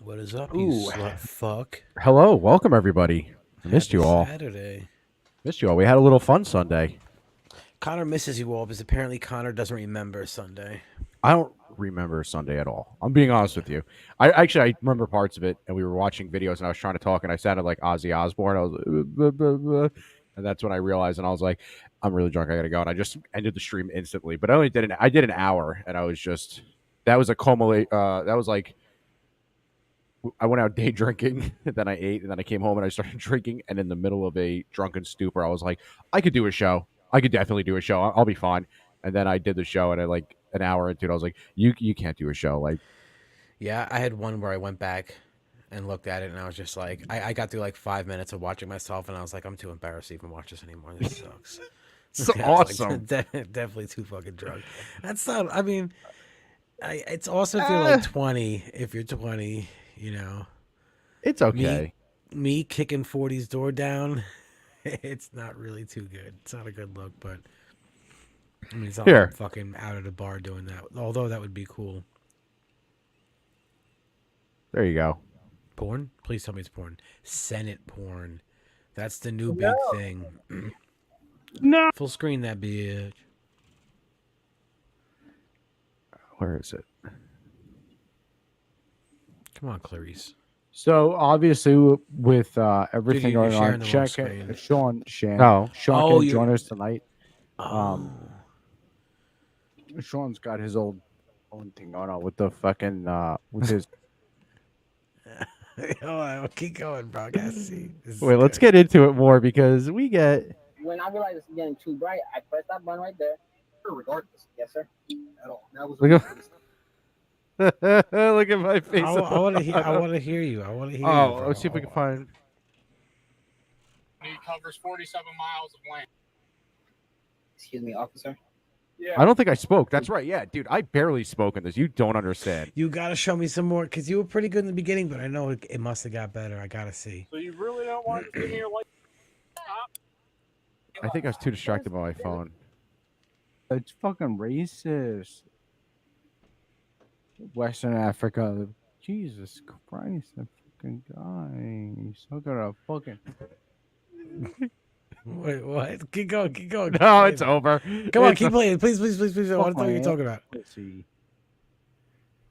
What is up, you Ooh, slut fuck? hello, welcome everybody. I missed Happy you all. Saturday. Missed you all. We had a little fun Sunday. Connor misses you all because apparently Connor doesn't remember Sunday. I don't remember Sunday at all. I'm being honest with you. I remember parts of it, and we were watching videos, and I was trying to talk, and I sounded like Ozzy Osbourne. I was, "Blah, blah, blah," and that's when I realized, and I was like, I'm really drunk. I gotta go, and I just ended the stream instantly. But I did an hour, and I was just that was a cumulate. That was like I went out day drinking, and then I ate, and then I came home and I started drinking. And in the middle of a drunken stupor, I was like, I could do a show. I could definitely do a show. I'll be fine. And then I did the show, and I like an hour into it, I was like, you can't do a show. Like, Yeah, I had one where I went back and looked at it, and I was just like, I got through like 5 minutes of watching myself, and I was like, I'm too embarrassed to even watch this anymore. This sucks. it's I was like, awesome. definitely too fucking drunk. That's not. I mean, it's awesome if you're Eh, like 20. If you're 20, you know, it's me, okay. me kicking 40's door down. It's not really too good. It's not a good look, but I mean, it's not like I'm Here, fucking out at a bar doing that. Although that would be cool. there you go. Porn? Please tell me it's porn. Senate porn. That's the new No, big thing. no. Full screen that bitch. Where is it? Come on, Clarice. So obviously, with everything You're going sharing on, the wrong check screen. Sean. No, Sean Oh, can you're. join us tonight. Oh. Um, Sean's got his own thing going on with the fucking with his. Hold on, keep going, bro. I gotta see. This is Wait, let's good. get into it more because we get. When I realized it's getting too bright, I pressed that button right there. Regardless. Yes, sir. At all. That was Look at look at my face. I want to hear. I want to hear you. I want to hear you, Oh, bro. let's see if we can find. He covers 47 miles of land. Excuse me, officer. I don't think I spoke. That's right. Yeah, dude, I barely spoke in this. You don't understand. You gotta show me some more because you were pretty good in the beginning, but I know it must have got better. I gotta see. So you really don't want to give me your life? I think I was too distracted by my phone. It's fucking racist. Western Africa. Jesus Christ, that fucking guy. He's so good at fucking. Wait, what? Keep going. Keep going. No, it's over. Come on, It's keep playing. Please, please, please, please. I want to know what you're talking about. Let's see.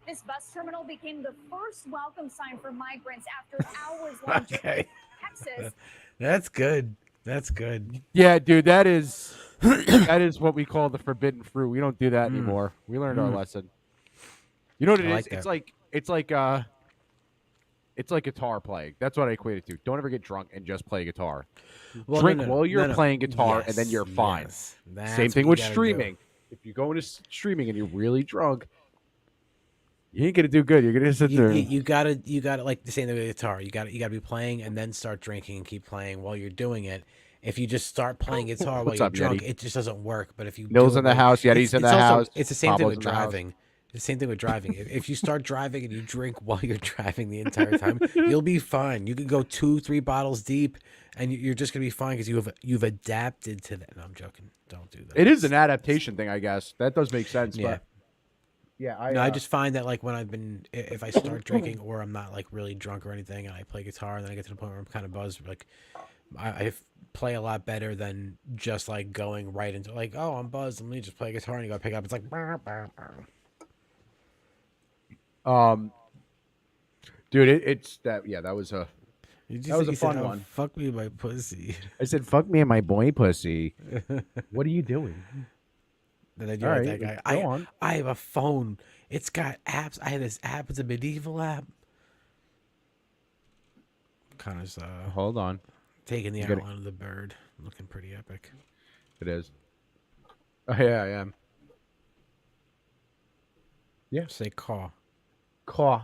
This bus terminal became the first welcome sign for migrants after hours-long journey Okay. to Texas. That's good. That's good. Yeah, dude, that is what we call the forbidden fruit. We don't do that anymore. We learned our lesson. You know what it I is? like that. It's like guitar playing. That's what I equate it to. Don't ever get drunk and just play guitar. Well, Drink no, no, while you're no, no. playing guitar, and then Yes, you're fine. yes. That's Same thing what with you gotta streaming. If you go into streaming and you're really drunk, you ain't gonna do good. You're gonna sit do. there. You gotta like the same thing with guitar. You gotta be playing and then start drinking and keep playing while you're doing it. If you just start playing guitar while What's you're up, drunk, Yeti? it just doesn't work. But if you Nils do in it the house. Yeti's it's in the also, house. it's the same thing Pablo's with in the house. driving. The same thing with driving. If you start driving and you drink while you're driving the entire time, you'll be fine. You can go 2-3 bottles deep, and you're just gonna be fine because you've adapted to that. No, I'm joking. Don't do that. It is an adaptation thing, I guess. That does make sense. Yeah. But yeah, I just find that like when if I start drinking or I'm not like really drunk or anything, and I play guitar, and then I get to the point where I'm kind of buzzed, like I play a lot better than just like going right into like, oh, I'm buzzed, let me just play guitar, and you gotta pick up. It's like, bah, bah, bah. dude, it's that. Yeah, that was a. That was a fun one. Fuck me, my pussy. I said, "Fuck me and my boy pussy." What are you doing? Then I do All like right, that guy. go on. I have a phone. It's got apps. I have this app. It's a medieval app. Kind of Hold on. taking the You gotta- outline of the bird, looking pretty epic. It is. Oh yeah, I am. Yeah. Say caw. Caw.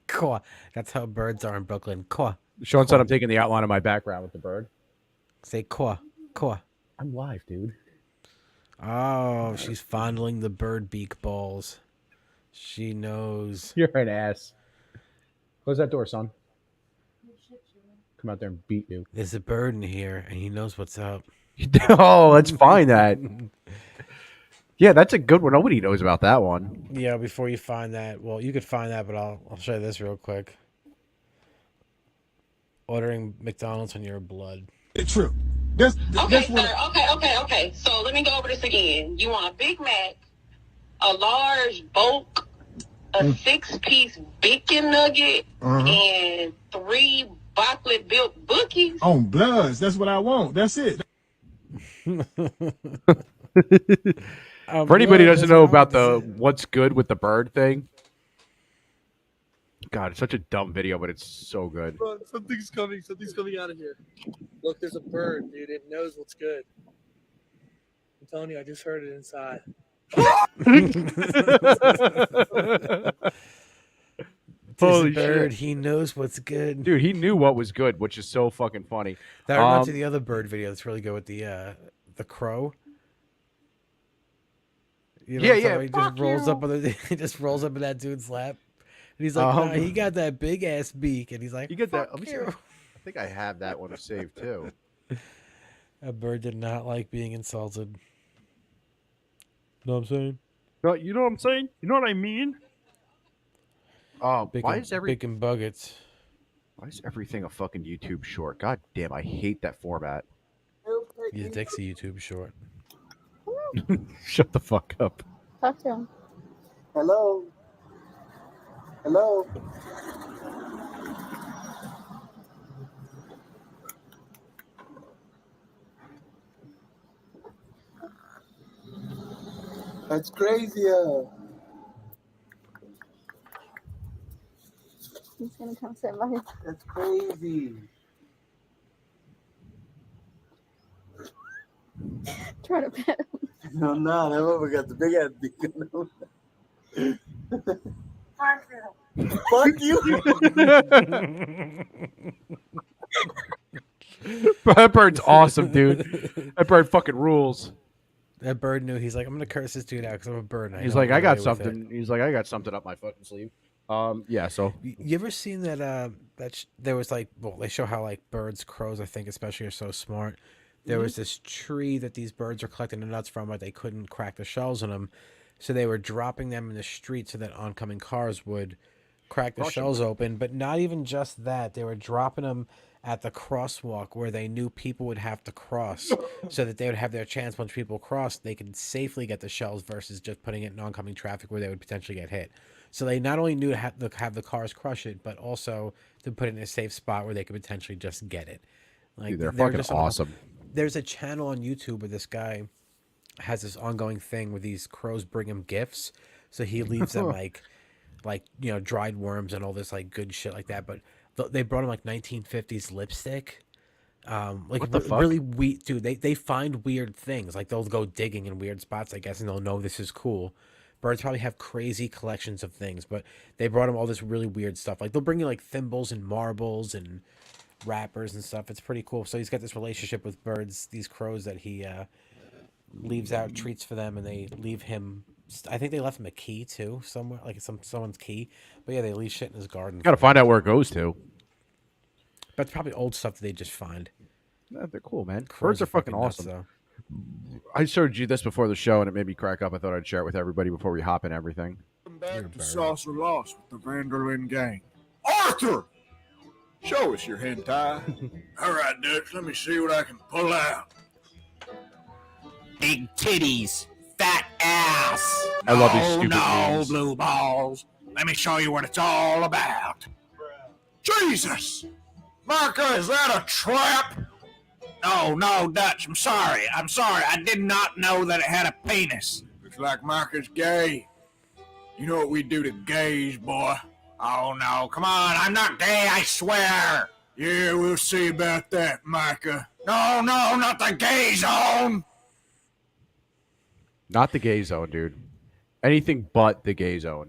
Caw. That's how birds are in Brooklyn. Caw. Sean said I'm taking the outline of my background with the bird. Say caw. Caw. I'm live, dude. Oh, she's fondling the bird beak balls. She knows. You're an ass. Close that door, son. Come out there and beat you. There's a bird in here, and he knows what's up. Oh, let's find that. Yeah, that's a good one. Nobody knows about that one. Yeah, before you find that, well, you could find that, but I'll show you this real quick. Ordering McDonald's on your blood. It's true. Okay, sir. Okay. So let me go over this again. You want a Big Mac, a large bulk, a 6-piece bacon nugget, and 3 chocolate built bookies. On Bloods, that's what I want. That's it. For anybody who doesn't know about the what's good with the bird thing, God, it's such a dumb video, but it's so good. Bro, something's coming out of here. Look, there's a bird, dude. It knows what's good. I'm telling you, I just heard it inside. Holy bird, shit. he knows what's good. Dude, he knew what was good, which is so fucking funny. That reminds me of the other bird video that's really good with the crow. You know Yeah. He just rolls up he just rolls up in that dude's lap. And he's like, nah, he got that big ass beak, and he's like, You get that? "Fuck Let me you." see. I think I have that one saved too. That bird did not like being insulted. Know what I'm saying? You know what I'm saying? You know what I mean? Big why and, is big and buggets? why is everything a fucking YouTube short? God damn, I hate that format. He's a Dixie YouTube short. Shut the fuck up. Talk to him. Hello. Hello. That's crazy. He's gonna come sit by his. That's crazy. Try to pet him. No, that motherfucker got the big ass beacon. Fuck you. That bird's awesome, dude. That bird fucking rules. That bird knew. He's like, I'm gonna curse this dude out because I'm a bird. And He's know like, I'm I got away with it." something. He's like, I got something up my fucking sleeve. Yeah. So You ever seen that? There was like, well, they show how like birds, crows, I think especially, are so smart. There was this tree that these birds are collecting the nuts from, but they couldn't crack the shells on them, so they were dropping them in the street so that oncoming cars would crack the shells open. But not even just that, they were dropping them at the crosswalk where they knew people would have to cross, so that they would have their chance once people crossed, they could safely get the shells versus just putting it in oncoming traffic where they would potentially get hit. So they not only knew to have the cars crush it, but also to put it in a safe spot where they could potentially just get it. Like, dude, they're fucking just awesome. There's a channel on YouTube where this guy has this ongoing thing where these crows bring him gifts. So he leaves them like dried worms and all this like good shit like that. But they brought him like 1950s lipstick. What the fuck? Really weird, dude. They find weird things. Like they'll go digging in weird spots, I guess, and they'll know this is cool. Birds probably have crazy collections of things, but they brought him all this really weird stuff. Like they'll bring you like thimbles and marbles and wrappers and stuff. It's pretty cool. So he's got this relationship with birds, these crows, that he leaves out treats for them, and they leave him. I think they left him a key too, somewhere, like someone's key. But yeah, they leave shit in his garden. Got to find out where it goes to. But it's probably old stuff that they just find. Yeah, they're cool, man. Crows Birds are fucking nuts, awesome. though. I showed you this before the show, and it made me crack up. I thought I'd share it with everybody before we hop in everything. Welcome back to Saucer Lost with the Vanderlyn gang. Arthur! Show us your hentai. All right, Dutch, let me see what I can pull out. Big titties, fat ass. I love these stupid no, memes. blue balls. Let me show you what it's all about. Jesus! Marco, is that a trap? No, Dutch, I'm sorry. I did not know that it had a penis. Looks like Marco's gay. You know what we do to gays, boy. Oh, no, come on, I'm not gay, I swear. Yeah, we'll see about that, Micah. No, not the gay zone. Not the gay zone, dude. Anything but the gay zone.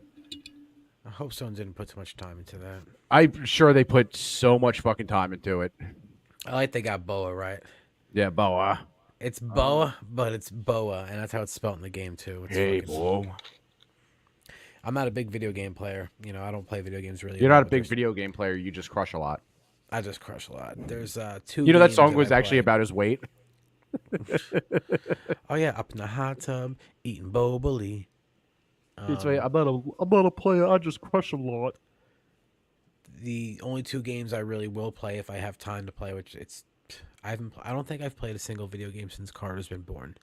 I hope someone didn't put too much time into that. I'm sure they put so much fucking time into it. I like they got Boa right. Yeah, Boa. It's Boa, but it's Boa, and that's how it's spelled in the game too. It's Hey, fucking- boy. I'm not a big video game player. You know, I don't play video games really. You're well, not a but big there's- video game player. You just crush a lot. I just crush a lot. There's two. You know that games song was I actually play. about his weight? Oh yeah, up in the hot tub eating boboli. It's like, I'm not a player. I just crush a lot. The only two games I really will play if I have time to play, which I don't think I've played a single video game since Carter's been born.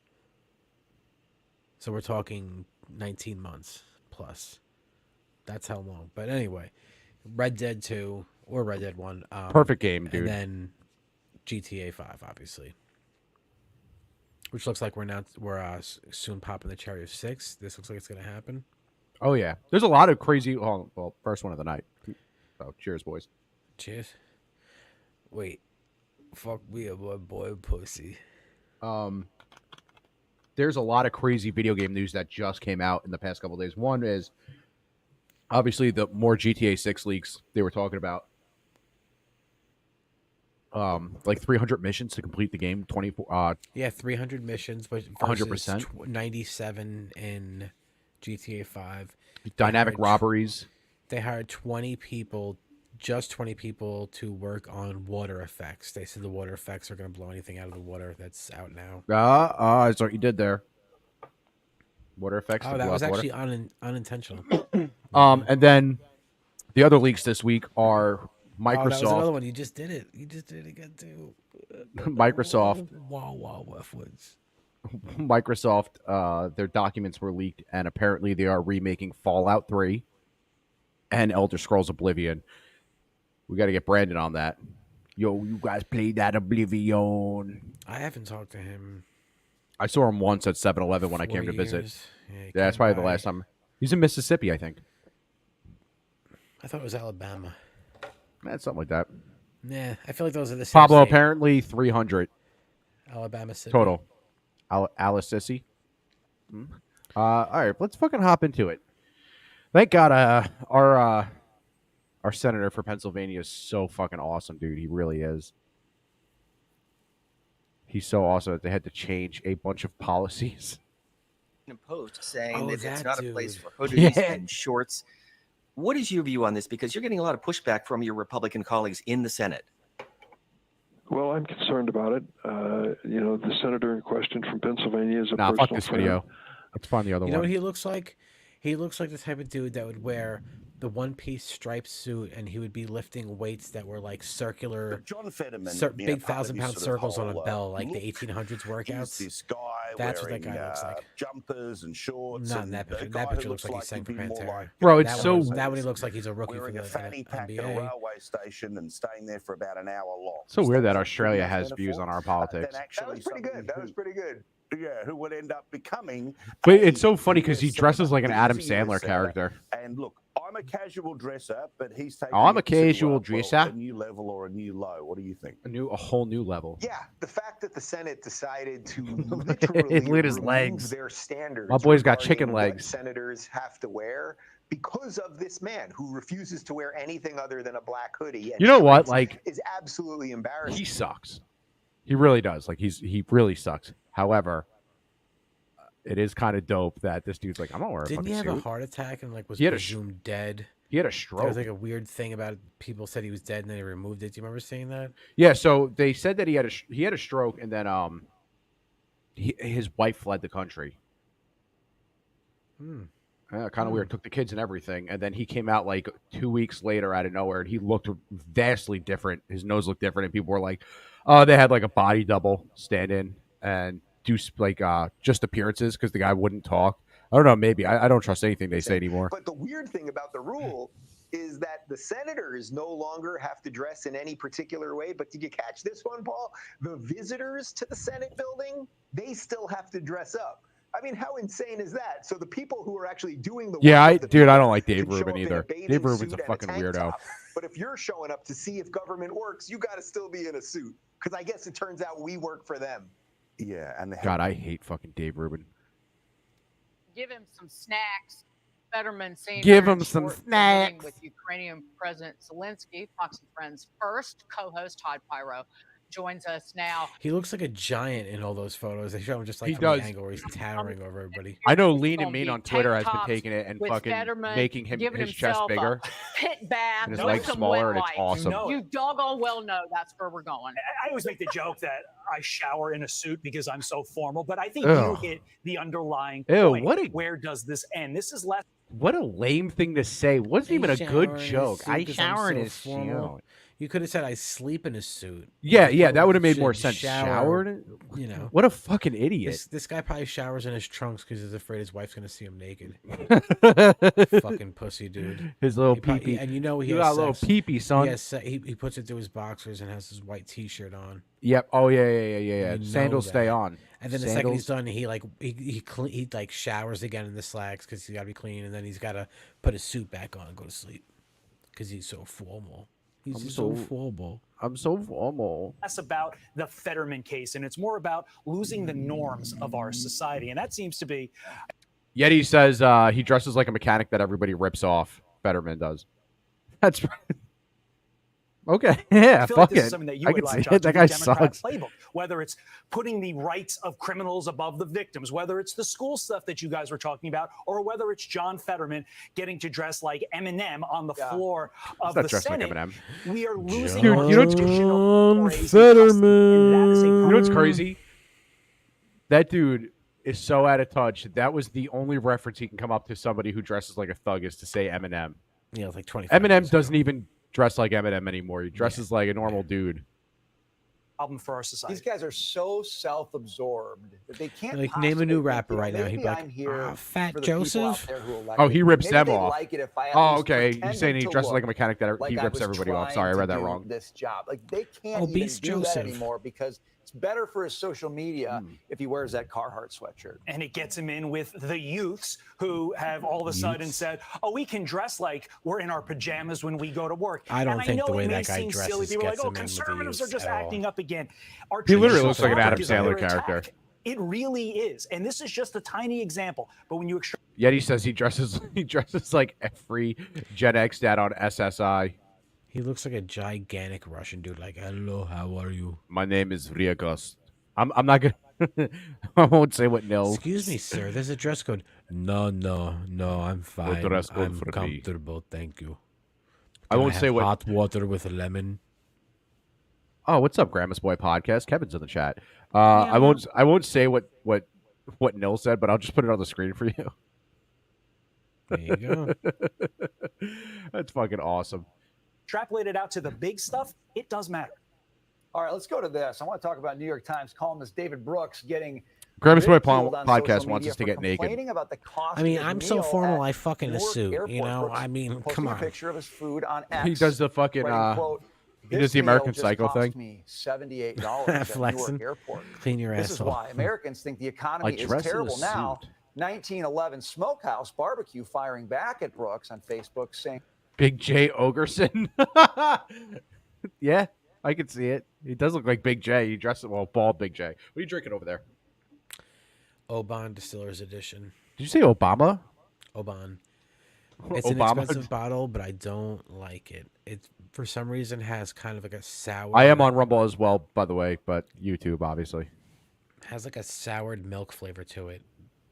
So we're talking 19 months plus. That's how long. But anyway, Red Dead 2 or Red Dead 1. Perfect game, dude. And then GTA 5, obviously. Which looks like we're soon popping the cherry of 6. This looks like it's going to happen. Oh, yeah. There's a lot of crazy... Oh, well, first one of the night. So, cheers, boys. Cheers. Wait. Fuck me up, boy, pussy. There's a lot of crazy video game news that just came out in the past couple of days. One is obviously the more GTA 6 leaks they were talking about. Like 300 missions to complete the game. 24. Yeah, 300 missions, but 100%. 97 in GTA 5. Dynamic robberies. They hired 20 people, just 20 people, to work on water effects. They said the water effects are going to blow anything out of the water that's out now. That's what you did there. Water effects. Oh, that was actually unintentional. And then the other leaks this week are Microsoft. Oh, that was another one. You just did it. You just did it again too. Microsoft. Wow, Westwoods. Microsoft. Their documents were leaked, and apparently they are remaking Fallout 3 and Elder Scrolls Oblivion. We got to get Brandon on that. Yo, you guys played that Oblivion? I haven't talked to him. I saw him once at 7-Eleven when I came to visit. Yeah, that's probably the last time. He's in Mississippi, I think. I thought it was Alabama. That's something like that. Nah, I feel like those are the same. Pablo, state. apparently 300. Alabama City. Total. Alice Sissy. All right, let's fucking hop into it. Thank God our senator for Pennsylvania is so fucking awesome, dude. He really is. He's so awesome that they had to change a bunch of policies. A post saying that it's not a place for Yeah. hoodies and shorts. What is your view on this? Because you're getting a lot of pushback from your Republican colleagues in the Senate. Well, I'm concerned about it. The senator in question from Pennsylvania is a Nah, personal fuck this friend. video. Let's find the other You one. know what he looks like? He looks like the type of dude that would wear the one-piece striped suit, and he would be lifting weights that were like circular, John Fetterman, big 1,000-pound circles on a bell, like the 1800s workouts. This guy That's what wearing, that guy looks like. jumpers and shorts. Not in that picture. That picture looks like he's sang for Pantera. Bro, it's that one, so- that one he looks like he's a rookie for wearing the a fanny pack at a NBA. railway station and staying there for about an hour long. So weird that Australia has views on our politics. That was pretty good. That was pretty good. Yeah, who would end up becoming? But it's so funny because he dresses like an Adam Sandler character. And look, I'm a casual dresser, but he's taking. I'm a it to, casual well, dresser. a new level or a new low. What do you think? A whole new level. Yeah, the fact that the Senate decided to literally Look at his remove legs. their standards. My boy's got regarding chicken what legs. senators have to wear because of this man who refuses to wear anything other than a black hoodie. And You know what? shorts Like, is absolutely embarrassing. he sucks. He really does. Like, he really sucks. However, it is kind of dope that this dude's like, I'm not wearing a Didn't fucking he have a suit. heart attack and like was He had a presumed dead? He had a There stroke. was like a weird thing about it. People said he was dead and then they removed it. Do you remember seeing that? Yeah, so they said that he had a stroke, and then his wife fled the country. Kind of weird. Took the kids and everything, and then he came out like 2 weeks later out of nowhere, and he looked vastly different. His nose looked different, and people were like, "Oh, they had like a body double stand in and do like just appearances because the guy wouldn't talk." I don't know. Maybe I don't trust anything they say anymore. But the weird thing about the rule is that the senators no longer have to dress in any particular way. But did you catch this one, Paul? The visitors to the Senate building, they still have to dress up. I mean, how insane is that? So the people who are actually doing the Yeah, work of the dude, I people don't like Dave can show Rubin up in either. bathing Dave Rubin's suit a and fucking tank weirdo. top. But if you're showing up to see if government works, you got to still be in a suit. Because I guess it turns out we work for them. Yeah, and God, I hate fucking Dave Rubin. Give him some snacks. Fetterman seen Give Aaron him some Schwartz meeting snacks. with Ukrainian President Zelensky. Fox and Friends first co-host Todd Pyro joins us now. He looks like a giant in all those photos. They show him just like He from does. the angle where he's towering over everybody. I know It's Lean gonna and Mean be on Twitter tank has been tops taking it and with fucking Fetterman making giving his chest himself bigger. a pit bath And his with legs some smaller, wet and it's wipes. awesome. You doggone well know that's where we're going. I always make the joke that I shower in a suit because I'm so formal, but I think Ew. you hit the underlying Ew, point. what a- Where does this end? This is less. What a lame thing to say. Wasn't even a good joke. I shower in his formal. suit. You could have said I sleep in a suit. Yeah, Like, yeah, you that would have made should more sense. shower, you know. What a fucking idiot. This guy probably showers in his trunks because he's afraid his wife's gonna see him naked. Fucking pussy, dude. His little He probably- pee-pee. and you know he You has got a little sex. pee-pee, son. He, has he puts it through his boxers and has his white T-shirt on. Yep. Oh yeah. You know Sandals stay that. on. And then the second he's done, he like showers again in the slacks because he's got to be clean, and then he's got to put his suit back on and go to sleep because he's so formal. He's so formal. I'm so formal. Less about the Fetterman case, and it's more about losing the norms of our society, and that seems to be. Yeti says he dresses like a mechanic that everybody rips off. Fetterman does. That's right. Okay. Yeah. I feel like Fuck this is it. something that you I would can see latch it. on to, That the guy Democrat sucks. playbook. Whether it's putting the rights of criminals above the victims, whether it's the school stuff that you guys were talking about, or whether it's John Fetterman getting to dress like Eminem on the floor of not the dressed like Senate. Eminem. We are losing. Dude, you know what's You know what's crazy? That dude is so out of touch. That was the only reference he can come up to somebody who dresses like a thug is to say Eminem. Yeah, it's like 20. Eminem doesn't even dress like Eminem anymore. He dresses like a normal dude. Problem for our society. These guys are so self-absorbed that they can't. Like, name a new rapper right now. Maybe He'd be like, I'm here Fat for the people out Joseph. there who will like Oh, it. he rips Maybe them they'd off. Like it if I at Oh, least okay. You're pretended saying he to dresses like a look mechanic that like he I rips was everybody off. trying Sorry, I to read that do wrong. This job, like they can't even Obese do Joseph. that anymore because it's better for his social media if he wears that Carhartt sweatshirt. And it gets him in with the youths who have all of a sudden said, "Oh, we can dress like we're in our pajamas when we go to work." I don't and think I know the way it may that guy seem silly. dresses People are like, gets "Oh, him in with the conservatives are youths just at all. acting up again." Our He literally traditional looks like an Adam fabric is under Sandler character. attack. It really is, and this is just a tiny example. But when you Yeti says he dresses like every Gen X dad on SSI. He looks like a gigantic Russian dude. Like, hello, how are you? My name is Vriagos. I'm not gonna. I won't say what Nils. Excuse me, sir. There's a dress code. No, I'm fine. dress code I'm for me. comfortable, thank you. I Can won't say have what. hot water with lemon. Oh, what's up, Grandma's Boy Podcast? Kevin's in the chat. I won't say what Nils said, but I'll just put it on the screen for you. There you go. That's fucking awesome. extrapolate it out to the big stuff, it does matter. All right, let's go to this. I want to talk about New York Times columnist David Brooks getting Grandma's Boy ridiculed on Podcast social wants media us to for get naked. complaining about the cost I mean, of his I'm so meal formal, at I fucking a Newark suit. Airport. You know, Brooks I mean, posting come a on. picture of his food on X. He does the fucking. writing, quote, He does "This the meal American just Psycho cost thing. me $78 at Flexing. Newark Airport. Clean your This is asshole. why Americans think the economy is dress in a terrible now. suit. 1911 Smokehouse Barbecue firing back at Brooks on Facebook saying, Big J Ogerson. Yeah, I can see it. He does look like Big J. He dresses bald Big J. What are you drinking over there? Oban Distillers Edition. Did you say Obama? Oban. It's an Obama? expensive bottle, but I don't like it. It for some reason has kind of like a sour. I am on Rumble as well, by the way, but YouTube, obviously. Has like a soured milk flavor to it.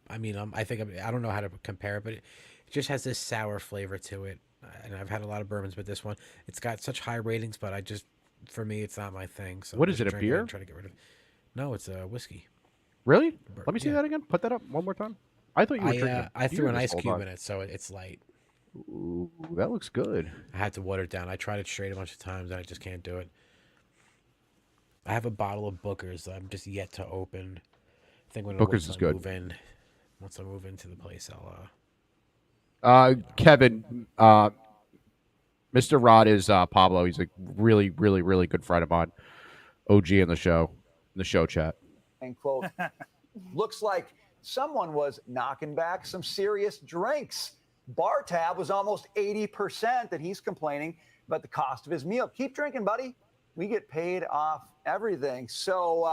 I mean, I don't know how to compare it, but it just has this sour flavor to it. And I've had a lot of bourbons, but this one, it's got such high ratings, but for me, it's not my thing. So What I'm is just it, a drinking beer? and trying to get rid of. No, it's a whiskey. Really? Let me see Yeah. that again. Put that up one more time. I thought you were drinking. I threw an beer this ice whole cube time. in it, so it's light. Ooh, that looks good. I had to water it down. I tried it straight a bunch of times, and I just can't do it. I have a bottle of Booker's that I'm just yet to open. I think Booker's is good. Once I move into the place, I'll. Kevin, Mr. Rod is Pablo. He's a really, really, really good friend of mine. OG in the show chat. and quote, looks like someone was knocking back some serious drinks. Bar tab was almost 80%, and he's complaining about the cost of his meal. Keep drinking, buddy. We get paid off everything. So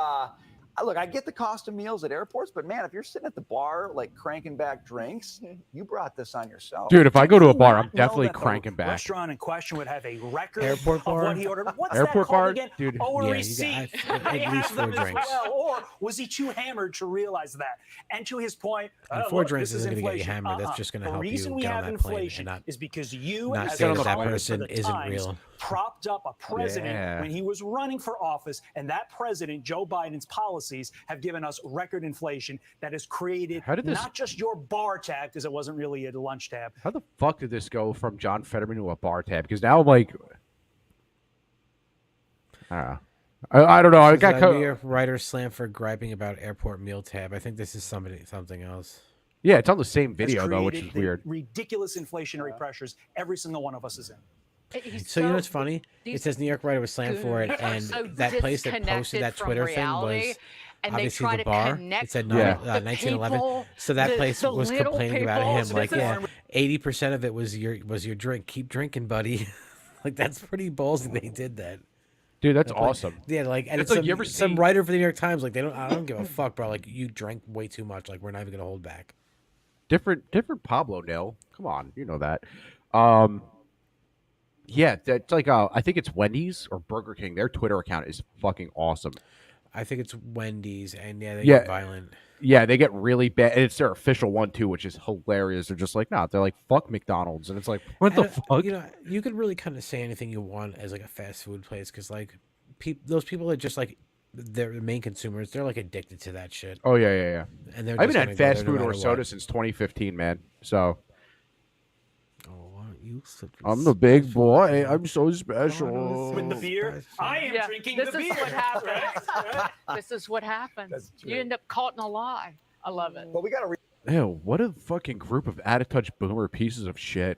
Look, I get the cost of meals at airports, but man, if you're sitting at the bar like cranking back drinks, you brought this on yourself. Dude, if I go to a bar, Know I'm definitely that the cranking back. Restaurant in question would have a record Airport of bar? what he ordered. What's Airport that called bar? again? Dude. Oh, a Yeah, you receipt. got I at least have them 4 as drinks. well. Or was he too hammered to realize that? And to his point, And oh, 4 look, drinks this is isn't going to get you inflation. hammered. That's just going to The help reason you we get have on that plane inflation and is because you, not as say a that that journalist person for the isn't Times, real. propped up a president Yeah. when he was running for office, and that president, Joe Biden's policies, have given us record inflation that has created How did this- not just your bar tab, because it wasn't really a lunch tab. How the fuck did this go from John Fetterman to a bar tab? Because now I'm like, I don't know. I don't know. I This is got a New York writer slammed for griping about airport meal tab. I think this is something else. Yeah, it's on the same Has video though, which created is the weird. ridiculous inflationary pressures every single one of us is in. So you know what's funny? It says New York writer was slammed for it, and that place that posted that Twitter thing was and they obviously try the to bar. connect It said with the 1911. people, So that the- place the was little complaining about people. him, So like, this is- yeah, 80% of it was your drink. Keep drinking, buddy. Like that's pretty ballsy. They did that. Dude, that's Like, awesome. Yeah, like, and It's it's like, you ever some see- writer for the New York Times, like I don't give a fuck, bro. Like you drank way too much. Like we're not even gonna hold back. Different Pablo Nil. Come on, you know that. Yeah, that's like I think it's Wendy's or Burger King. Their Twitter account is fucking awesome. I think it's Wendy's, and yeah, they Yeah. get violent. Yeah, they get really bad. And it's their official one too, which is hilarious. They're just like, nah, they're like, fuck McDonald's, and it's like, what the And, fuck? You know, you could really kind of say anything you want as like a fast food place, because like those people are just like they're the main consumers. They're like addicted to that shit. Oh yeah. And they're I haven't just had gonna go fast there no food or matter soda what. since 2015, man. So Oh, aren't you such a I'm the big boy. I'm so special. With the beer, I am drinking this the is beer. what happens. This is what happens. You end up caught in a lie. I love it. But we got to. Ew, what a fucking group of out-of-touch boomer pieces of shit.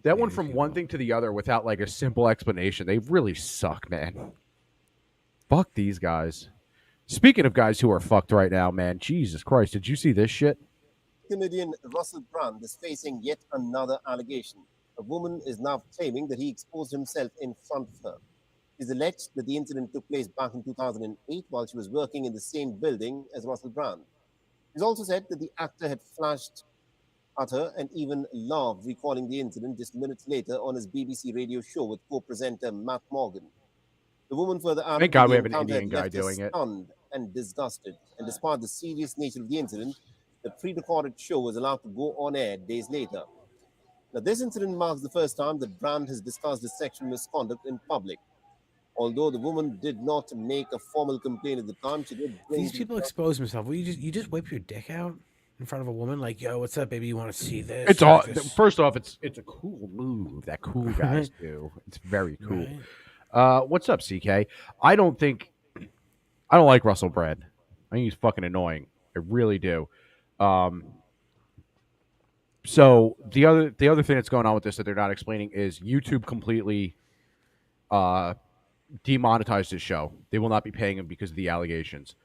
That one from one thing to the other without like a simple explanation. They really suck, man. Fuck these guys. Speaking of guys who are fucked right now, man, Jesus Christ, did you see this shit? Comedian Russell Brand is facing yet another allegation. A woman is now claiming that he exposed himself in front of her. It is alleged that the incident took place back in 2008 while she was working in the same building as Russell Brand. It is also said that the actor had flashed at her and even laughed, recalling the incident just minutes later on his BBC radio show with co-presenter Matt Morgan. The woman further added Thank God that we the have an encounter had Indian guy left her doing it. stunned and disgusted, and despite the serious nature of the incident, the pre-recorded show was allowed to go on air days later. Now, this incident marks the first time that Brand has discussed his sexual misconduct in public. Although the woman did not make a formal complaint at the time, she did bring These people expose themselves. Will you just whip your dick out in front of a woman? Like, yo, what's up, baby? You want to see this? It's all. Like this? First off, it's a cool move that cool guys do. It's very cool. What's up, CK? I don't like Russell Brand. I think he's fucking annoying. I really do. So the other thing that's going on with this that they're not explaining is YouTube completely demonetized his show. They will not be paying him because of the allegations.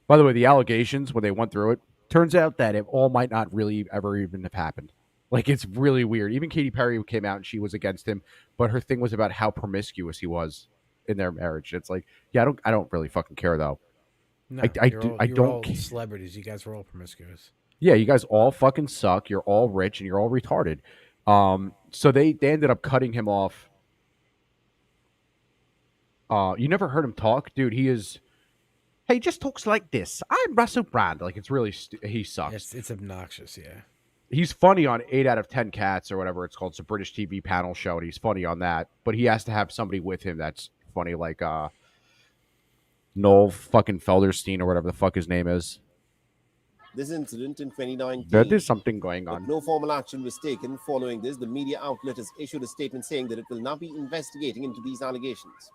By the way, the allegations, when they went through it, turns out that it all might not really ever even have happened. Like, it's really weird. Even Katy Perry came out and she was against him, but her thing was about how promiscuous he was in their marriage. It's like, yeah, I don't really fucking care though. No, I you're all don't. celebrities. You guys were all promiscuous. Yeah, you guys all fucking suck. You're all rich and you're all retarded. So they ended up cutting him off. You never heard him talk, dude. He just talks like this. I'm Russell Brand. Like, it's really he sucks. It's obnoxious. Yeah. He's funny on 8 out of 10 Cats or whatever it's called. It's a British TV panel show, and he's funny on that. But he has to have somebody with him that's funny, like Noel fucking Felderstein or whatever the fuck his name is. this incident in 2019. There is something going But on. no formal action was taken. Following this, the media outlet has issued a statement saying that it will not be investigating into these allegations.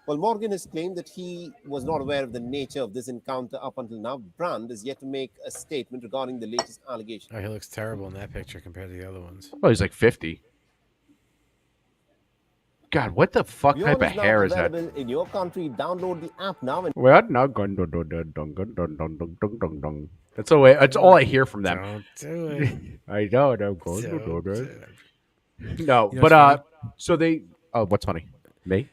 While Morgan has claimed that he was not aware of the nature of this encounter up until now, Brand is yet to make a statement regarding the latest allegations. Oh, he looks terrible in that picture compared to the other ones. Oh, he's like 50. God, what the fuck type Beyond of is now hair is that? available in your country. Download the app now. And Well, no, that's all. That's all I hear from them. Don't do it. I know. Don't do it. No, You know but what's funny? so they. Oh, what's funny? Me?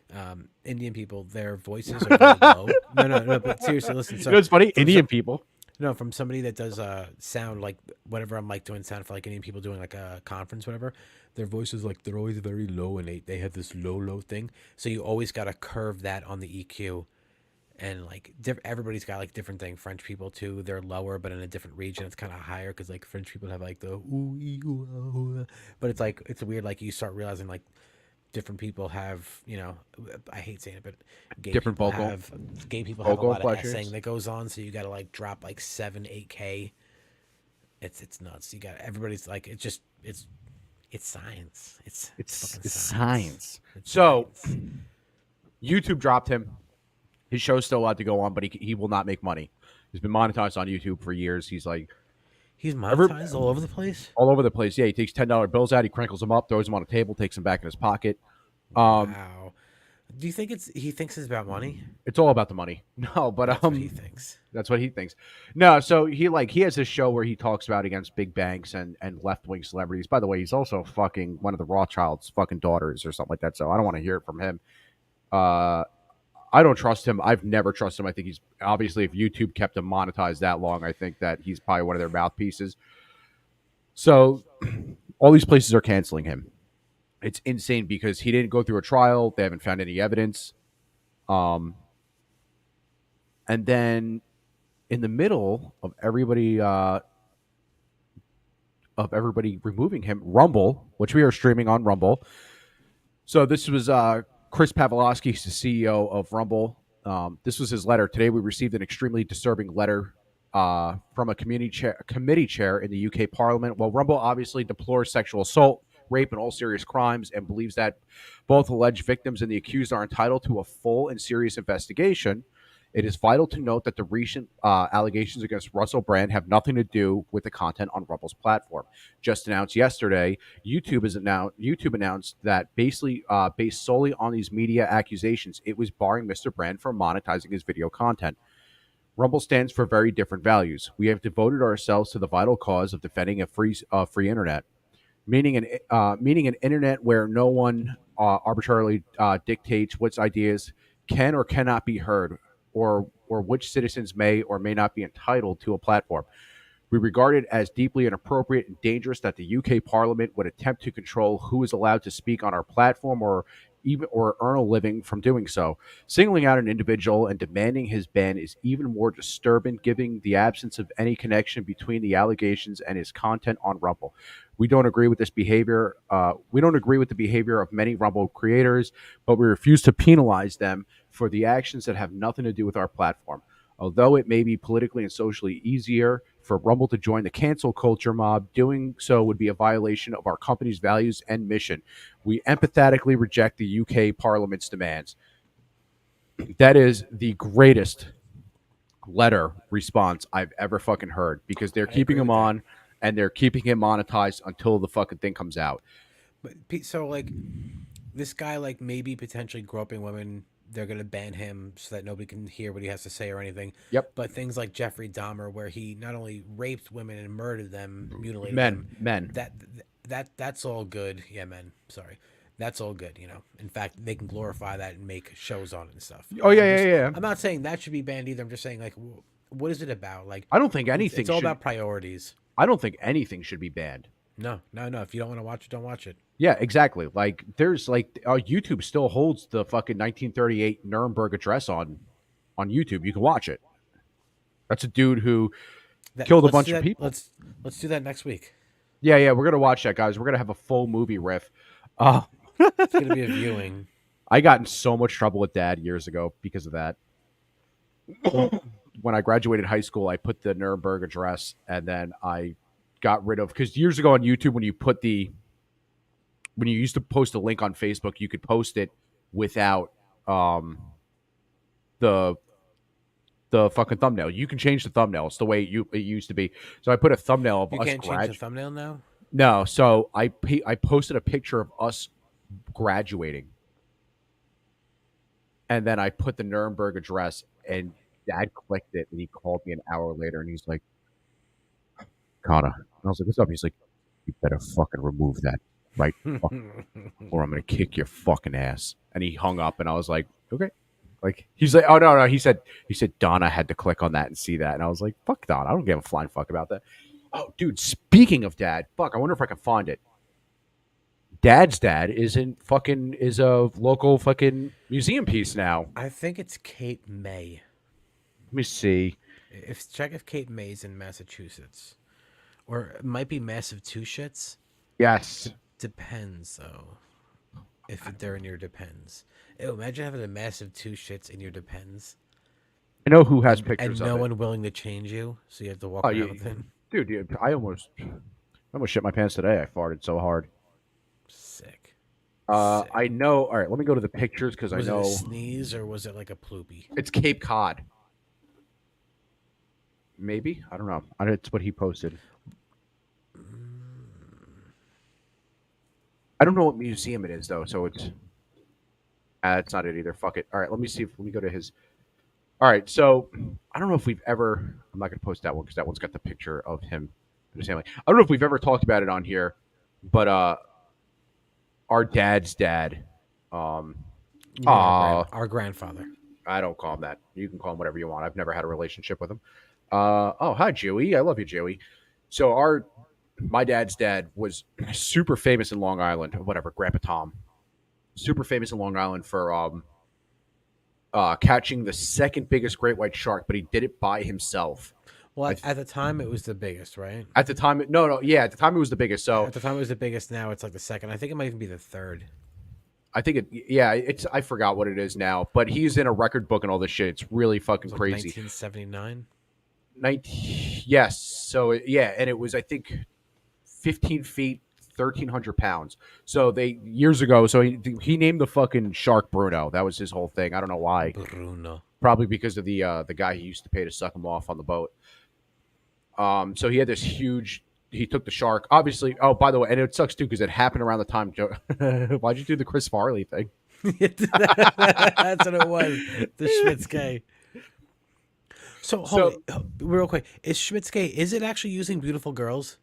Indian people, their voices are very low. No. But seriously, listen. So You know, it's funny. from Indian people. No, from somebody that does sound like whatever I'm like doing sound for like Indian people doing like a conference, whatever. Their voices like they're always very low and they have this low thing. So you always got to curve that on the EQ. And like everybody's got like different thing. French people too, they're lower, but in a different region, it's kind of higher because like French people have like the ooh, ee, ooh, ah, ooh, ah. But it's like it's weird. Like you start realizing like different people have, you know, I hate saying it, but Different vocal gay people have a lot of fluctuations. essaying that goes on, so you got to like drop like 7-8K. It's nuts. You got everybody's like it's science. It's fucking science. It's So science. YouTube dropped him. His show's still allowed to go on, but he will not make money. He's been monetized on YouTube for years. He's monetized all over the place. All over the place. Yeah, he takes $10 bills out, he crinkles them up, throws them on a table, takes them back in his pocket. Wow. Do you think he thinks it's about money? It's all about the money. No, but That's what he thinks. That's what he thinks. No, so he has this show where he talks about against big banks and left wing celebrities. By the way, he's also fucking one of the Rothschilds' fucking daughters or something like that. So I don't want to hear it from him. I don't trust him. I've never trusted him. I think he's obviously, if YouTube kept him monetized that long, I think that he's probably one of their mouthpieces. So all these places are canceling him. It's insane because he didn't go through a trial. They haven't found any evidence. And then in the middle of everybody removing him, Rumble, which we are streaming on Rumble. So this was Chris Pavlovsky, he's the CEO of Rumble. This was his letter. Today we received an extremely disturbing letter from a committee chair in the UK Parliament. While Rumble obviously deplores sexual assault, rape, and all serious crimes and believes that both alleged victims and the accused are entitled to a full and serious investigation, it is vital to note that the recent allegations against Russell Brand have nothing to do with the content on Rumble's platform. Just announced yesterday, YouTube announced that basically based solely on these media accusations, it was barring Mr. Brand from monetizing his video content. Rumble stands for very different values. We have devoted ourselves to the vital cause of defending a free internet, meaning an internet where no one arbitrarily dictates which ideas can or cannot be heard, or which citizens may or may not be entitled to a platform. We regard it as deeply inappropriate and dangerous that the UK Parliament would attempt to control who is allowed to speak on our platform or earn a living from doing so. Singling out an individual and demanding his ban is even more disturbing, given the absence of any connection between the allegations and his content on Rumble. We don't agree with this behavior. We don't agree with the behavior of many Rumble creators, but we refuse to penalize them for the actions that have nothing to do with our platform. Although it may be politically and socially easier for Rumble to join the cancel culture mob, doing so would be a violation of our company's values and mission. We empathetically reject the UK Parliament's demands. That is the greatest letter response I've ever fucking heard, because they're keeping him on and they're keeping him monetized until the fucking thing comes out. But so like this guy like maybe potentially groping women, they're gonna ban him so that nobody can hear what he has to say or anything. Yep. But things like Jeffrey Dahmer, where he not only raped women and murdered them, mutilated men, that's all good. Yeah, men. Sorry. That's all good, you know. In fact, they can glorify that and make shows on it and stuff. Oh yeah. I'm not saying that should be banned either. I'm just saying like, what is it about? Like, I don't think anything. It's all about priorities. I don't think anything should be banned. No. If you don't want to watch it, don't watch it. Yeah, exactly. Like, there's like YouTube still holds the fucking 1938 Nuremberg Address on YouTube. You can watch it. That's a dude who killed a bunch of people. Let's do that next week. Yeah, we're gonna watch that, guys. We're gonna have a full movie riff. It's gonna be a viewing. I got in so much trouble with Dad years ago because of that. When I graduated high school, I put the Nuremberg Address, and then I got rid of, because years ago on YouTube, when you used to post a link on Facebook, you could post it without the fucking thumbnail. You can change the thumbnail. It's the way it used to be. So I put a thumbnail of us. You can't change the thumbnail now? No. So I posted a picture of us graduating, and then I put the Nuremberg Address, and Dad clicked it, and he called me an hour later, and he's like, Connor. And I was like, what's up? He's like, you better fucking remove that right, or I'm gonna kick your fucking ass. And he hung up, and I was like, okay. Like he's like, oh no, he said Donna had to click on that and see that, and I was like, fuck Donna, I don't give a flying fuck about that. Oh, dude, speaking of dad, fuck, I wonder if I can find it. Dad's dad is a local fucking museum piece now. I think it's Cape May. Let me see. Check if Cape May's in Massachusetts, or it might be Massachusetts. Yes. Depends though. If they're in your Depends. Ew, imagine having a massive two shits in your Depends. I know who has pictures and no of it. one willing to change you, so you have to walk Oh, around yeah, with it. dude, I almost shit my pants today. I farted so hard. Sick. I know. All right, let me go to the pictures because I Was know. it a sneeze or was it like a ploopy? It's Cape Cod. Maybe, I don't know. It's what he posted. I don't know what museum it is though, so it's not it either. Fuck it. All right, let me see. Let me go to his. All right, so I don't know if we've ever. I'm not going to post that one because that one's got the picture of him and his family. I don't know if we've ever talked about it on here, but our dad's dad. Our grandfather. I don't call him that. You can call him whatever you want. I've never had a relationship with him. Hi, Joey. I love you, Joey. So my dad's dad was super famous in Long Island. Whatever, Grandpa Tom. Super famous in Long Island for catching the second biggest great white shark, but he did it by himself. Well, at the time, it was the biggest, right? At the time, no, yeah, at the time it was the biggest. So at the time, it was the biggest. Now it's like the second. I think it might even be the third. I think it's I forgot what it is now, but he's in a record book and all this shit. It's really fucking Like crazy. 1979. Yes. So yeah, and it was I think 15 feet, 1,300 pounds. So they years ago. So he named the fucking shark Bruno. That was his whole thing. I don't know why. Bruno. Probably because of the guy he used to pay to suck him off on the boat. So he had this huge. He took the shark. Obviously. Oh, by the way, and it sucks too because it happened around the time. Why'd you do the Chris Farley thing? That's what it was. The Schmitzke. So real quick, is Schmitzke? Is it actually using Beautiful Girls?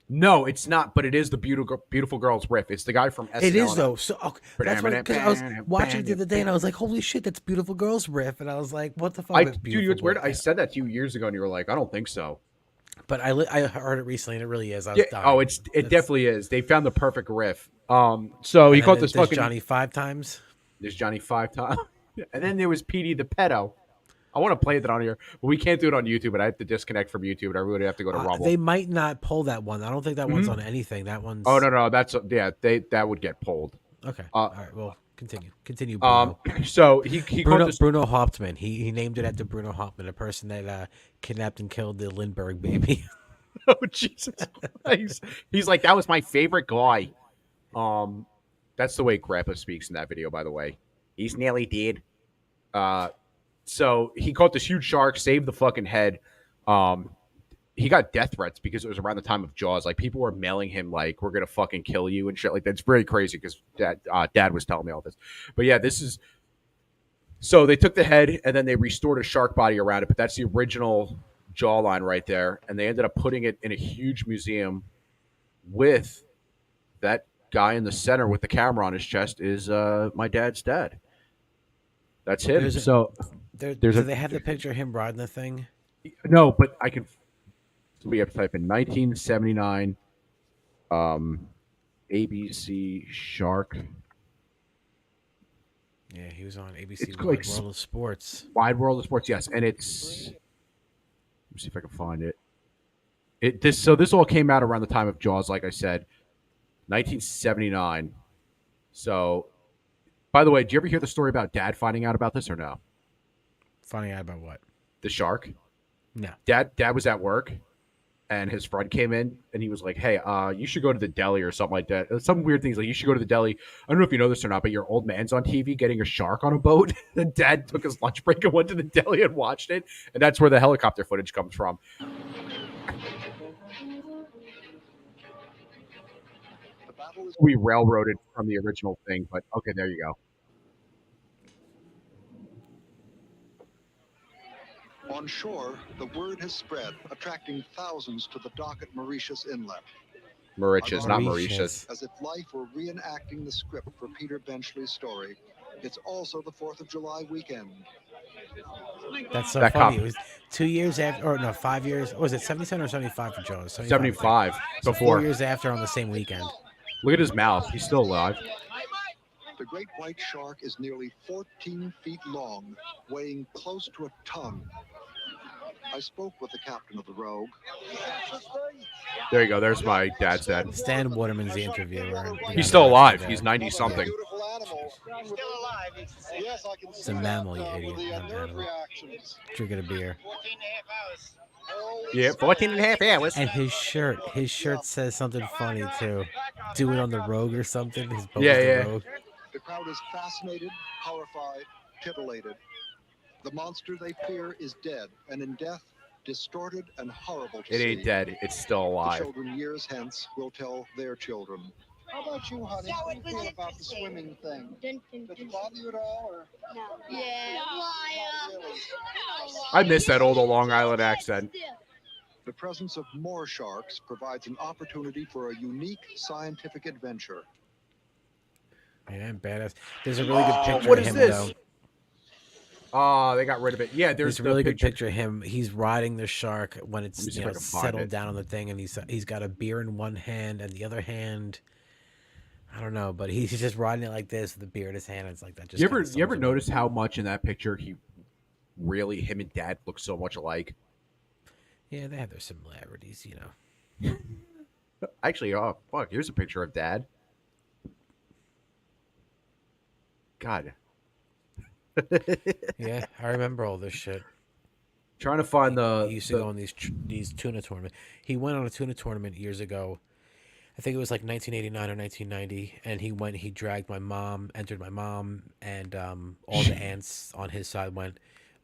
No, it's not. But it is the Beautiful Girls riff. It's the guy from SNL. It is though. So that's why because I was watching it the other day and I was like, "Holy shit, that's Beautiful Girls riff!" And I was like, "What the fuck?" Dude, it's weird. I said that to you years ago, and you were like, "I don't think so." But I heard it recently, and it really is. It definitely is. They found the perfect riff. So he caught this fucking Johnny 5 times. There's Johnny 5 times, and then there was Petey the pedo. I want to play that on here, but we can't do it on YouTube. And I have to disconnect from YouTube, and I really have to go to Rumble. They might not pull that one. I don't think that one's on anything. That one's. Oh no, that's that would get pulled. Okay. All right. Well, continue. Bruno. So he Bruno Hauptmann. He named it after Bruno Hauptmann, a person that kidnapped and killed the Lindbergh baby. Oh Jesus Christ! He's like, that was my favorite guy. That's the way Grandpa speaks in that video, by the way. He's nearly dead. So he caught this huge shark, saved the fucking head. He got death threats because it was around the time of Jaws. Like people were mailing him like, "We're gonna fucking kill you" and shit like that. It's very crazy because Dad was telling me all this. But yeah, this is. So they took the head and then they restored a shark body around it. But that's the original jawline right there, and they ended up putting it in a huge museum with that guy in the center with the camera on his chest is my dad's dad. That's him. Do they have the picture of him riding the thing? No, but I can. We have to type in 1979 ABC Shark. Yeah, he was on ABC Wide World of Sports. Wide World of Sports, yes, and it's. Let me see if I can find it. This all came out around the time of Jaws, like I said, 1979. So, by the way, did you ever hear the story about Dad finding out about this or no? Finding out about what? The shark. No. Dad was at work, and his friend came in, and he was like, "Hey, you should go to the deli or something like that." Some weird things like you should go to the deli. I don't know if you know this or not, but your old man's on TV getting a shark on a boat. And Dad took his lunch break and went to the deli and watched it, and that's where the helicopter footage comes from. We railroaded from the original thing, but okay, there you go. On shore, the word has spread, attracting thousands to the dock at Mauritius Inlet. Mauritius, not Mauritius. Mauritius. As if life were reenacting the script for Peter Benchley's story. It's also the 4th of July weekend. That's so That funny. cop- It was 2 years after, or no, 5 years. Was it 77 or 75 for Jaws? 75 So before. 4 years after on the same weekend. Look at his mouth. He's still alive. The great white shark is nearly 14 feet long, weighing close to a ton. I spoke with the captain of the Rogue. There you go. There's my dad's dad. Stan Waterman's the interviewer. And He's still alive. He's 90 something. Yes, I can It's a mammal, you idiot. Not an animal. Drinking a beer. Yeah, 14 and a half hours. And his shirt says something funny too. Do it on the Rogue or something. His boat Yeah, is the yeah. Rogue. The crowd is fascinated, horrified, titillated. The monster they fear is dead, and in death, distorted and horrible to It see. ain't dead. It's still The alive. children years hence will tell their children. How about you, honey? How do you feel about the swimming thing? Does it bother you at all, or? No. Yeah. I miss that old Long Island accent. The presence of more sharks provides an opportunity for a unique scientific adventure. Man, badass. There's a really good picture What of is him this? though. Oh, they got rid of it. Yeah, There's a the really good picture of him. He's riding the shark when it's Let me see if I can find settled it. down on the thing, and he's got a beer in one hand and the other hand. I don't know, but he's just riding it like this with the beer in his hand. And it's like that. Just You kinda ever sums him up. notice how much in that picture him and Dad look so much alike? Yeah, they have their similarities, you know. Actually, oh fuck, here's a picture of Dad. God. Yeah, I remember all this shit. Trying to find the. He used to go on these tuna tournaments. He went on a tuna tournament years ago. I think it was like 1989 or 1990, and he went. He dragged my mom, entered my mom, and all the aunts on his side went.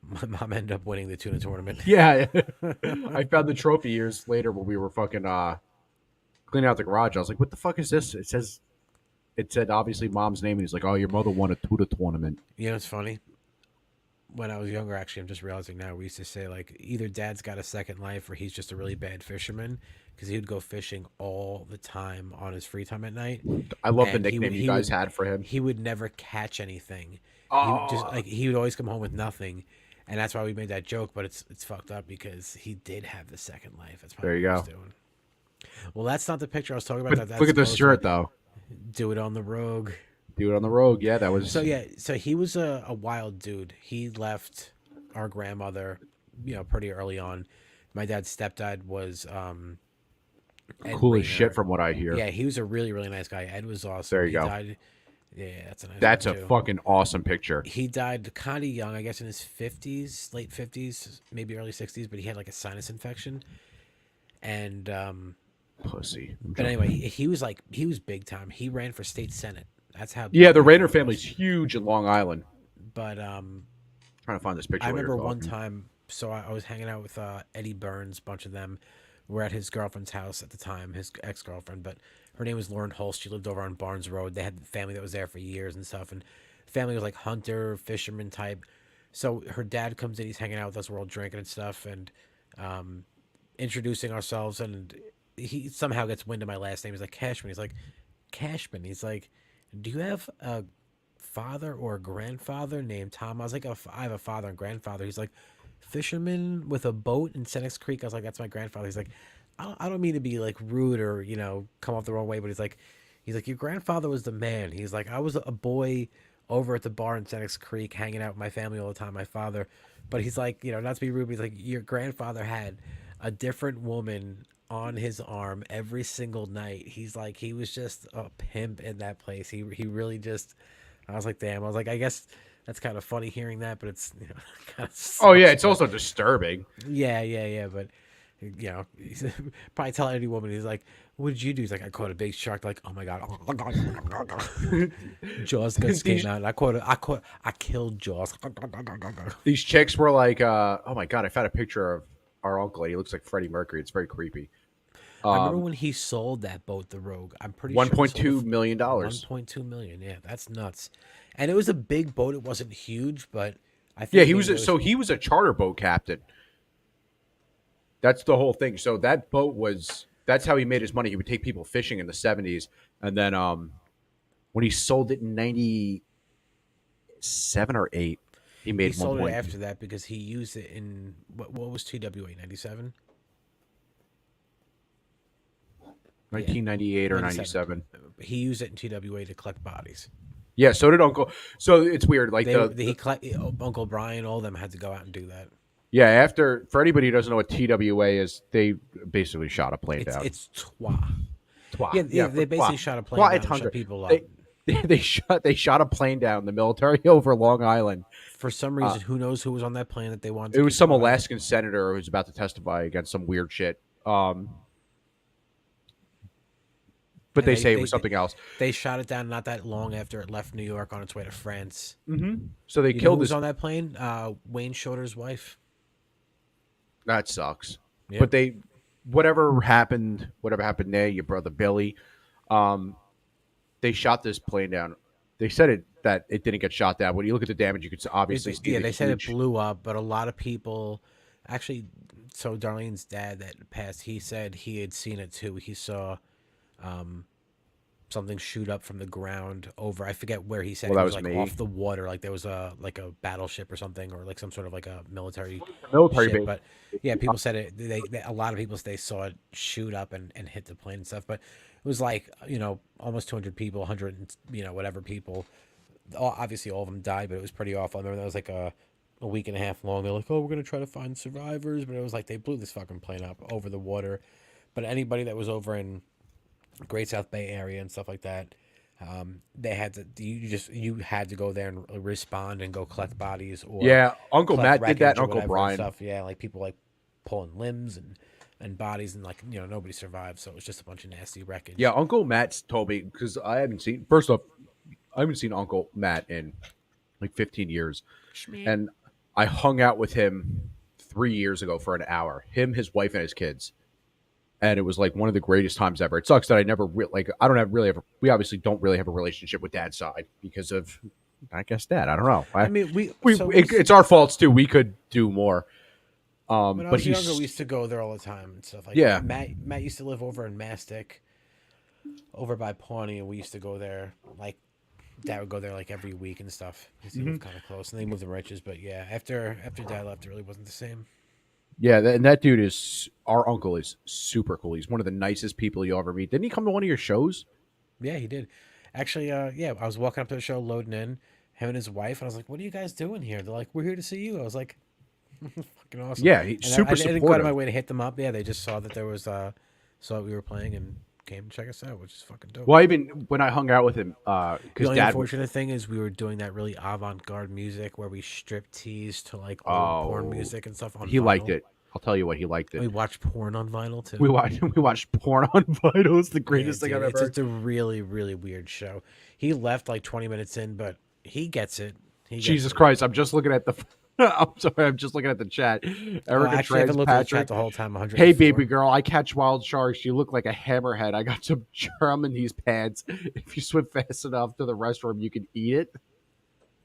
My mom ended up winning the tuna tournament. Yeah, I found the trophy years later when we were fucking cleaning out the garage. I was like, "What the fuck is this?" It said obviously Mom's name, and he's like, "Oh, your mother won a tuna tournament." You know, it's funny. When I was younger, actually, I'm just realizing now, we used to say, like, either Dad's got a second life or he's just a really bad fisherman, because he would go fishing all the time on his free time at night. I love the And nickname you guys had for him. He would never catch anything. Oh. He would always come home with nothing, and that's why we made that joke. But it's fucked up because he did have the second life. That's probably There you what he go. was doing. Well, that's not the picture I was talking about. But That's look at this closer. shirt, though. Do it on the Rogue. Do it on the Rogue. Yeah, that was. So yeah, so he was a wild dude. He left our grandmother, pretty early on. My dad's stepdad was Ed Cool as Rayner. shit from what I hear. Yeah, he was a really, really nice guy. Ed was awesome. There you He go. died- yeah, that's a nice That's one, a too. fucking awesome picture. He died kind of young, I guess in his 50s, late 50s, maybe early 60s, but he had like a sinus infection. And Pussy. but anyway, he was big time. He ran for state senate. That's how Yeah, the big Rayner he family's was. huge in Long Island. But Trying to find this picture. I while you're remember one talking. time, so I was hanging out with Eddie Burns, a bunch of them. We're at his girlfriend's house at the time, his ex-girlfriend, but her name was Lauren Holst. She lived over on Barnes Road. They had family that was there for years and stuff, and the family was like hunter, fisherman type. So her dad comes in, he's hanging out with us, we're all drinking and stuff, and introducing ourselves, and he somehow gets wind of my last name. He's like, Cashman. He's like, Cashman. He's like, do you have a father or a grandfather named Tom? I was like, I have a father and grandfather. He's like, fisherman with a boat in Senex Creek. I was like, that's my grandfather. He's like, I don't mean to be like rude or come off the wrong way, but he's like your grandfather was the man. He's like, I was a boy over at the bar in Senex Creek hanging out with my family all the time, my father. But he's like, not to be rude, but he's like, your grandfather had a different woman on his arm every single night. He's like, he was just a pimp in that place. He really just, I was like, damn. I was like, I guess that's kind of funny hearing that, but it's kind of Oh yeah, it's also disturbing. yeah. But he's probably telling any woman, he's like, what did you do? He's like, I caught a big shark. Like, oh my god, Jaws just came out. And I killed Jaws. These chicks were like, oh my god, I found a picture of our uncle. He looks like Freddie Mercury. It's very creepy. I remember when he sold that boat, the Rogue. I'm pretty sure $1.2 million. $1.2 million. Yeah, that's nuts. And it was a big boat. It wasn't huge, but I think Yeah, he was a charter boat captain. That's the whole thing. So that boat was that's how he made his money. He would take people fishing in the 70s, and then when he sold it in 97 or 8, he He made sold it 1. after that because he used it in what was TWA 97? 1998 or 97. He used it in TWA to collect bodies. Yeah, so did Uncle. So it's weird. Like Uncle Brian, all of them had to go out and do that. yeah, after for anybody who doesn't know what TWA is, they basically shot a plane down. It's TWA. TWA. Yeah, they basically shot a plane down and shot people up. They shot a plane down, the military over Long Island. For some reason, who knows who was on that plane that they wanted to It was keep some alive. Alaskan senator who was about to testify against some weird shit. But they say it was something else. They shot it down not that long after it left New York on its way to France. Mm-hmm. So they You know killed who was this. on that plane? Wayne Shorter's wife. That sucks. Yeah. But whatever happened there, your brother Billy, they shot this plane down. They said that it didn't get shot down. When you look at the damage, you could obviously see. Yeah, they said it blew up, but a lot of people actually. So Darlene's dad that passed, he said he had seen it too. He saw something shoot up from the ground over. I forget where he said Well, it that was was like me. off the water, like there was a battleship or something, or like some sort of like a military Military ship. base. But yeah, people said it. A lot of people they saw it shoot up and hit the plane and stuff. But it was like almost 200 people, 100 whatever people. Obviously, all of them died, but it was pretty awful. I remember that was like a week and a half long. They're like, "Oh, we're gonna try to find survivors," but it was like they blew this fucking plane up over the water. But anybody that was over in Great South Bay area and stuff like that, they had to. You had to go there and respond and go collect bodies. Or Yeah, Uncle collect Matt did that, wreckage or and Uncle whatever Brian. stuff. Yeah, like people like pulling limbs and bodies, and like nobody survived, so it was just a bunch of nasty wreckage. Yeah, Uncle Matt's told me because I haven't seen. First off, I haven't seen Uncle Matt in like 15 years, and I hung out with him 3 years ago for an hour. Him, his wife, and his kids. And it was like one of the greatest times ever. It sucks that I never we obviously don't really have a relationship with Dad's side because of, I guess, Dad. I don't know. I mean, it's our faults too. We could do more. When I But was he's younger, we used to go there all the time and stuff like Yeah. that. Matt used to live over in Mastic, over by Pawnee, and we used to go there. Like, Dad would go there like every week and stuff because he lived kind of close. And they moved to Riches, but yeah, after Dad left, it really wasn't the same. Yeah, and that dude our uncle is super cool. He's one of the nicest people you'll ever meet. Didn't he come to one of your shows? Yeah, he did. Actually, yeah, I was walking up to the show, loading in, him and his wife, and I was like, "What are you guys doing here?" They're like, "We're here to see you." I was like, "Fucking awesome." Yeah, And super I didn't go out of supportive. my way to hit them up. Yeah, they just saw that there was saw that we were playing and came to check us out, which is fucking dope. Well, even when I hung out with him, The because only Dad. unfortunate thing is we were doing that really avant-garde music where we strip tease to like old porn music and stuff on He vinyl. liked it. I'll tell you what, he liked it. We watched porn on vinyl too. We watched porn on vinyl. It's the greatest thing I've ever heard. It's a really, really weird show. He left like 20 minutes in, but he gets it. Jesus Christ! I'm just looking at the. I'm sorry. I'm just looking at the chat. Erica actually, I haven't Trans looked at the chat Patrick. the whole time, 104. Hey, baby girl, I catch wild sharks. You look like a hammerhead. I got some germ in these pants. If you swim fast enough to the restroom, you can eat it.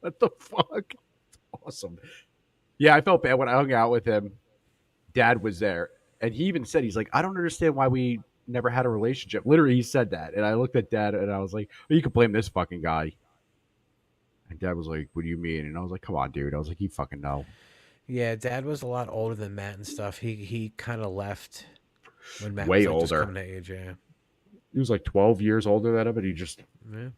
What the fuck? Awesome. Yeah, I felt bad when I hung out with him. Dad was there, and he even said, he's like, I don't understand why we never had a relationship. Literally, he said that, and I looked at Dad, and I was like, well, you can blame this fucking guy. And Dad was like, what do you mean? And I was like, come on, dude. I was like, you fucking know. Yeah, Dad was a lot older than Matt and stuff. He kind of left when Matt Way was like, just older. coming to age. Yeah. He was like 12 years older than him, but he just. Yeah.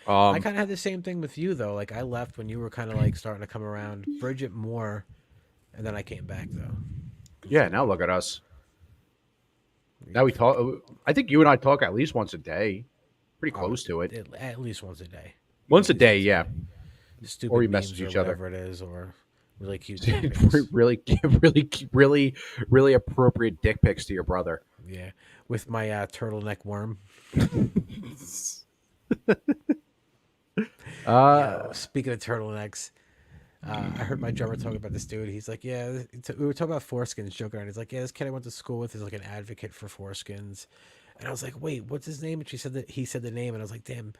I kind of had the same thing with you though. Like I left when you were kind of like starting to come around. Bridget more, and then I came back though. Yeah, now look at us. Now we talk. I think you and I talk at least once a day. Pretty close to it. At least once a day. Once a day, yeah. Stupid Or we memes message or each other. whatever it is, or really cute. really appropriate dick pics to your brother. Yeah, with my turtleneck worm. Speaking of turtlenecks, I heard my drummer talking about this dude. He's like, yeah, we were talking about foreskins, joking around. He's like, yeah, this kid I went to school with is like an advocate for foreskins. And I was like, wait, what's his name? And she said that he said the name, and I was like, damn,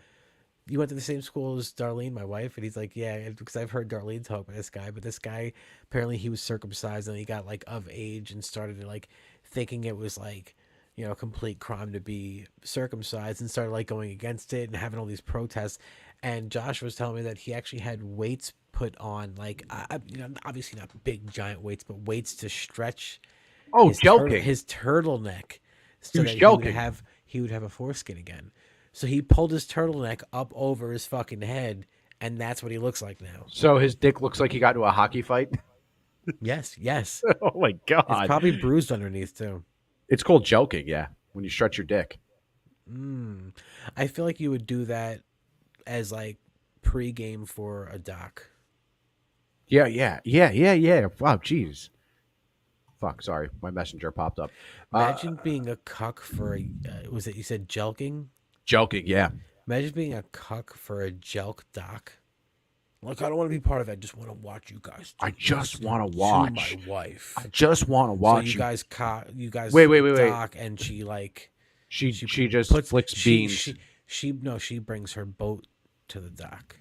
you went to the same school as Darlene, my wife? And he's like, yeah, because I've heard Darlene talk about this guy, but this guy, apparently he was circumcised and he got like of age and started like thinking it was like complete crime to be circumcised, and started like going against it and having all these protests. And Josh was telling me that he actually had weights put on, like obviously not big giant weights, but weights to stretch Oh, his joking. his turtleneck, He so was that joking. he would have a foreskin again. So he pulled his turtleneck up over his fucking head, and that's what he looks like now. So his dick looks like he got into a hockey fight. Yes, yes. Oh my It's god. probably bruised underneath too. It's called joking, yeah. When you stretch your dick. I feel like you would do that as like pre-game for a doc. Yeah. Wow, jeez. Fuck, sorry. My messenger popped up. Imagine being a cuck for a was it you said jelking? Joking, yeah. Imagine being a cuck for a jelk doc. Like, I don't want to be part of it. I just want to watch you guys. I just want to To watch. my wife. I just want to watch. So you guys Wait. dock, and she like She just flicks beans. She brings her boat to the dock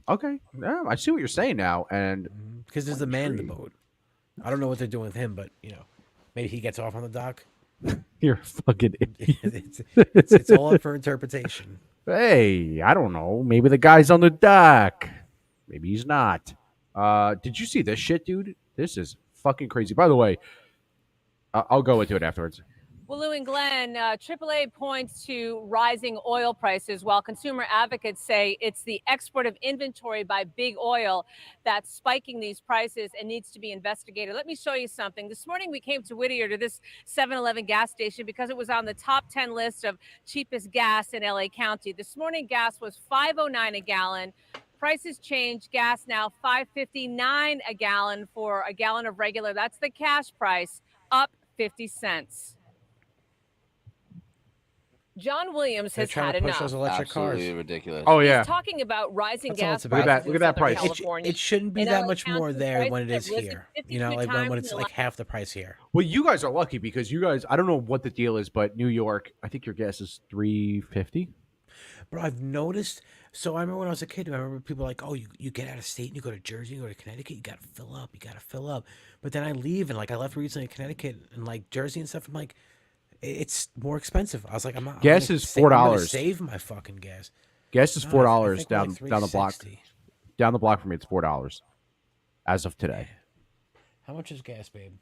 Okay. Yeah, I see what you're saying now, and because there's a man in the boat. I don't know what they're doing with him, but maybe he gets off on the dock. You're a fucking idiot. It's all up for interpretation. Hey, I don't know. Maybe the guy's on the dock. Maybe he's not. Did you see this shit, dude? This is fucking crazy. By the way, I'll go into it afterwards. Well, Lou and Glenn, AAA points to rising oil prices, while consumer advocates say it's the export of inventory by big oil that's spiking these prices and needs to be investigated. Let me show you something. This morning, we came to Whittier to this 7-Eleven gas station because it was on the top 10 list of cheapest gas in LA County. This morning, gas was $5.09 a gallon. Prices change. Gas now $5.59 a gallon for a gallon of regular. That's the cash price, up 50 cents. John Williams has trying had to push enough. those electric Absolutely cars. ridiculous. Oh yeah. He's talking about rising That's all gas it's about. prices. Look at that in Southern price. California. It shouldn't be In that LA much more County, there when it prices is have risen here. 52 Like times when in it's the like half the price here. Well, you guys are lucky because you guys. I don't know what the deal is, but New York, I think your gas is $3.50. Bro, I've noticed. So I remember when I was a kid, I remember people like, oh, you get out of state and you go to Jersey, you go to Connecticut, you got to fill up, But then I leave, and like I left recently in Connecticut and like Jersey and stuff. I'm like, it's more expensive. I was like, Gas is $4. I'm gonna save my fucking gas. Gas is No, $4 I think we're down like down the block. $3.60. Down the block from me, it's $4 as of today. How much is gas, babe?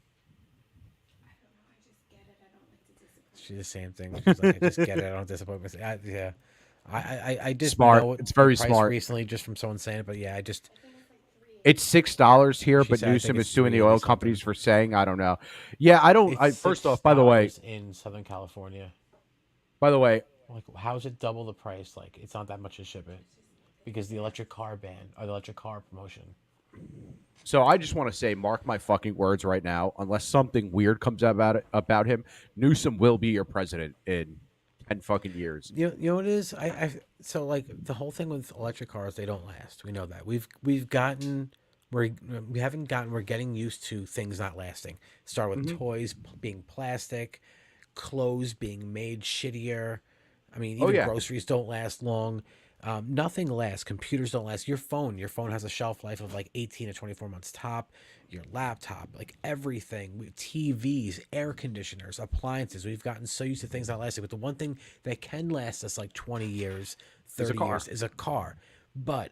She's the same thing. She's like, I just get it. I don't disappoint myself. Yeah. I just Smart. know It's very the price smart. recently just from someone saying it, but yeah, I just It's $6 here, She but said I think Newsom is it's suing the 380 oil companies for saying I don't know. Yeah, I don't. First off, by the way, $6 in Southern California. Like, how is it double the price? Like, it's not that much to ship it because the electric car ban or the electric car promotion. so I just want to say, mark my fucking words right now. Unless something weird comes out about him, Newsom will be your president in 10 fucking years. You know what it is? So like the whole thing with electric cars, they don't last. We know that. We're getting used to things not lasting. Start with toys being plastic, clothes being made shittier. I mean, even groceries don't last long. Nothing lasts. Computers don't last. Your phone has a shelf life of like 18 to 24 months top. Your laptop, like everything, TVs, air conditioners, appliances. We've gotten so used to things not lasting. But the one thing that can last us like 20 years, 30 years is a car. But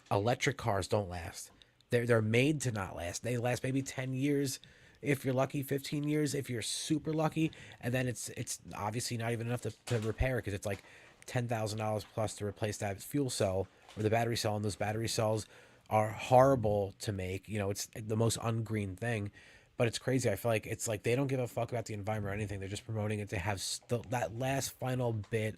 electric cars don't last. They're made to not last. They last maybe 10 years. If you're lucky, 15 years. If you're super lucky, and then it's obviously not even enough to repair because it's like $10,000 plus to replace that fuel cell or the battery cell, and those battery cells are horrible to make. It's the most ungreen thing, but it's crazy. I feel like it's like they don't give a fuck about the environment or anything. They're just promoting it to have that last final bit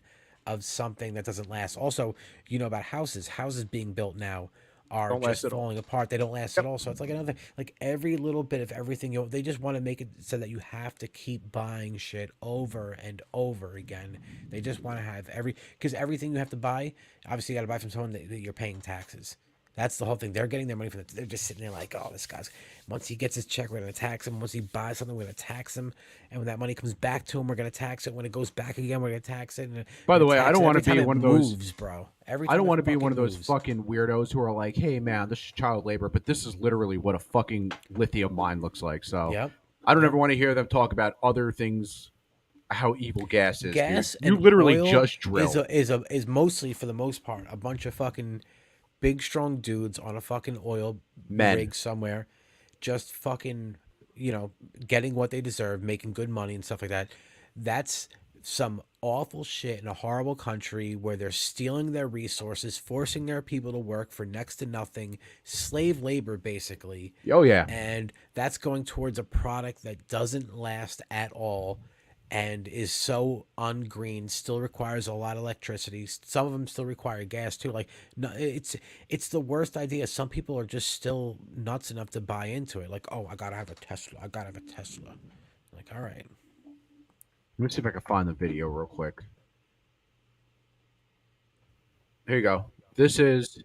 of something that doesn't last. Also, about houses being built now are Don't last just at all. falling apart. They don't last at all. So it's like another, like every little bit of everything. They just want to make it so that you have to keep buying shit over and over again. They just want to have because everything you have to buy, obviously you got to buy from someone that you're paying taxes. That's the whole thing. They're getting their money from they're just sitting there like, oh, this guy's, once he gets his check, we're going to tax him. Once he buys something, we're going to tax him. And when that money comes back to him, we're going to tax it. When it goes back again, we're going to tax it. And by the way, tax I don't it want every to be time one it of those moves, bro. I don't want to be one of those fucking weirdos who are like, hey man, this is child labor, but this is literally what a fucking lithium mine looks like. So I don't ever want to hear them talk about other things how evil gas is, Gas dude. You and literally oil just drill. is mostly, for the most part, a bunch of fucking big strong dudes on a fucking oil Men. rig somewhere, just fucking, getting what they deserve, making good money and stuff like that. That's some awful shit in a horrible country where they're stealing their resources, forcing their people to work for next to nothing, slave labor basically. Oh, yeah. And that's going towards a product that doesn't last at all and is so ungreen, still requires a lot of electricity. Some of them still require gas too. Like, no, it's the worst idea. Some people are just still nuts enough to buy into it. Like, oh, I gotta have a Tesla. I gotta have a Tesla. Like, all right. Let me see if I can find the video real quick. Here you go. This is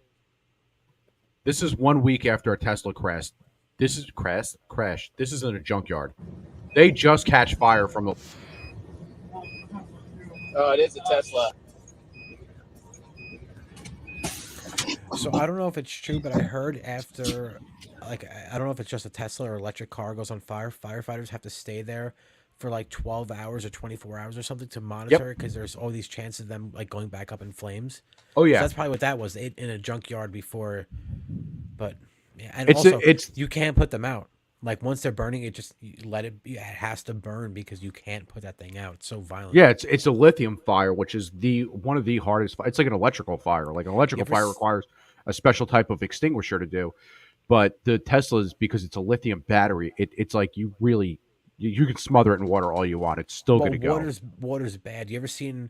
1 week after a Tesla crash. This is crash. This is in a junkyard. They just catch fire from the. Oh, it is a Tesla. So I don't know if it's true, but I heard after, like, I don't know if it's just a Tesla or electric car goes on fire, firefighters have to stay there for like 12 hours or 24 hours or something to monitor it because there's all these chances of them like going back up in flames. Oh, yeah. So that's probably what that was in a junkyard before. But yeah, and It's also it's you can't put them out. Like once they're burning, it has to burn because you can't put that thing out. It's so violent. Yeah, it's a lithium fire, which is one of the hardest. It's like an electrical fire. Like an electrical fire requires a special type of extinguisher to do. But the Teslas, because it's a lithium battery, it's like you really you can smother it in water all you want. It's still going to go. Water's bad. You ever seen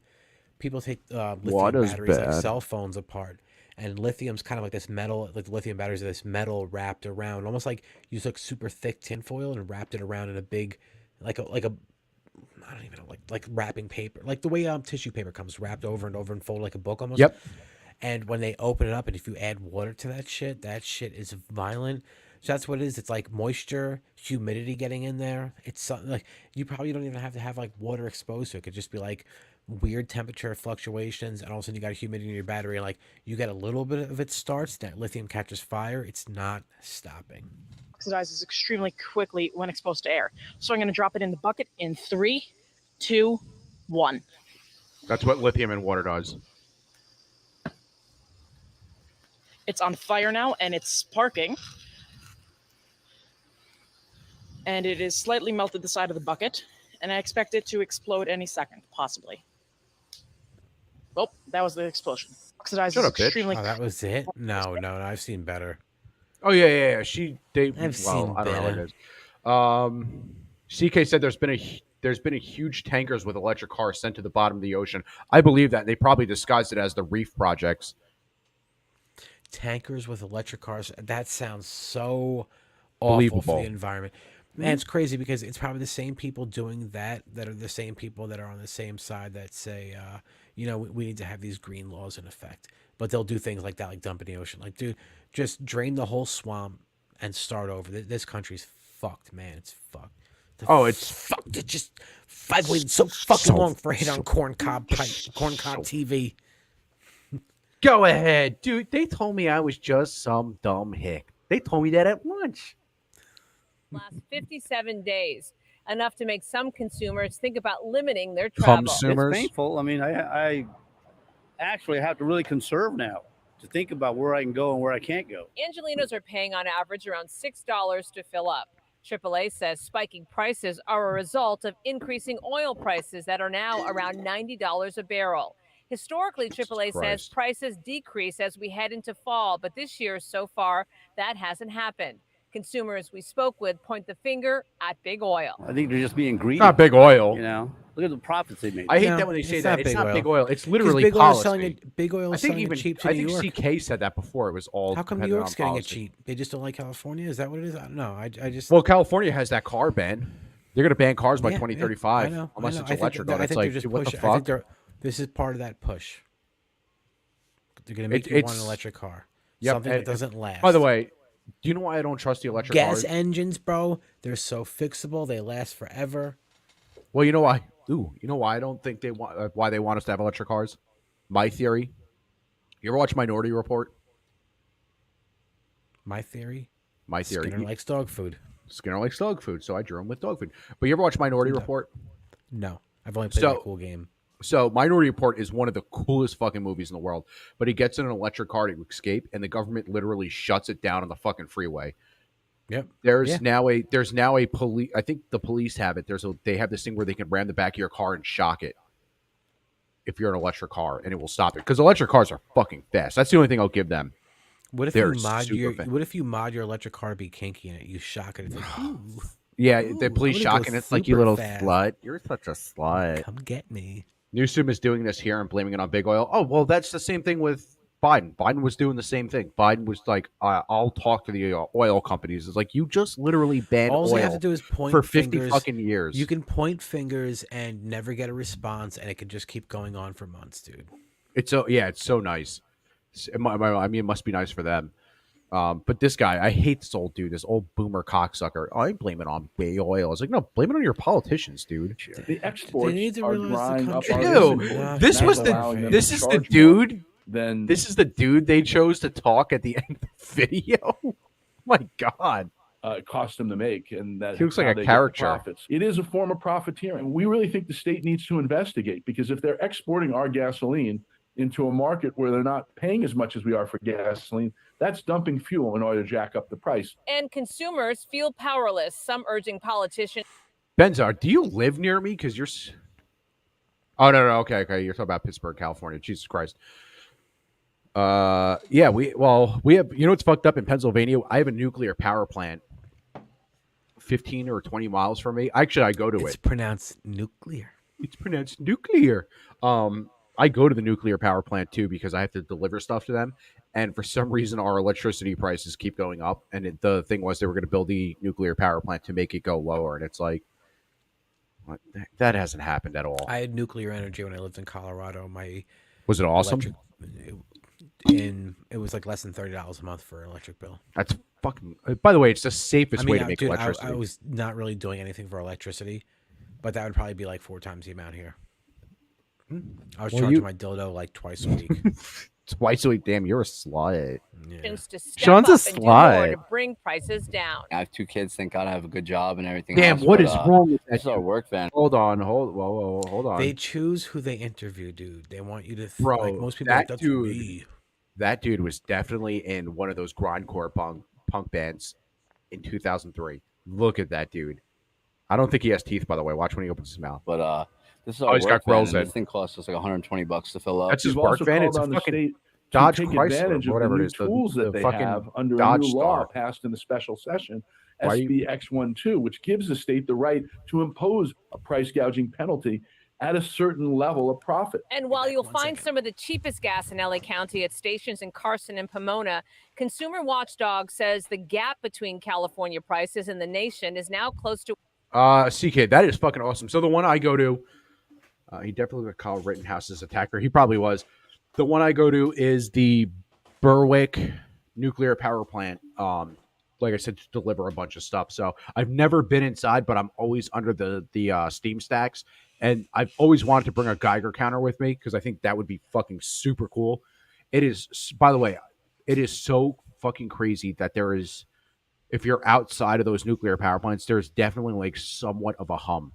people take lithium Water's batteries like bad. cell phones apart? And lithium's kind of like this metal, like the lithium batteries are this metal wrapped around, almost like you took super thick tinfoil and wrapped it around in a big, like a I don't even know, like wrapping paper, like the way tissue paper comes wrapped over and over and folded like a book almost. Yep. And when they open it up, and if you add water to that shit is violent. So that's what it is. It's like moisture, humidity getting in there. It's something like you probably don't even have to have like water exposed to it. It could just be like weird temperature fluctuations, and all of a sudden you got a humidity in your battery. Like you get a little bit of it starts, that lithium catches fire. It's not stopping. Oxidizes extremely quickly when exposed to air. So I'm going to drop it in the bucket in 3, 2, 1. That's what lithium in water does. It's on fire now, and it's sparking. And it is slightly melted the side of the bucket, and I expect it to explode any second, possibly. Oh, that was the explosion. Oxidizes Shut up, bitch. extremely. Oh, that was it? No, I've seen better. Oh yeah. I've seen I don't know what better. it is. CK said there's been a huge tankers with electric cars sent to the bottom of the ocean. I believe that they probably disguised it as the reef projects. Tankers with electric cars. That sounds so awful for the environment. Man, it's crazy because it's probably the same people doing that are the same people that are on the same side that say, we need to have these green laws in effect. But they'll do things like that, like dump in the ocean. Like, dude, just drain the whole swamp and start over. This country's fucked, man. It's fucked. It's fucked. It just I've waited so fucking long for a hit on corncob TV. Go ahead, dude. They told me I was just some dumb hick. They told me that at lunch. Last 57 days, enough to make some consumers think about limiting their travel. It's painful. I mean, I actually have to really conserve now to think about where I can go and where I can't go. Angelinos are paying on average around $6 to fill up. AAA says spiking prices are a result of increasing oil prices that are now around $90 a barrel. Historically, AAA says prices decrease as we head into fall, but this year so far, that hasn't happened. Consumers we spoke with point the finger at big oil. I think they're just being greedy. Not big oil. You know, look at the profits they made. I hate that when they say that. It's not big oil. It's literally big policy. oil selling it. Big oil is selling it cheap to New York. CK said that before. It was all. How come New dependent York's on getting it policy. cheap? They just don't like California. Is that what it is? I don't know. I just. Well, California has that car ban. They're going to ban cars by Yeah, 2035 I know, unless I know. it's I think electrical. I It's think like, they're just what the pushing. I think fuck? this is part of that push. They're going to make you want an electric car. Yep, Something that doesn't last. By the way, do you know why I don't trust the electric gas cars? engines, bro, they're so fixable. They last forever. Well, you know why? You know why I don't think they want why they want us to have electric cars? My theory. You ever watch Minority Report? My theory. Skinner likes dog food. Skinner likes dog food, so I drew him with dog food. But you ever watch Minority Report? No, I've only played that cool game. So Minority Report is one of the coolest fucking movies in the world. But he gets in an electric car to escape, and the government literally shuts it down on the fucking freeway. Yep. There's now a police. I think the police have it. They have this thing where they can ram the back of your car and shock it if you're an electric car, and it will stop it because electric cars are fucking fast. That's the only thing I'll give them. What if They're you mod super your fast. What if you mod your electric car to be kinky and you shock it? It's like, ooh, Yeah, ooh, the police I'm gonna go shocking it's like, you super little fast. slut. You're such a slut. Come get me. Newsom is doing this here and blaming it on big oil. Oh, well, that's the same thing with Biden. Biden was doing the same thing. Biden was like, I'll talk to the oil companies. It's like, you just literally banned All oil you have to do is point for 50 fingers. fucking years. You can point fingers and never get a response, and it can just keep going on for months, dude. It's so nice. I mean, it must be nice for them. But this guy, I hate this old dude, this old boomer cocksucker. I blame it on big oil. It's like, no, blame it on your politicians, dude. The exports need to are realize the drying up. country our Ew, inventory. this That's was allowing them this to is the charge more dude. than This is the dude they chose to talk at the end of the video. My God. It cost them to make, and that He looks like how a they get the caricature. profits. It is a form of profiteering. We really think the state needs to investigate, because if they're exporting our gasoline into a market where they're not paying as much as we are for gasoline, that's dumping fuel in order to jack up the price. And consumers feel powerless, some urging politicians. Benzar, do you live near me? Because you're. Oh no, okay. You're talking about Pittsburgh, California. Jesus Christ. Yeah, we have. You know what's fucked up in Pennsylvania? I have a nuclear power plant, 15 or 20 miles from me. Actually, I go to It's it. pronounced nuclear. It's pronounced nuclear. I go to the nuclear power plant too because I have to deliver stuff to them. And for some reason, our electricity prices keep going up. And the thing was, they were going to build the nuclear power plant to make it go lower. And it's like, what? That hasn't happened at all. I had nuclear energy when I lived in Colorado. Was it awesome? It was like less than $30 a month for an electric bill. That's fucking. By the way, it's the safest way to make dude, electricity. I was not really doing anything for electricity, but that would probably be like 4 times the amount here. I was charging my dildo like twice a week. Twice a week? Damn, you're a slut. To step Sean's a up and do more slut. to bring prices down. I have 2 kids. Thank God I have a good job and everything. Damn, else, what but, is wrong with that? This is our work van. Hold on, hold on. They choose who they interview, dude. They want you to Bro, like most people. Like, that that's dude, me. that dude was definitely in one of those grindcore punk bands in 2003. Look at that dude. I don't think he has teeth, by the way. Watch when he opens his mouth. But this is our he's work got van. grills And in. this thing costs us like $120 to fill up. That's his We've work also van. called It's a on the fucking state to Dodge take Chrysler, advantage or of whatever the it new is. tools that they fucking have under a Dodge new law Star. passed in the special session, Why you- SB X12, which gives the state the right to impose a price gouging penalty at a certain level of profit. And while you'll find some of the cheapest gas in LA County at stations in Carson and Pomona, Consumer Watchdog says the gap between California prices and the nation is now close to. CK, that is fucking awesome. So the one I go to, he definitely would call Rittenhouse's attacker. He probably was. The one I go to is the Berwick nuclear power plant. Like I said, to deliver a bunch of stuff. So I've never been inside, but I'm always under the steam stacks. And I've always wanted to bring a Geiger counter with me because I think that would be fucking super cool. It is, by the way, it is so fucking crazy that there is, if you're outside of those nuclear power plants, there's definitely like somewhat of a hum.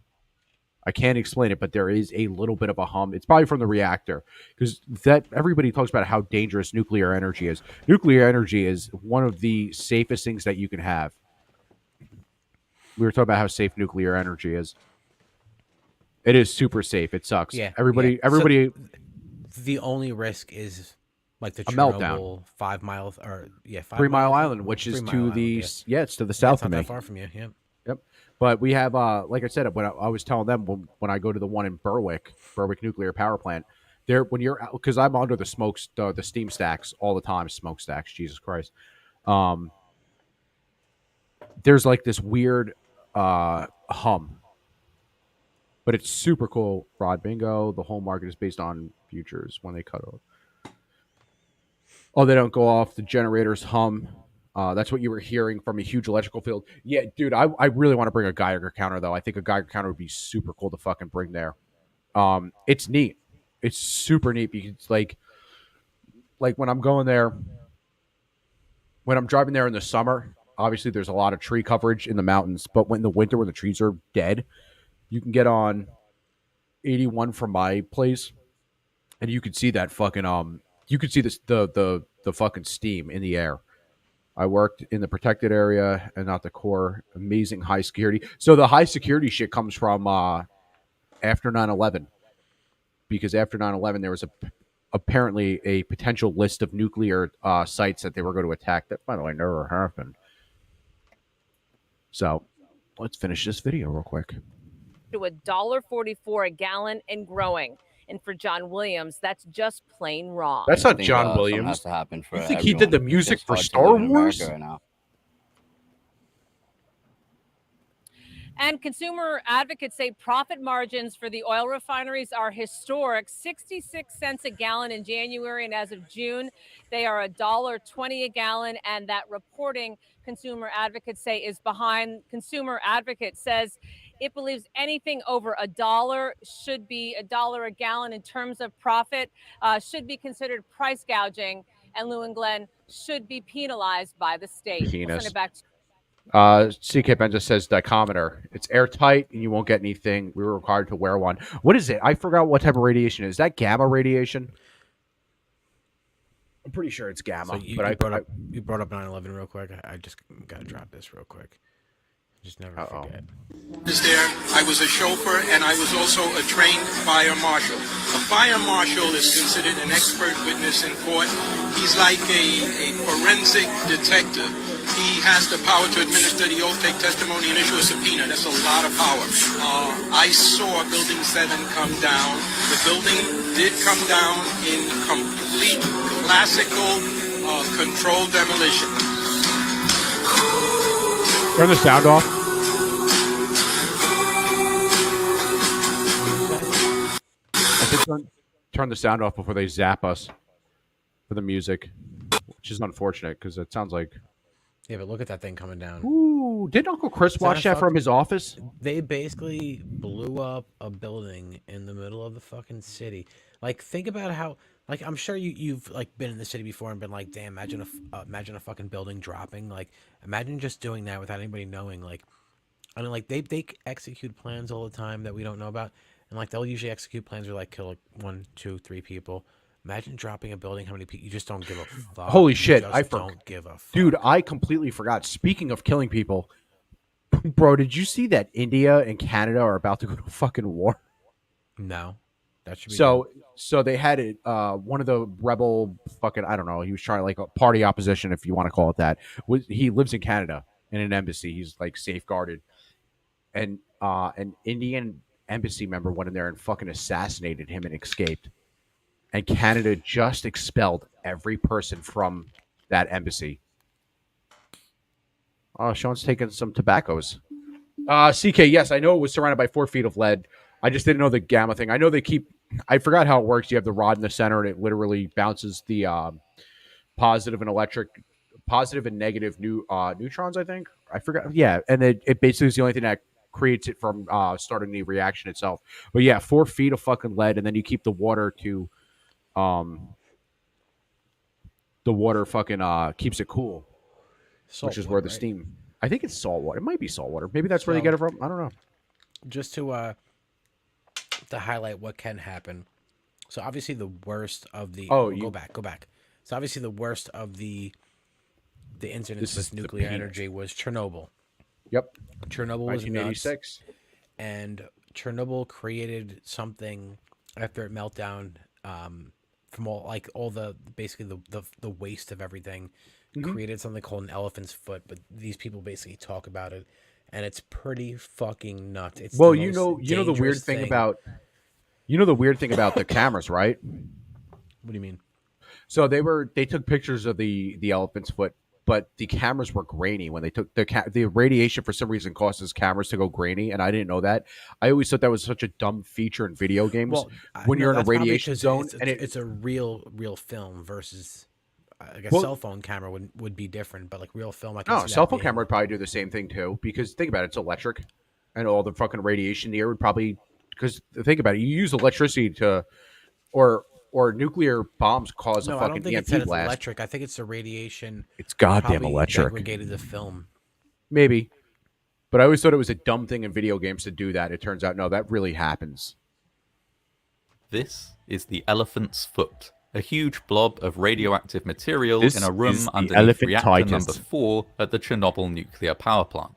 I can't explain it, but there is a little bit of a hum. It's probably from the reactor because that everybody talks about how dangerous nuclear energy is. Nuclear energy is one of the safest things that you can have. We were talking about how safe nuclear energy is. It is super safe. It sucks. Yeah, Everybody. So the only risk is like the A meltdown. Chernobyl 5 mile or 3 Mile Island, which is to the it's to the south it's of not me. that far from you. Yeah. Yep. But we have, like I said, when I was telling them when I go to the one in Berwick nuclear power plant, there when you're out, because I'm under the the steam stacks all the time, smokestacks. Jesus Christ. There's like this weird hum, but it's super cool. Rod bingo. The whole market is based on futures when they cut off. Oh, they don't go off. The generators hum. That's what you were hearing from a huge electrical field. Yeah, dude, I really want to bring a Geiger counter, though. I think a Geiger counter would be super cool to fucking bring there. It's neat. It's super neat because, like when I'm going there, when I'm driving there in the summer, obviously there's a lot of tree coverage in the mountains. But when the winter, when the trees are dead, you can get on 81 from my place, and you could see that fucking you could see this the fucking steam in the air. I worked in the protected area and not the core. Amazing high security. So the high security shit comes from after 9/11, because after 9/11 there was apparently a potential list of nuclear sites that they were going to attack. That, by the way, never happened. So let's finish this video real quick. To $1.44 a gallon and growing. And for John Williams, that's just plain wrong. That's not think, John something Williams. has to happen for You think he did the everyone. music It's for hard to Star live in Wars? America right now. And consumer advocates say profit margins for the oil refineries are historic, 66 cents a gallon in January, and as of June, they are $1.20 a gallon. And that reporting, consumer advocates say, is behind. Consumer advocate says it believes anything over $1 should be $1 a gallon in terms of profit, should be considered price gouging, and Lou and Glenn should be penalized by the state. We'll send it back to CK Ben just says dichometer. It's airtight and you won't get anything. We were required to wear one. What is it? I forgot what type of radiation it is. That gamma radiation? I'm pretty sure it's gamma. So you, but you brought up 9/11 real quick. I just gotta drop this real quick. Just never forget. Was there. I was a chauffeur and I was also a trained fire marshal. A fire marshal is considered an expert witness in court. He's like a forensic detective. He has the power to administer the oath, take testimony, and issue a subpoena. That's a lot of power. I saw Building 7 come down. The building did come down in complete classical controlled demolition. Turn the sound off. I think turn the sound off before they zap us for the music, which is unfortunate because it sounds like. Yeah, but look at that thing coming down. Ooh, didn't Uncle Chris watch that from his office? They basically blew up a building in the middle of the fucking city. Like, think about how. Like, I'm sure you've like been in the city before and been like, damn, imagine a fucking building dropping. Like, imagine just doing that without anybody knowing. Like, I mean, like they execute plans all the time that we don't know about, and like they'll usually execute plans where like kill like 1, 2, 3 people. Imagine dropping a building. How many people? You just don't give a fuck. Holy shit! I don't give a fuck. Dude, I completely forgot. Speaking of killing people, bro, did you see that India and Canada are about to go to fucking war? No, that should be so they had it. One of the rebel fucking, I don't know. He was trying like a party opposition, if you want to call it that. He lives in Canada in an embassy. He's like safeguarded, and an Indian embassy member went in there and fucking assassinated him and escaped. And Canada just expelled every person from that embassy. Oh, Sean's taking some tobaccos. CK, yes, I know it was surrounded by 4 feet of lead. I just didn't know the gamma thing. I know they keep. I forgot how it works. You have the rod in the center, and it literally bounces the positive and negative neutrons. I think I forgot. Yeah, and it basically is the only thing that creates it from starting the reaction itself. But yeah, 4 feet of fucking lead, and then you keep the water to. The water fucking keeps it cool, which is where the steam. I think it's salt water. It might be salt water. Maybe that's where they get it from. I don't know. Just to highlight what can happen. So obviously the worst of the. Go back. So obviously the worst of the incidents with nuclear energy was Chernobyl. Yep. Chernobyl was 1986. nuts, and Chernobyl created something after it meltdown. From all the basically the waste of everything, created something called an elephant's foot. But these people basically talk about it, and it's pretty fucking nuts. It's Well, the you most know the weird dangerous thing about the cameras, right? What do you mean? So they took pictures of the elephant's foot, but the cameras were grainy when they took the radiation. For some reason, causes cameras to go grainy, and I didn't know that. I always thought that was such a dumb feature in video games. Well, when you're in a radiation zone, and it's a real film versus like a cell phone camera would be different, but like real film, I can see a cell that phone being- camera would probably do the same thing too. Because think about it, it's electric, and all the fucking radiation in the air would probably. Because think about it, you use electricity to, or nuclear bombs cause No, a I don't fucking think EMP it's blast. electric. I think it's the radiation. It's goddamn probably electric. Degraded the film. Maybe, but I always thought it was a dumb thing in video games to do that. It turns out no, that really happens. This is the elephant's foot, a huge blob of radioactive material This in a is room the underneath reactor elephantitis. number 4 at the Chernobyl nuclear power plant.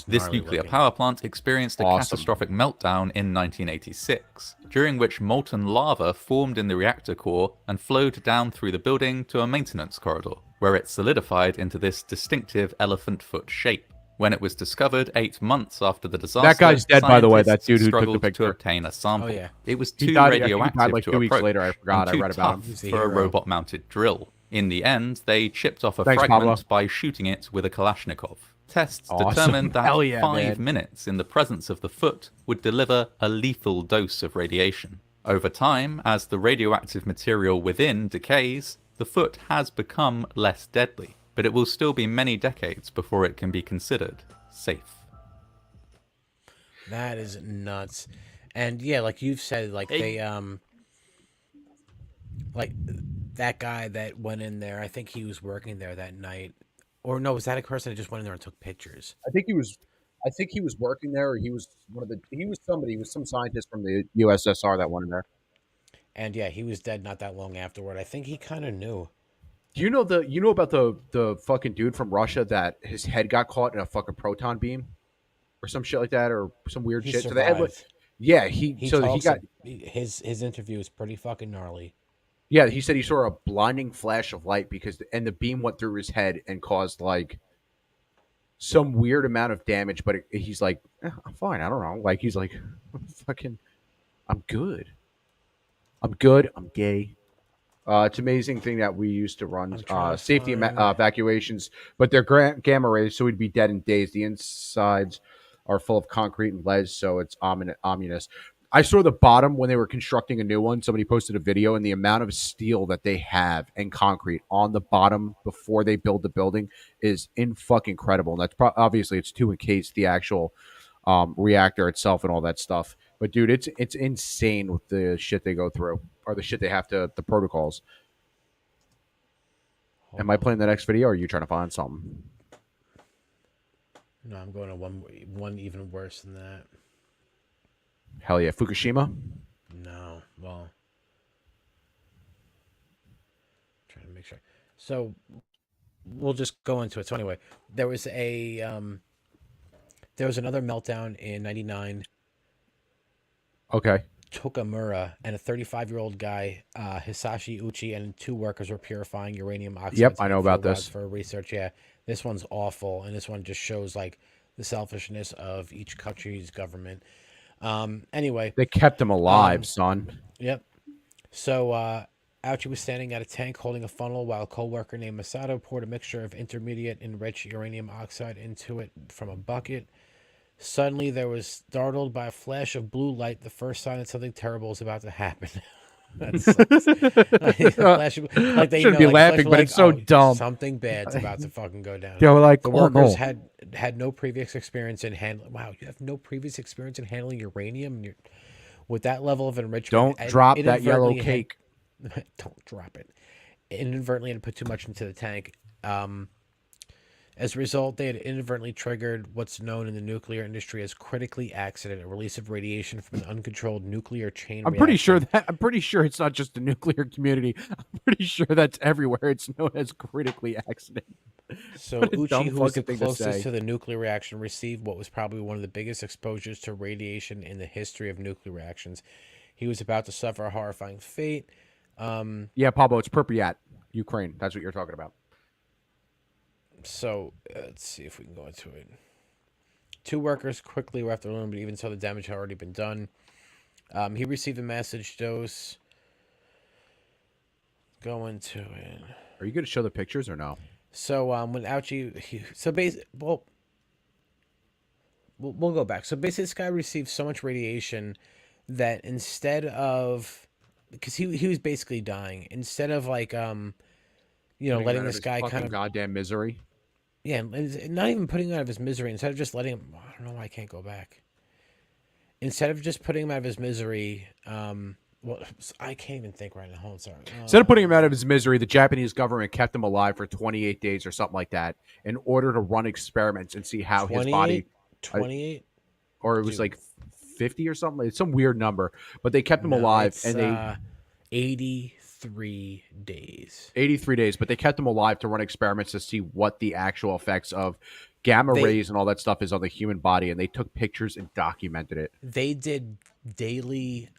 This nuclear power plant experienced a catastrophic meltdown in 1986, during which molten lava formed in the reactor core and flowed down through the building to a maintenance corridor, where it solidified into this distinctive elephant foot shape. When it was discovered 8 months after the disaster, That guy's dead, by the way, that scientists dude who took the struggled picture. to obtain a sample. Oh, yeah. It was He too died- he died radioactive like to 2 weeks approach later, I forgot, and I too read about him. tough He's a for a hero. robot-mounted drill. In the end, they chipped off a Thanks, fragment Pablo. by shooting it with a Kalashnikov. Tests Awesome. determined that Hell yeah, 5 man. minutes in the presence of the foot would deliver a lethal dose of radiation. Over time, as the radioactive material within decays, the foot has become less deadly, but it will still be many decades before it can be considered safe. That is nuts. And yeah, like you've said, like they like that guy that went in there, I think he was working there that night. Or no, was that a person that just went in there and took pictures? I think he was working there, or he was some scientist from the USSR that went in there. And yeah, he was dead not that long afterward. I think he kind of knew. Do you know about the fucking dude from Russia that his head got caught in a fucking proton beam, or some shit like that, or some weird He shit? survived. So the head, yeah, he talks got his interview is pretty fucking gnarly. yeah. He said he saw a blinding flash of light and the beam went through his head and caused like some weird amount of damage. But he's like, I'm fine. I don't know. Like he's like, I'm good. I'm gay. It's an amazing thing that we used to run safety evacuations, but they're gamma rays, so we'd be dead in days. The insides are full of concrete and lead, so it's ominous. I saw the bottom when they were constructing a new one. Somebody posted a video, and the amount of steel that they have and concrete on the bottom before they build the building is fucking incredible. And that's obviously it's to encase the actual reactor itself and all that stuff. But dude, it's insane with the shit they go through, or the shit they have to, the protocols. Am I playing the next video, or are you trying to find something? No, I'm going to one even worse than that. Hell yeah, Fukushima. No, well, trying to make sure. So we'll just go into it. So anyway, there was another meltdown in '99. Okay. Tokamura and a 35-year-old guy, Hisashi Uchi, and 2 workers were purifying uranium oxide. Yep, I know about this. For research. Yeah, this one's awful, and this one just shows like the selfishness of each country's government. Anyway, they kept him alive, son. Yep. So Ouchie was standing at a tank holding a funnel while a co-worker named Masato poured a mixture of intermediate enriched uranium oxide into it from a bucket. Suddenly, they was startled by a flash of blue light, the first sign that something terrible is about to happen. That sucks. Like they shouldn't be laughing, but it's so dumb. Something bad's about to fucking go down. They were like, the oh, workers no. had no previous experience in handling. Wow, you have no previous experience in handling uranium, and with that level of enrichment. Don't drop that yellow inadvertently cake. Don't drop it. Inadvertently had put too much into the tank. As a result, they had inadvertently triggered what's known in the nuclear industry as critically accident, a release of radiation from an uncontrolled nuclear chain I'm pretty sure it's not just the nuclear community. I'm pretty sure that's everywhere. It's known as critically accident. So What a Uchi, dumb who was the fucking thing to say. closest to the nuclear reaction, received what was probably one of the biggest exposures to radiation in the history of nuclear reactions. He was about to suffer a horrifying fate. Yeah, Pablo, it's Pripyat, Ukraine. That's what you're talking about. So let's see if we can go into it. 2 workers quickly left the room, but even so, the damage had already been done. He received a message dose. Go into it. Are you going to show the pictures or no? So when Ouchie, we'll go back. So basically, this guy received so much radiation that instead of, because he was basically dying, instead of like letting this guy kind of goddamn misery. Yeah, and not even putting him out of his misery. Instead of just letting him, I don't know why I can't go back. Instead of just putting him out of his misery, well, I can't even think right now. Hold on, sorry. Instead of putting him out of his misery, the Japanese government kept him alive for 28 days or something like that in order to run experiments and see how his body... 28? Or it was like 50 or something. It's some weird number, but they kept him alive, and they 83 days. 83 days, but they kept him alive to run experiments to see what the actual effects of gamma rays and all that stuff is on the human body, and they took pictures and documented it. They did daily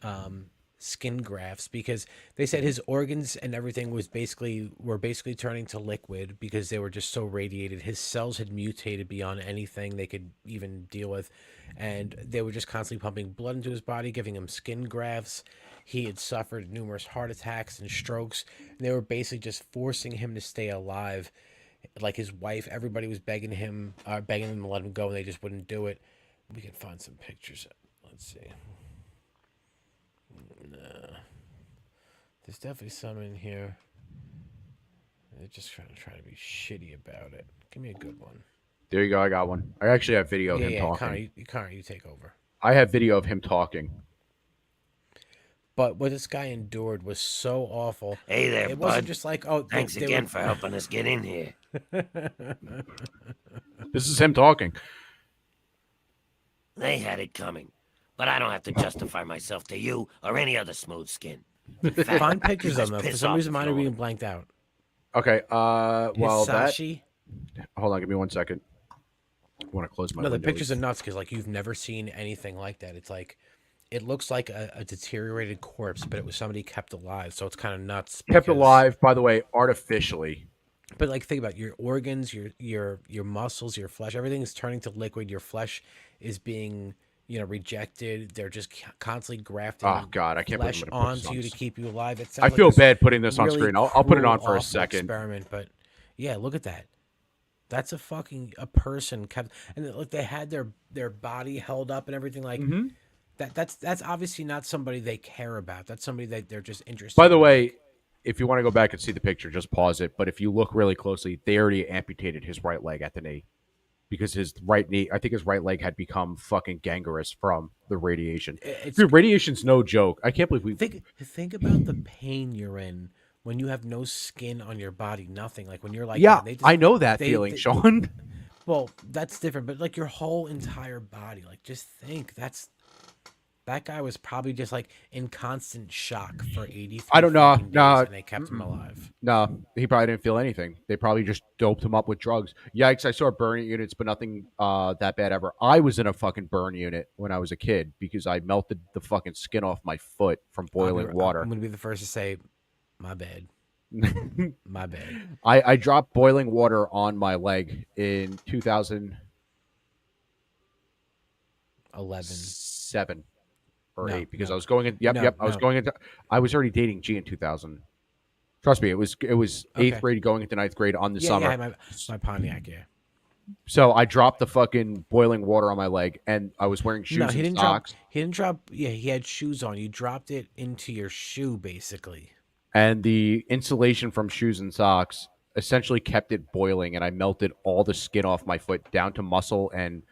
skin grafts because they said his organs and everything were basically turning to liquid because they were just so radiated. His cells had mutated beyond anything they could even deal with, and they were just constantly pumping blood into his body, giving him skin grafts. He had suffered numerous heart attacks and strokes, and they were basically just forcing him to stay alive. Like his wife, everybody was begging him to let him go, and they just wouldn't do it. We can find some pictures. Let's see. Nah. There's definitely some in here. They're just trying to be shitty about it. Give me a good one. There you go. I got one. I actually have video of him talking. Connor, you take over. I have video of him talking. But what this guy endured was so awful. Hey there, it bud. wasn't just like, oh, thanks they again were... for helping us get in here. This is him talking. They had it coming, but I don't have to justify myself to you or any other smooth skin. Find pictures of them. For some reason, mine are being blanked out. Okay. Well, Hisashi? Hold on. Give me 1 second. I want to close my. No, the windows. pictures are nuts because like you've never seen anything like that. It's like it looks like a deteriorated corpse, but it was somebody kept alive. So it's kind of nuts. Kept alive, by the way, artificially. But like, think about it. Your organs, your muscles, your flesh. Everything is turning to liquid. Your flesh is being, rejected. They're just constantly grafting. Oh God, I can't believe flesh I'm gonna put this onto you on. to keep you alive. I feel bad putting this on screen. I'll put it on for a awful second. Experiment, but yeah, look at that. That's a person kept, and look, they had their body held up and everything like. Mm-hmm. That's obviously not somebody they care about. That's somebody that they're just interested. By the in. way, if you want to go back and see the picture, just pause it. But if you look really closely, they already amputated his right leg at the knee because his right knee, I think his right leg had become fucking gangrenous from the radiation. Dude, radiation's no joke. I can't believe we think about the pain you're in when you have no skin on your body, nothing. Like when you're like, yeah, they just, I know that feeling, Sean. Well, that's different, but like your whole entire body, like just think that guy was probably just like in constant shock for 83 I don't know. days, No, and they kept him alive. No, he probably didn't feel anything. They probably just doped him up with drugs. Yikes! I saw burn units, but nothing that bad ever. I was in a fucking burn unit when I was a kid because I melted the fucking skin off my foot from boiling water. I'm gonna be the first to say, my bad. My bad. I dropped boiling water on my leg in 2007 or 8 because I was going in. Yep. I was going into. I was already dating G in 2000. Trust me, it was 8th grade going into 9th grade on the summer. Yeah, my Pontiac, yeah. So I dropped the fucking boiling water on my leg, and I was wearing shoes and socks. He didn't drop. Yeah, he had shoes on. You dropped it into your shoe, basically. And the insulation from shoes and socks essentially kept it boiling, and I melted all the skin off my foot down to muscle and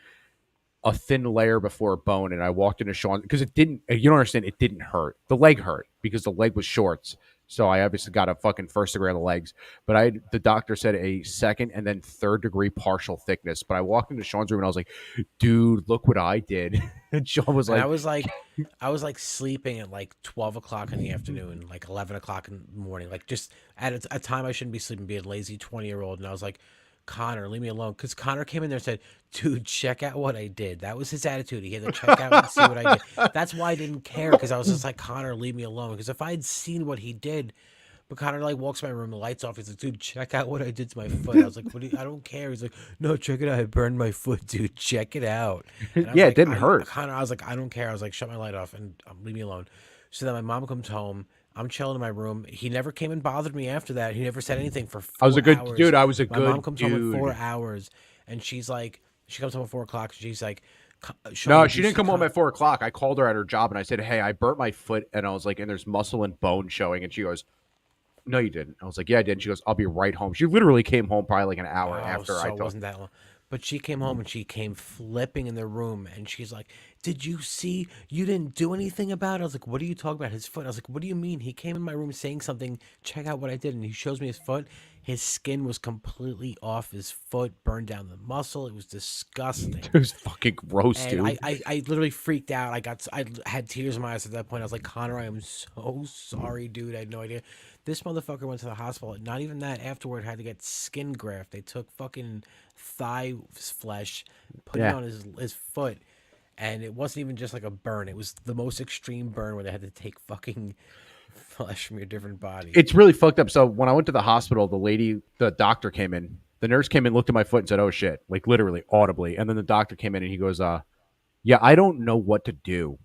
a thin layer before bone. And I walked into Sean because it didn't. You don't understand. It didn't hurt. The leg hurt because the leg was shorts. So I obviously got a fucking 1st degree on the legs, but the doctor said a 2nd and then 3rd degree partial thickness. But I walked into Sean's room and I was like, dude, look what I did. And Sean was like, I was like sleeping at like 12 o'clock in the afternoon, like 11 o'clock in the morning, like just at a time I shouldn't be sleeping, be a lazy 20-year-old. And I was like, Connor, leave me alone. Because Connor came in there and said, dude, check out what I did. That was his attitude. He had to check out and see what I did. That's why I didn't care, because I was just like, Connor, leave me alone. Because if I had seen what he did, but Connor like walks in my room, the lights off. He's like, dude, check out what I did to my foot. I was like, I don't care. He's like, no, check it out. I burned my foot, dude. Check it out. Yeah, it didn't hurt. Connor, I was like, I don't care. I was like, shut my light off and leave me alone. So then my mom comes home. I'm chilling in my room. He never came and bothered me after that. He never said anything for 4 hours. I was a good dude. I was a good dude. My mom comes home in 4 hours, and she's like, she comes home at 4 o'clock. And she's like, no, she didn't come home at 4 o'clock. I called her at her job, and I said, hey, I burnt my foot, and I was like, and there's muscle and bone showing. And she goes, no, you didn't. I was like, yeah, I did. And she goes, I'll be right home. She literally came home probably like an hour after I told her. It wasn't that long. But she came home and she came flipping in the room, and she's like, did you see? You didn't do anything about it. I was like, what are you talking about? His foot. I was like, what do you mean? He came in my room saying something. Check out what I did. And he shows me his foot. His skin was completely off his foot, burned down the muscle. It was disgusting. It was fucking gross, And dude. I literally freaked out. I had tears in my eyes at that point. I was like, Connor, I am so sorry, dude. I had no idea. This motherfucker went to the hospital. Not even that. Afterward, had to get skin graft. They took fucking thigh flesh, put it Yeah. on his foot, and it wasn't even just like a burn. It was the most extreme burn where they had to take fucking flesh from your different body. It's really fucked up. So when I went to the hospital, the doctor came in. The nurse came in, looked at my foot, and said, "Oh shit!" Like literally, audibly. And then the doctor came in and he goes, yeah, I don't know what to do."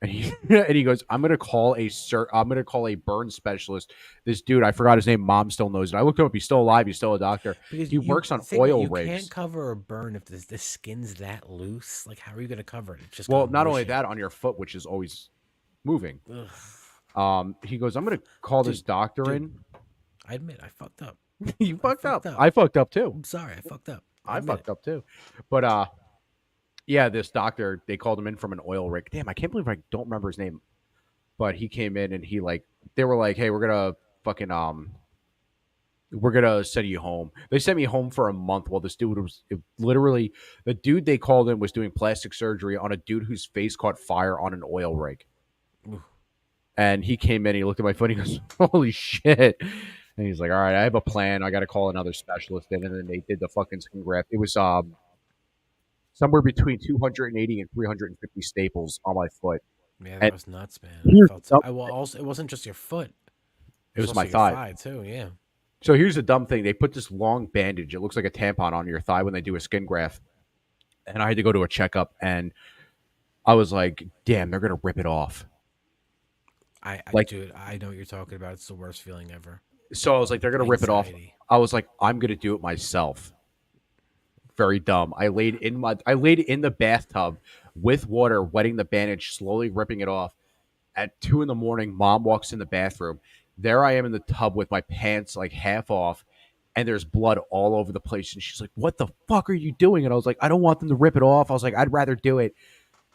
And he and he goes, I'm gonna call a burn specialist. This dude, I forgot his name. Mom still knows it. I looked him up. He's still alive. He's still a doctor. Because He works on think about it, oil you rigs. can't cover a burn if the skin's that loose. Like, how are you going to cover it? It's just Well, gonna not mush only it. that, on your foot, which is always moving. Ugh. He goes, I'm gonna call this doctor dude, in. I admit, I fucked up. You fucked up. up. I fucked up too. I'm sorry, I fucked up. I admit fucked up too. But yeah, this doctor, they called him in from an oil rig. Damn, I can't believe I don't remember his name. But he came in and they were like, hey, we're gonna fucking we're gonna send you home. They sent me home for a month while this dude was literally the dude they called in was doing plastic surgery on a dude whose face caught fire on an oil rig. Oof. And he came in, he looked at my foot, and he goes, holy shit. And he's like, all right, I have a plan. I got to call another specialist in. And then they did the fucking skin graft. It was somewhere between 280 and 350 staples on my foot. Yeah, that And was nuts, man. here's I felt the- well, also, it wasn't just your foot. It was also my your thigh. too. Yeah. So here's the dumb thing. They put this long bandage. It looks like a tampon on your thigh when they do a skin graft. And I had to go to a checkup. And I was like, damn, they're going to rip it off. Dude, I know what you're talking about. It's the worst feeling ever. So I was like, they're going to rip it off. Anxiety. I was like, I'm going to do it myself. Very dumb. I laid in the bathtub with water, wetting the bandage, slowly ripping it off. At 2 a.m, Mom walks in the bathroom. There I am in the tub with my pants like half off, and there's blood all over the place. And she's like, what the fuck are you doing? And I was like, I don't want them to rip it off. I was like, I'd rather do it.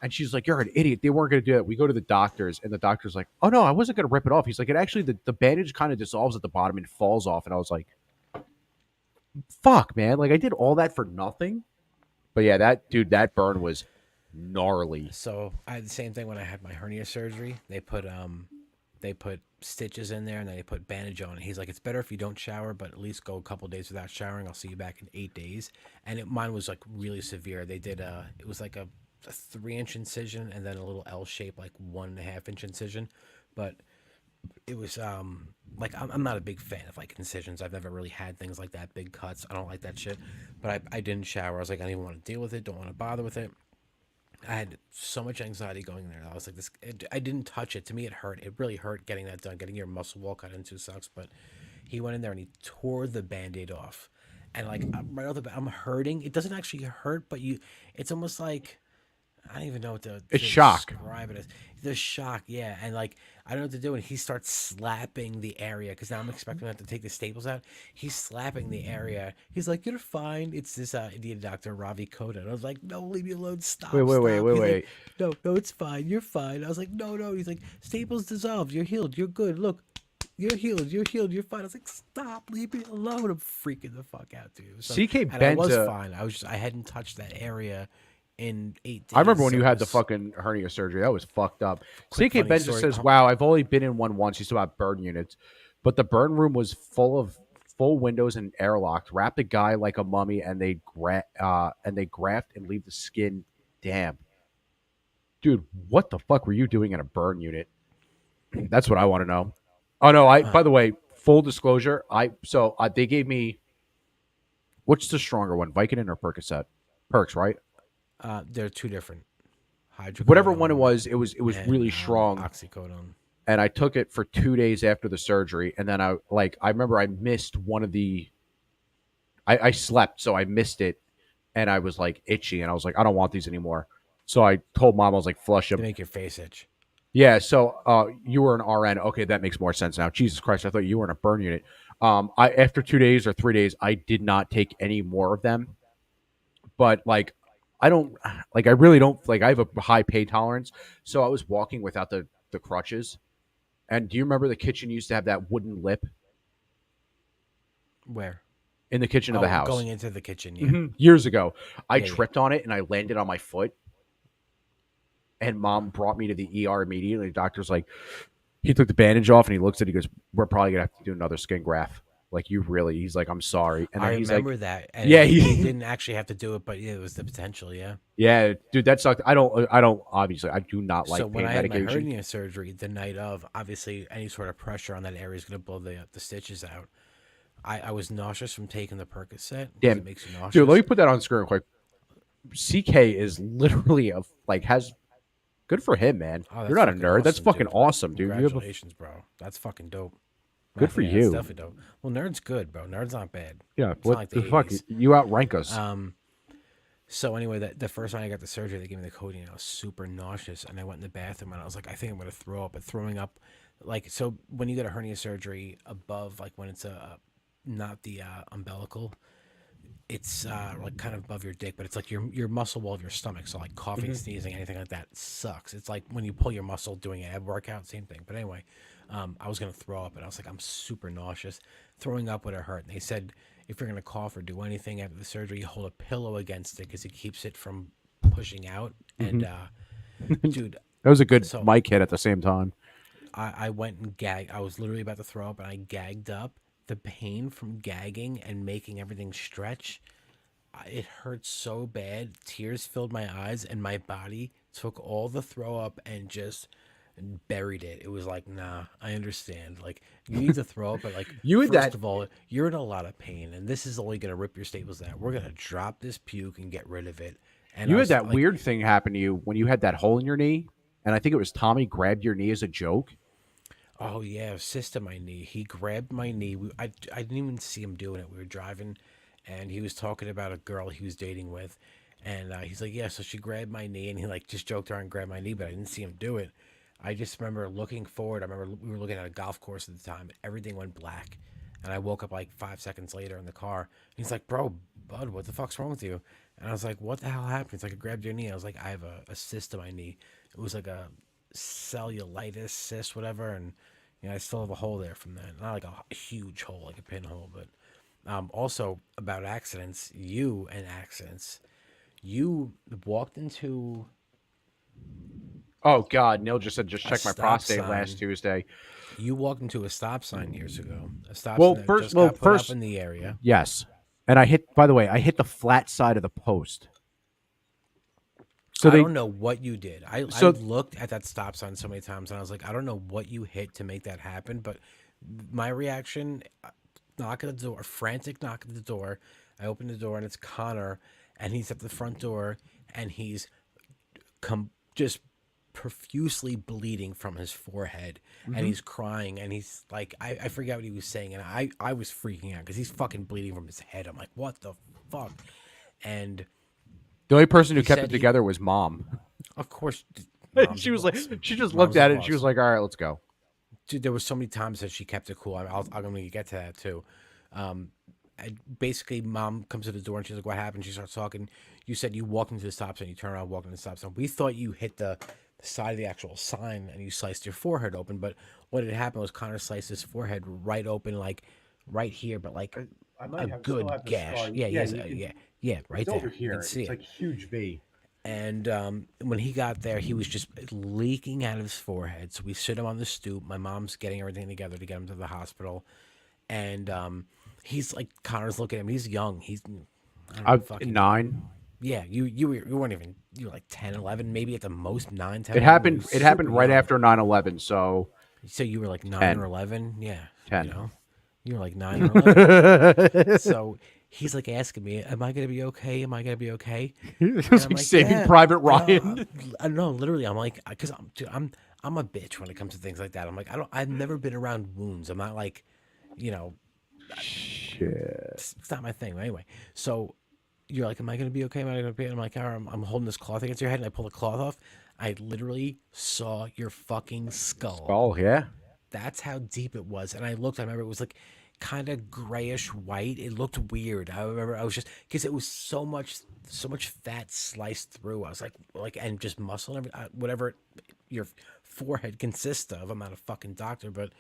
And she's like, you're an idiot. They weren't going to do it. We go to the doctors, and the doctor's like, oh, no, I wasn't going to rip it off. He's like, it actually, the bandage kind of dissolves at the bottom and falls off. And I was like, fuck, man. Like, I did all that for nothing. But yeah, that burn was gnarly. So I had the same thing when I had my hernia surgery. They put stitches in there, and then they put bandage on. And he's like, it's better if you don't shower, but at least go a couple days without showering. I'll see you back in 8 days. And mine was like really severe. They did it was like a 3-inch incision and then a little L shape, like 1.5-inch incision. But it was like I'm not a big fan of like incisions. I've never really had things like that, big cuts. I don't like that shit. But I didn't shower. I was like, I don't even want to deal with it. Don't want to bother with it. I had so much anxiety going there. I was like, I didn't touch it. To me, it hurt. It really hurt getting that done. Getting your muscle wall cut into sucks. But he went in there and he tore the Band-Aid off. And like right off the bat, I'm hurting. It doesn't actually hurt, but it's almost like, I don't even know what to shock. describe it as. The shock, yeah. And like, I don't know what to do. And he starts slapping the area because now I'm expecting him to take the staples out. He's slapping the area. He's like, you're fine. It's this Indian doctor, Ravi Kota. And I was like, no, leave me alone. Stop. Wait. He's like, no, it's fine. You're fine. I was like, no. He's like, staples dissolved. You're healed. You're good. Look. You're healed. You're fine. I was like, stop, leave me alone. I'm freaking the fuck out, dude. So, CK and I was Benza- fine. I hadn't touched that area in 8 days. I remember when so you it had the was- fucking hernia surgery. That was fucked up. Quick CK funny Benza story. says, wow, I've only been in one once. He's talking about burn units. But the burn room was full windows and airlocked. Wrap the guy like a mummy, and they graft and leave the skin damp. Dude, what the fuck were you doing in a burn unit? That's what I want to know. Oh no, by the way, full disclosure, they gave me, what's the stronger one, Vicodin or Percocet? Perks, right? They're two different. Whatever one it was and, really strong. Oxycodone. And I took it for 2 days after the surgery, and then I remember I missed one of the. I slept, so I missed it, and I was like itchy, and I was like, I don't want these anymore. So I told Mom, I was like, flush them. To make your face itch. Yeah, so you were an RN. Okay, that makes more sense now. Jesus Christ, I thought you were in a burn unit. After 2 days or 3 days, I did not take any more of them. But like, I don't like. I really don't like. I have a high pain tolerance, so I was walking without the crutches. And do you remember the kitchen used to have that wooden lip Where? in the kitchen of the house? Going into the kitchen, yeah. Years ago, I Yeah, tripped on it and I landed on my foot. And Mom brought me to the ER immediately. The doctor's like, he took the bandage off and he looks at it. He goes, "We're probably gonna have to do another skin graft. Like you really." He's like, "I'm sorry." And then I he's remember like, that. And "Yeah, he didn't actually have to do it, but yeah, it was the potential. Yeah. yeah, dude, that sucked. I don't. Obviously, I do not like So when pain I had my medication. hernia surgery the night of, obviously any sort of pressure on that area is going to blow the stitches out. I was nauseous from taking the Percocet. Damn, It makes you nauseous. dude, let me put that on screen real quick. CK is literally has good for him, man. Oh, You're not a fucking nerd. That's awesome, fucking dude. awesome, dude. You have a, Congratulations, bro. That's fucking dope. good for Yeah, you. That's definitely dope. Well, Nerd's good, bro. Nerd's not bad. Yeah, It's what not like the the fuck? 80s. You outrank us. So anyway, the first time I got the surgery, they gave me the codeine. I was super nauseous, and I went in the bathroom, and I was like, I think I'm gonna throw up. But throwing up, like, so when you get a hernia surgery above, like when it's not the umbilical, it's like kind of above your dick, but it's like your muscle wall of your stomach. So like coughing, sneezing, anything like that sucks. It's like when you pull your muscle doing an ab workout, same thing. But anyway, I was gonna throw up, and I was like, I'm super nauseous. Throwing up would have hurt. And they said if you're gonna cough or do anything after the surgery, you hold a pillow against it because it keeps it from pushing out. And dude, that was a good so mic hit at the same time. I went and gagged. I was literally about to throw up, and I gagged up. The pain from gagging and making everything stretch, it hurt so bad. Tears filled my eyes, and my body took all the throw up and just buried it. It was like, nah, I understand. Like, you need to throw up, but like, first of all, you're in a lot of pain, and this is only gonna rip your staples out. We're gonna drop this puke and get rid of it. And You I had was that like, weird thing happen to you when you had that hole in your knee, and I think it was Tommy grabbed your knee as a joke. oh yeah, cyst in my knee. He grabbed my knee. I didn't even see him doing it. We were driving, and he was talking about a girl he was dating with, and he's like, yeah, so she grabbed my knee, and he like just joked around and grabbed my knee, but I didn't see him do it. I just remember looking forward. I remember we were looking at a golf course at the time. Everything went black, and I woke up like 5 seconds later in the car. He's like, bro, bud, what the fuck's wrong with you? And I was like, what the hell happened? It's like, I grabbed your knee. I was like, I have a cyst in my knee. It was like a cellulitis cyst, whatever, and I still have a hole there from that. Not like a huge hole, like a pinhole, but also about accidents. You walked into. Oh God, Neil just said just a check my stop prostate sign. last Tuesday. You walked into a stop sign years ago. A stop Well, sign that first, just well, got put first up in the area. Yes, and I hit. By the way, I hit the flat side of the post. So I they don't know what you did. I So- looked at that stop sign so many times, and I was like, I don't know what you hit to make that happen. But my reaction, knock at the door, frantic knock at the door. I open the door, and it's Connor, and he's at the front door, and he's just profusely bleeding from his forehead, Mhm. and he's crying, and he's like, I forget what he was saying, and I was freaking out because he's fucking bleeding from his head. I'm like, what the fuck? And the only person who he kept said it together was Mom. Of course, She was like, she just Mom's looked the at it and boss. she was like, "All right, let's go." Dude, there was so many times that she kept it cool. I'm going to get to that too. Basically, Mom comes to the door and she's like, "What happened?" She starts talking. You said you walked into the stop sign. You turn around, walk into the stop sign. We thought you hit the side of the actual sign and you sliced your forehead open. But what had happened was Connor sliced his forehead right open, like right here, but like I a good gash. Yeah, yeah, right it's there. over You here. can see It's it. like huge V. And when he got there, he was just leaking out of his forehead. So we sit him on the stoop. My mom's getting everything together to get him to the hospital. And he's like, Connor's looking at him. He's young. He's I don't know, fucking 9. Yeah, you weren't even, you were like 10, 11, maybe at the most 9, 10. It 11. happened. You were It happened super right young. after 9/11. So you were like 9 10. or 11. Yeah, 10. You know, you were like 9 or 11. So he's like asking me, "Am I gonna be okay? Am I gonna be okay?" It And was I'm like Saving "Yeah." Private No, Ryan. I know, literally. I'm like, because I'm a bitch when it comes to things like that. I'm like, I've never been around wounds. I'm not like, Shit. It's not my thing. But anyway, so you're like, "Am I gonna be okay? Am I gonna be?" I'm like, "All right, I'm holding this cloth against your head," and I pull the cloth off. I literally saw your fucking skull. Oh yeah. That's how deep it was. And I looked. I remember it was like kind of grayish white. It looked weird. I remember I was just because it was so much fat sliced through. I was like, and just muscle and whatever your forehead consists of. I'm not a fucking doctor, but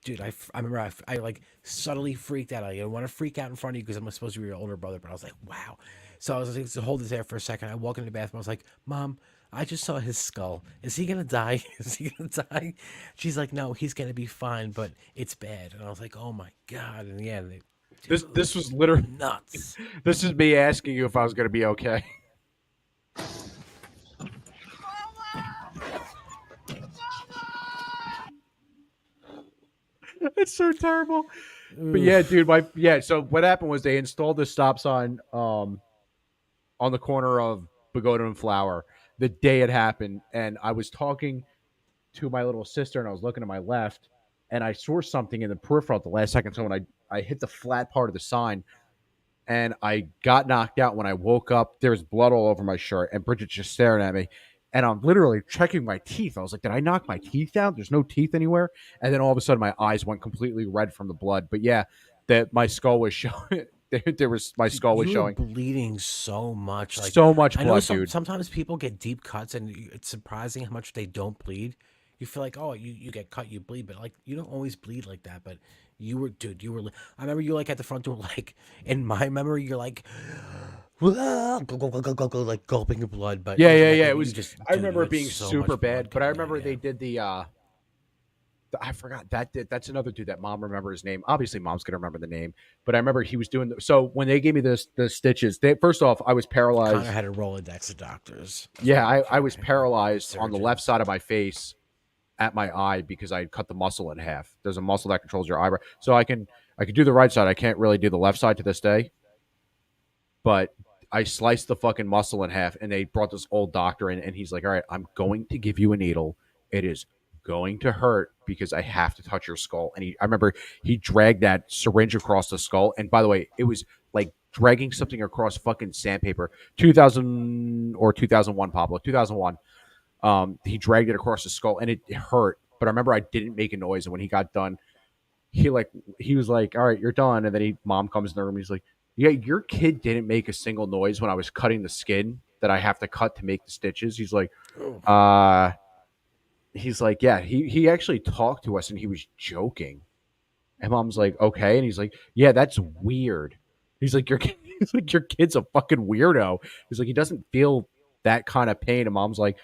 dude, I remember I like subtly freaked out. I didn't want to freak out in front of you because I'm supposed to be your older brother, but I was like, wow. So I was like, so hold this there for a second. I walk into the bathroom. I was like, Mom, I just saw his skull. Is he gonna die? Is he gonna die? She's like, no, he's gonna be fine, but it's bad. And I was like, oh my god. And yeah, This was literally nuts. This is me asking you if I was going to be okay. It's so terrible. But yeah, dude, so what happened was they installed the stop sign on the corner of Pagoda and Flower the day it happened, and I was talking to my little sister and I was looking to my left and I saw something in the peripheral at the last second. So when I hit the flat part of the sign and I got knocked out, when I woke up, there's blood all over my shirt and Bridget's just staring at me. And I'm literally checking my teeth. I was like, did I knock my teeth out? There's no teeth anywhere. And then all of a sudden my eyes went completely red from the blood. But yeah, that my skull was showing. My skull was You were showing. bleeding so much. Like, So much I know blood, dude. sometimes people get deep cuts, and it's surprising how much they don't bleed. You feel like, oh, you get cut, you bleed, but like you don't always bleed like that. But you were, dude. You were. I remember you like at the front door, like in my memory, you're like, like gulping your blood. But Yeah. like, It you was. just. I Dude, you remember it had being so super much bad, blood but I coming in, remember yeah. they did the. I forgot that's another dude that Mom remember his name. Obviously, Mom's gonna remember the name, but I remember he was doing. So when they gave me the stitches, first off, I was paralyzed. Connor had a Rolodex of doctors. Yeah, I was paralyzed on the left side of my face at my eye because I had cut the muscle in half. There's a muscle that controls your eyebrow. So I can do the right side. I can't really do the left side to this day. But I sliced the fucking muscle in half, and they brought this old doctor in, and he's like, all right, I'm going to give you a needle. It is going to hurt because I have to touch your skull. And I remember he dragged that syringe across the skull. And by the way, it was like dragging something across fucking sandpaper. 2000 or 2001, Pablo, 2001. He dragged it across the skull and it hurt. But I remember I didn't make a noise. And when he got done, he was like, all right, you're done. And then Mom comes in the room. He's like, yeah, your kid didn't make a single noise when I was cutting the skin that I have to cut to make the stitches. He's like, yeah, he actually talked to us and he was joking. And Mom's like, okay. And he's like, yeah, that's weird. He's like, your kid's a fucking weirdo. He's like, he doesn't feel that kind of pain. And Mom's like,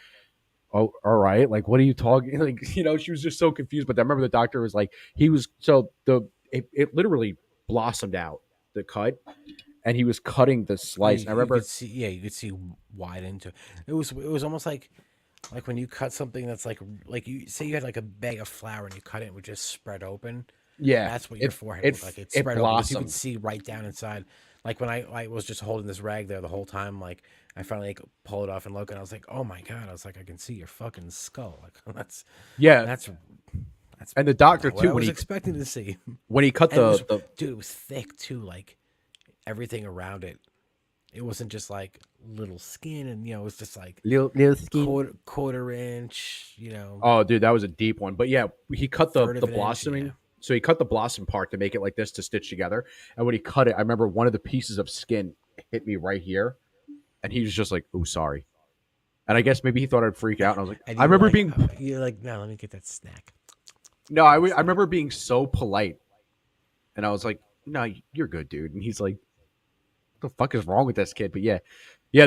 oh, all right. Like, what are you talking? Like, she was just so confused. But I remember the doctor was like, it literally blossomed out, the cut, and he was cutting the slice. And I remember, you could see wide into it. It was almost like when you cut something that's like you say you had like a bag of flour and you cut it and it would just spread open. Yeah, that's what your forehead looked like. It it spread open because you could blossomed. see right down inside. Like when I was just holding this rag there the whole time, like I finally pull it off and look, and I was like, oh my god! I was like, I can see your fucking skull. Like that's and the doctor what too. I When was he expecting to see when he cut And it was- the dude, it was thick too. Like everything around it. It wasn't just like little skin, and it was just like little skin, quarter inch. Oh, dude, that was a deep one. But yeah, he cut Third the of an inch, blossoming. yeah. So he cut the blossom part to make it like this to stitch together. And when he cut it, I remember one of the pieces of skin hit me right here, and he was just like, "Oh, sorry." And I guess maybe he thought I'd freak out. And I was like, And I you were remember like, being you're like, no, let me get that snack. no, I remember being so polite, and I was like, "No, you're good, dude." And he's like, "What the fuck is wrong with this kid?" But yeah,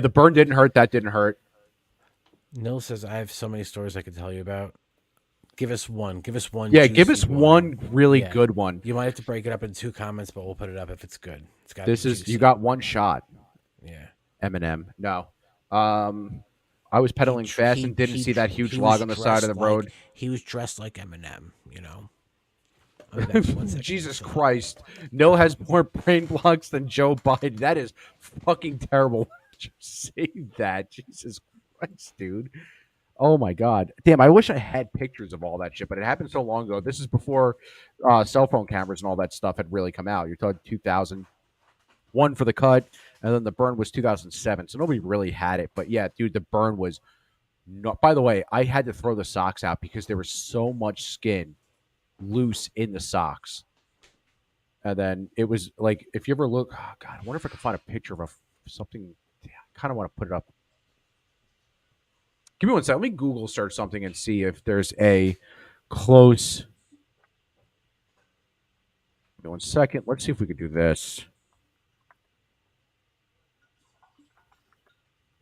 the burn didn't hurt. That didn't hurt. Nil says, I have so many stories I could tell you about. Give us one. Give us one. Yeah, give juicy us one really good one. You might have to break it up in 2 comments, but we'll put it up if it's good. It's got. This is you got one shot. Yeah. Eminem. No. I was pedaling fast and didn't see that huge log on the side of the road. He was dressed like Eminem. I'll be back in 1 second. Jesus Christ. Nil has more brain blocks than Joe Biden. That is fucking terrible. Just say that. Jesus Christ, dude. Oh my God. Damn, I wish I had pictures of all that shit, but it happened so long ago. This is before cell phone cameras and all that stuff had really come out. You're talking 2001 for the cut, and then the burn was 2007. So nobody really had it. But yeah, dude, the burn was not. By the way, I had to throw the socks out because there was so much skin loose in the socks. And then it was like, if you ever look, oh God, I wonder if I can find a picture of something. I kind of want to put it up. Give me one second. Let me Google search something and see if there's a close. Give me 1 second. Let's see if we could do this.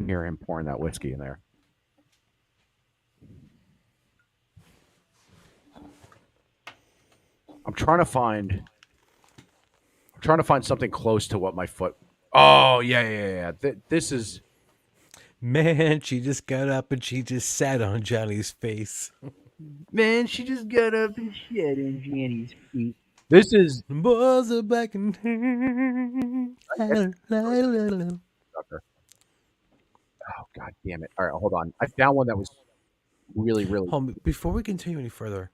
Hear him pouring that whiskey in there. I'm trying to find something close to what my foot. Oh yeah. This is. Man, she just got up and she just sat on Johnny's face. Man, she just got up and sat on Johnny's feet. This is. Boys are back in town. Oh God damn it! All right, hold on. I found one that was really. Hold on, before we continue any further,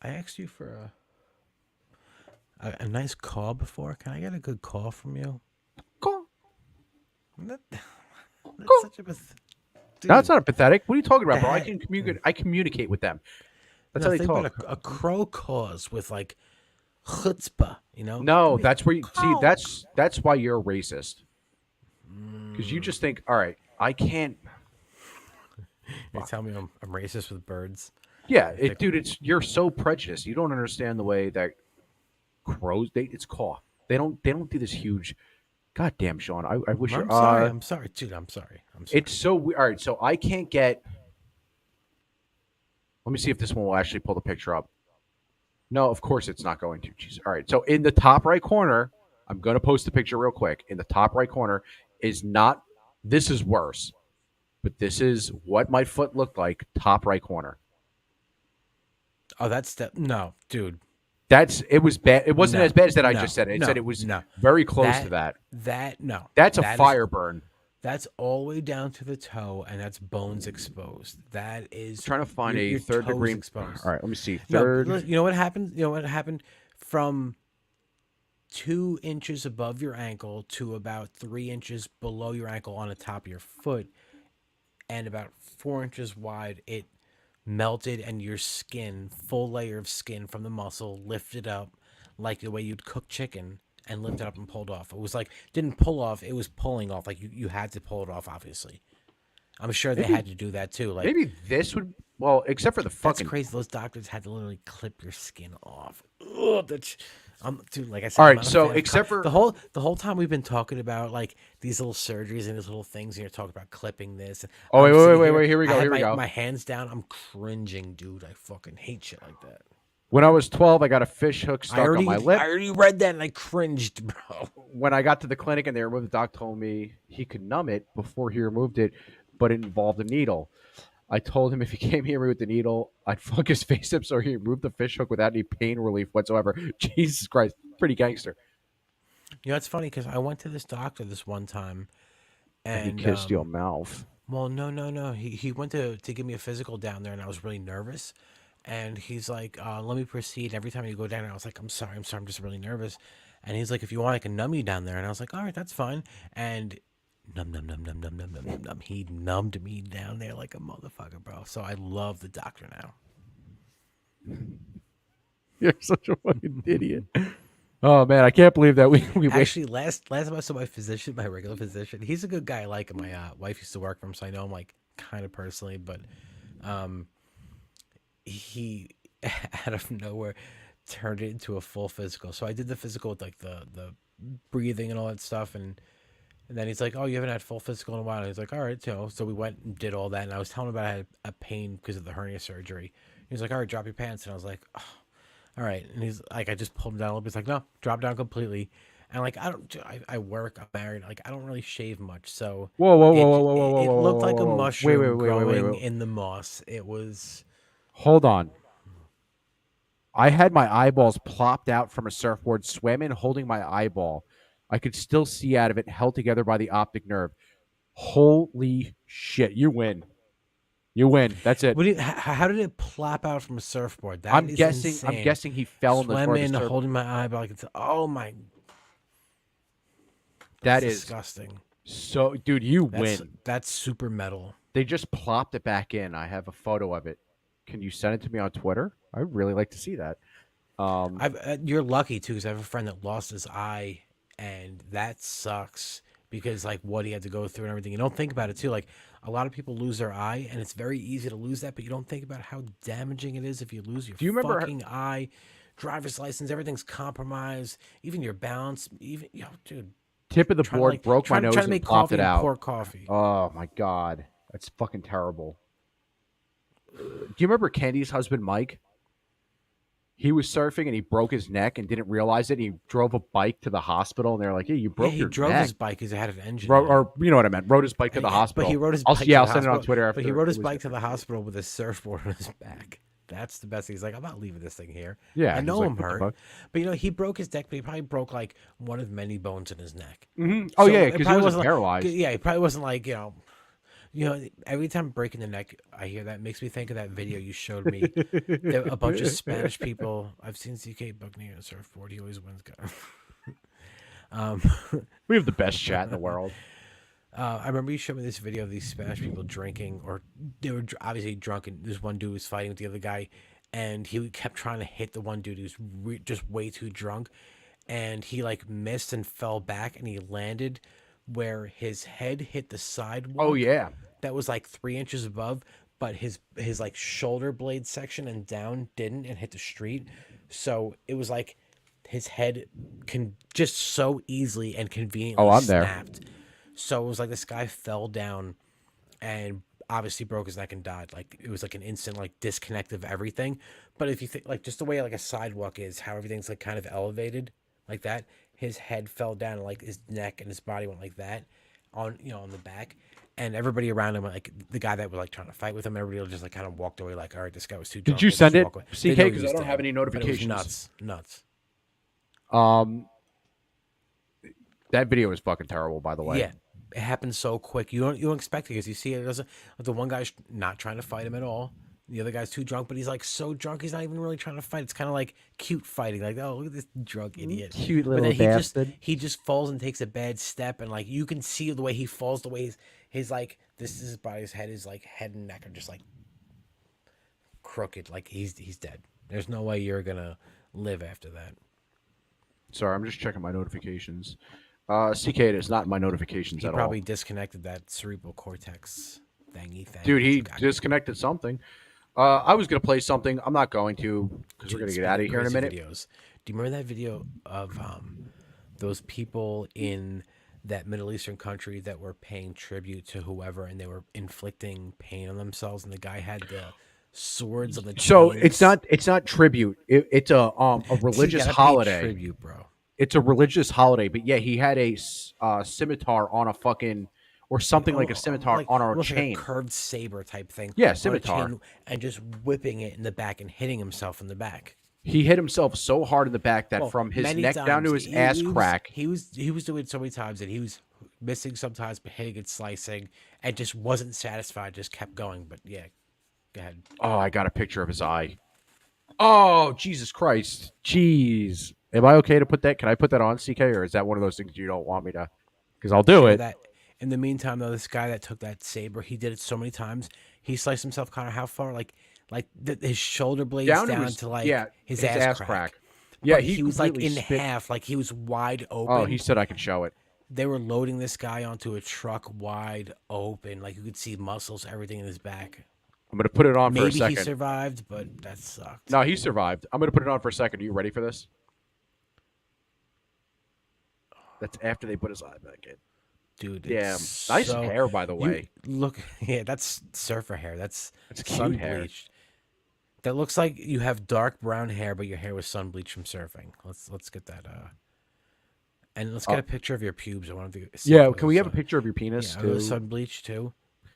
I asked you for a nice call before. Can I get a good call from you? Call. That's such a dude, No, it's not pathetic. What are you talking about, bro? I that- can communicate. I communicate with them. That's No, how they think talk. about a crow cause with like chutzpah, you know? No, Give me that's where you see. crow. That's why you're a racist. Because you just think, all right, I can't. You tell me I'm racist with birds. Yeah, dude, you're so prejudiced. You don't understand the way that crows. It's caw. They don't do this huge. Goddamn, Sean. I wish I'm you're. sorry. I'm sorry, dude. I'm sorry. It's so weird. All right, so I can't get. Let me see if this one will actually pull the picture up. No, of course it's not going to. Jeez. All right, so in the top right corner, I'm going to post the picture real quick. In the top right corner is not. This is worse, but this is what my foot looked like. Top right corner. Oh, no, dude. It was bad. It wasn't No, as bad as that I no, just said. It no, said it was no. very close to that. That's That's a that is- fire burn. That's all the way down to the toe, and that's bones exposed. That is Trying to find your a third toes degree. exposed. All right, let me see. No, Third. you know what happened? You know what happened from 2 inches above your ankle to about 3 inches below your ankle on the top of your foot, and about 4 inches wide. It melted, and your skin, full layer of skin from the muscle, lifted up like the way you'd cook chicken, and lifted up and pulled off. It was like, didn't pull off, it was pulling off. Like you had to pull it off, obviously. I'm sure they Maybe- had to do that too. Like Maybe this would. Well, except for the that's fucking. crazy. Those doctors had to literally clip your skin off. Ugh, dude, like I said, All I'm right, not a so fan of except for- the whole time we've been talking about like these little surgeries and these little things, and you're talking about clipping this. Oh, I'm wait, sitting wait, here we I go, had here we go. My hands down. I'm cringing, dude. I fucking hate shit like that. When I was 12, I got a fish hook stuck on my lip. I already read that and I cringed, bro. When I got to the clinic and they removed, the doc told me he could numb it before he removed it, but it involved a needle. I told him if he came here with the needle, I'd fuck his face up, so he removed the fish hook without any pain relief whatsoever. Jesus Christ, pretty gangster. You know, it's funny because I went to this doctor this one time, and he kissed your mouth. Well, no. He went to give me a physical down there, and I was really nervous. And he's like, let me proceed. Every time you go down there, I was like, I'm sorry, I'm just really nervous. And he's like, if you want, I can numb you down there. And I was like, all right, that's fine. And numb. He numbed me down there like a motherfucker, bro. So I love the doctor now. You're such a fucking idiot. Oh man, I can't believe that we Actually, last time I saw my physician, my regular physician, he's a good guy. I like him. My wife used to work for him, so I know him like kind of personally. But he out of nowhere turned it into a full physical. So I did the physical with like the breathing and all that stuff, and then he's like, "Oh, you haven't had full physical in a while." And he's like, "All right, so we went and did all that." And I was telling him about I had a pain because of the hernia surgery. He's like, "All right, drop your pants." And I was like, oh, "All right." And he's like, I just pulled him down a little bit. He's like, "No, drop down completely." And like, I work, I'm married. Like, I don't really shave much, so Whoa, it looked like a whoa. mushroom Wait. growing in the moss. It was. Hold on. I had my eyeballs plopped out from a surfboard, swam in holding my eyeball. I could still see out of it, held together by the optic nerve. Holy shit. You win. You win. That's it. How did it plop out from a surfboard? That I'm is guessing insane. he fell in the Swam front of in, the surf. holding my eyeball. Like oh my. That That's is disgusting. So, dude, you win. That's super metal. They just plopped it back in. I have a photo of it. Can you send it to me on Twitter? I'd really like to see that. You're lucky too, because I have a friend that lost his eye, and that sucks because like what he had to go through and everything. You don't think about it too. Like a lot of people lose their eye, and it's very easy to lose that, but you don't think about how damaging it is if you lose your fucking eye, driver's license, everything's compromised, even your balance, even dude. Tip of the board broke my nose and popped it out. Pour coffee. Oh my god, that's fucking terrible. Do you remember Candy's husband Mike? He was surfing and he broke his neck and didn't realize it. And he drove a bike to the hospital, and they're like, "Hey, you broke your neck." He drove his bike because it had an engine. Or you know what I meant? Rode his bike to the hospital. But he rode his bike. I'll send it on Twitter after. But he rode his bike to the hospital with a surfboard on his back. That's the best thing. He's like, I'm not leaving this thing here. Yeah, I know like, I'm hurt, but he broke his neck, but he probably broke like one of many bones in his neck. Mm-hmm. Oh yeah, because he wasn't paralyzed. Yeah, he probably wasn't like every time breaking the neck, I hear that. It makes me think of that video you showed me. A bunch of Spanish people. I've seen CK Buckney on a surfboard. He always wins. We have the best chat in the world. I remember you showed me this video of these Spanish people drinking, or they were obviously drunk, and this one dude was fighting with the other guy, and he kept trying to hit the one dude who's just way too drunk, and he like missed and fell back, and he landed where his head hit the sidewalk. Oh yeah, that was like 3 inches above, but his like shoulder blade section and down didn't, and hit the street. So it was like his head can just so easily and conveniently snapped. So it was like this guy fell down and obviously broke his neck and died. Like it was like an instant like disconnect of everything. But if you think like just the way like a sidewalk is, how everything's like kind of elevated like that, his head fell down and like his neck and his body went like that on on the back. And everybody around him, like the guy that was like trying to fight with him, everybody just like kind of walked away like, all right, this guy was too drunk. Did you send it, CK? Because I don't have any notifications. Nuts. That video was fucking terrible, by the way. Yeah, it happened so quick. You don't expect it because you see it. Doesn't the one guy's not trying to fight him at all. The other guy's too drunk, but he's like so drunk he's not even really trying to fight. It's kind of like cute fighting, like oh look at this drunk idiot, cute little but then bastard. He just falls and takes a bad step, and like you can see the way he falls, the way his like this is his body, his head is like head and neck are just like crooked, like he's dead. There's no way you're gonna live after that. Sorry, I'm just checking my notifications. CK, it is not in my notifications He at all. probably disconnected that cerebral cortex thingy thing. Dude, he disconnected something. I was going to play something. I'm not going to because we're going to get out of here in a minute. Videos. Do you remember that video of those people in that Middle Eastern country that were paying tribute to whoever, and they were inflicting pain on themselves, and the guy had the swords on the So chains? it's not tribute. It's a religious holiday. Tribute, bro. It's a religious holiday, but yeah, he had a scimitar on a fucking or something like a scimitar on a chain, like a curved saber type thing. Yeah, on a scimitar, chain, and just whipping it in the back and hitting himself in the back. He hit himself so hard in the back that from his many neck down to times, his ass crack. He was doing it so many times that he was missing sometimes, but hitting and slicing, and just wasn't satisfied. Just kept going. But yeah, go ahead. Oh, I got a picture of his eye. Oh, Jesus Christ. Jeez. Am I okay to put that? Can I put that on, CK, or is that one of those things you don't want me to? Because I'll do it. That. In the meantime, though, this guy that took that saber, he did it so many times. He sliced himself kind of how far? Like his shoulder blades down to like his ass crack. Yeah, but he was like in spit. half, like he was wide open. Oh, he said I could show it. They were loading this guy onto a truck wide open. Like you could see muscles, everything in his back. I'm going to put it on for a Maybe second. he survived, but that sucked. No, he survived. I'm going to put it on for a second. Are you ready for this? That's after they put his eye back in. Dude, yeah, nice hair, by the way. Look, yeah, that's surfer hair. That's cute hair. Bleached. That looks like you have dark brown hair, but your hair was sun bleached from surfing. Let's get that. And let's get a picture of your pubes. I want to see. Yeah, can we have a picture of your penis too? Sun bleached too.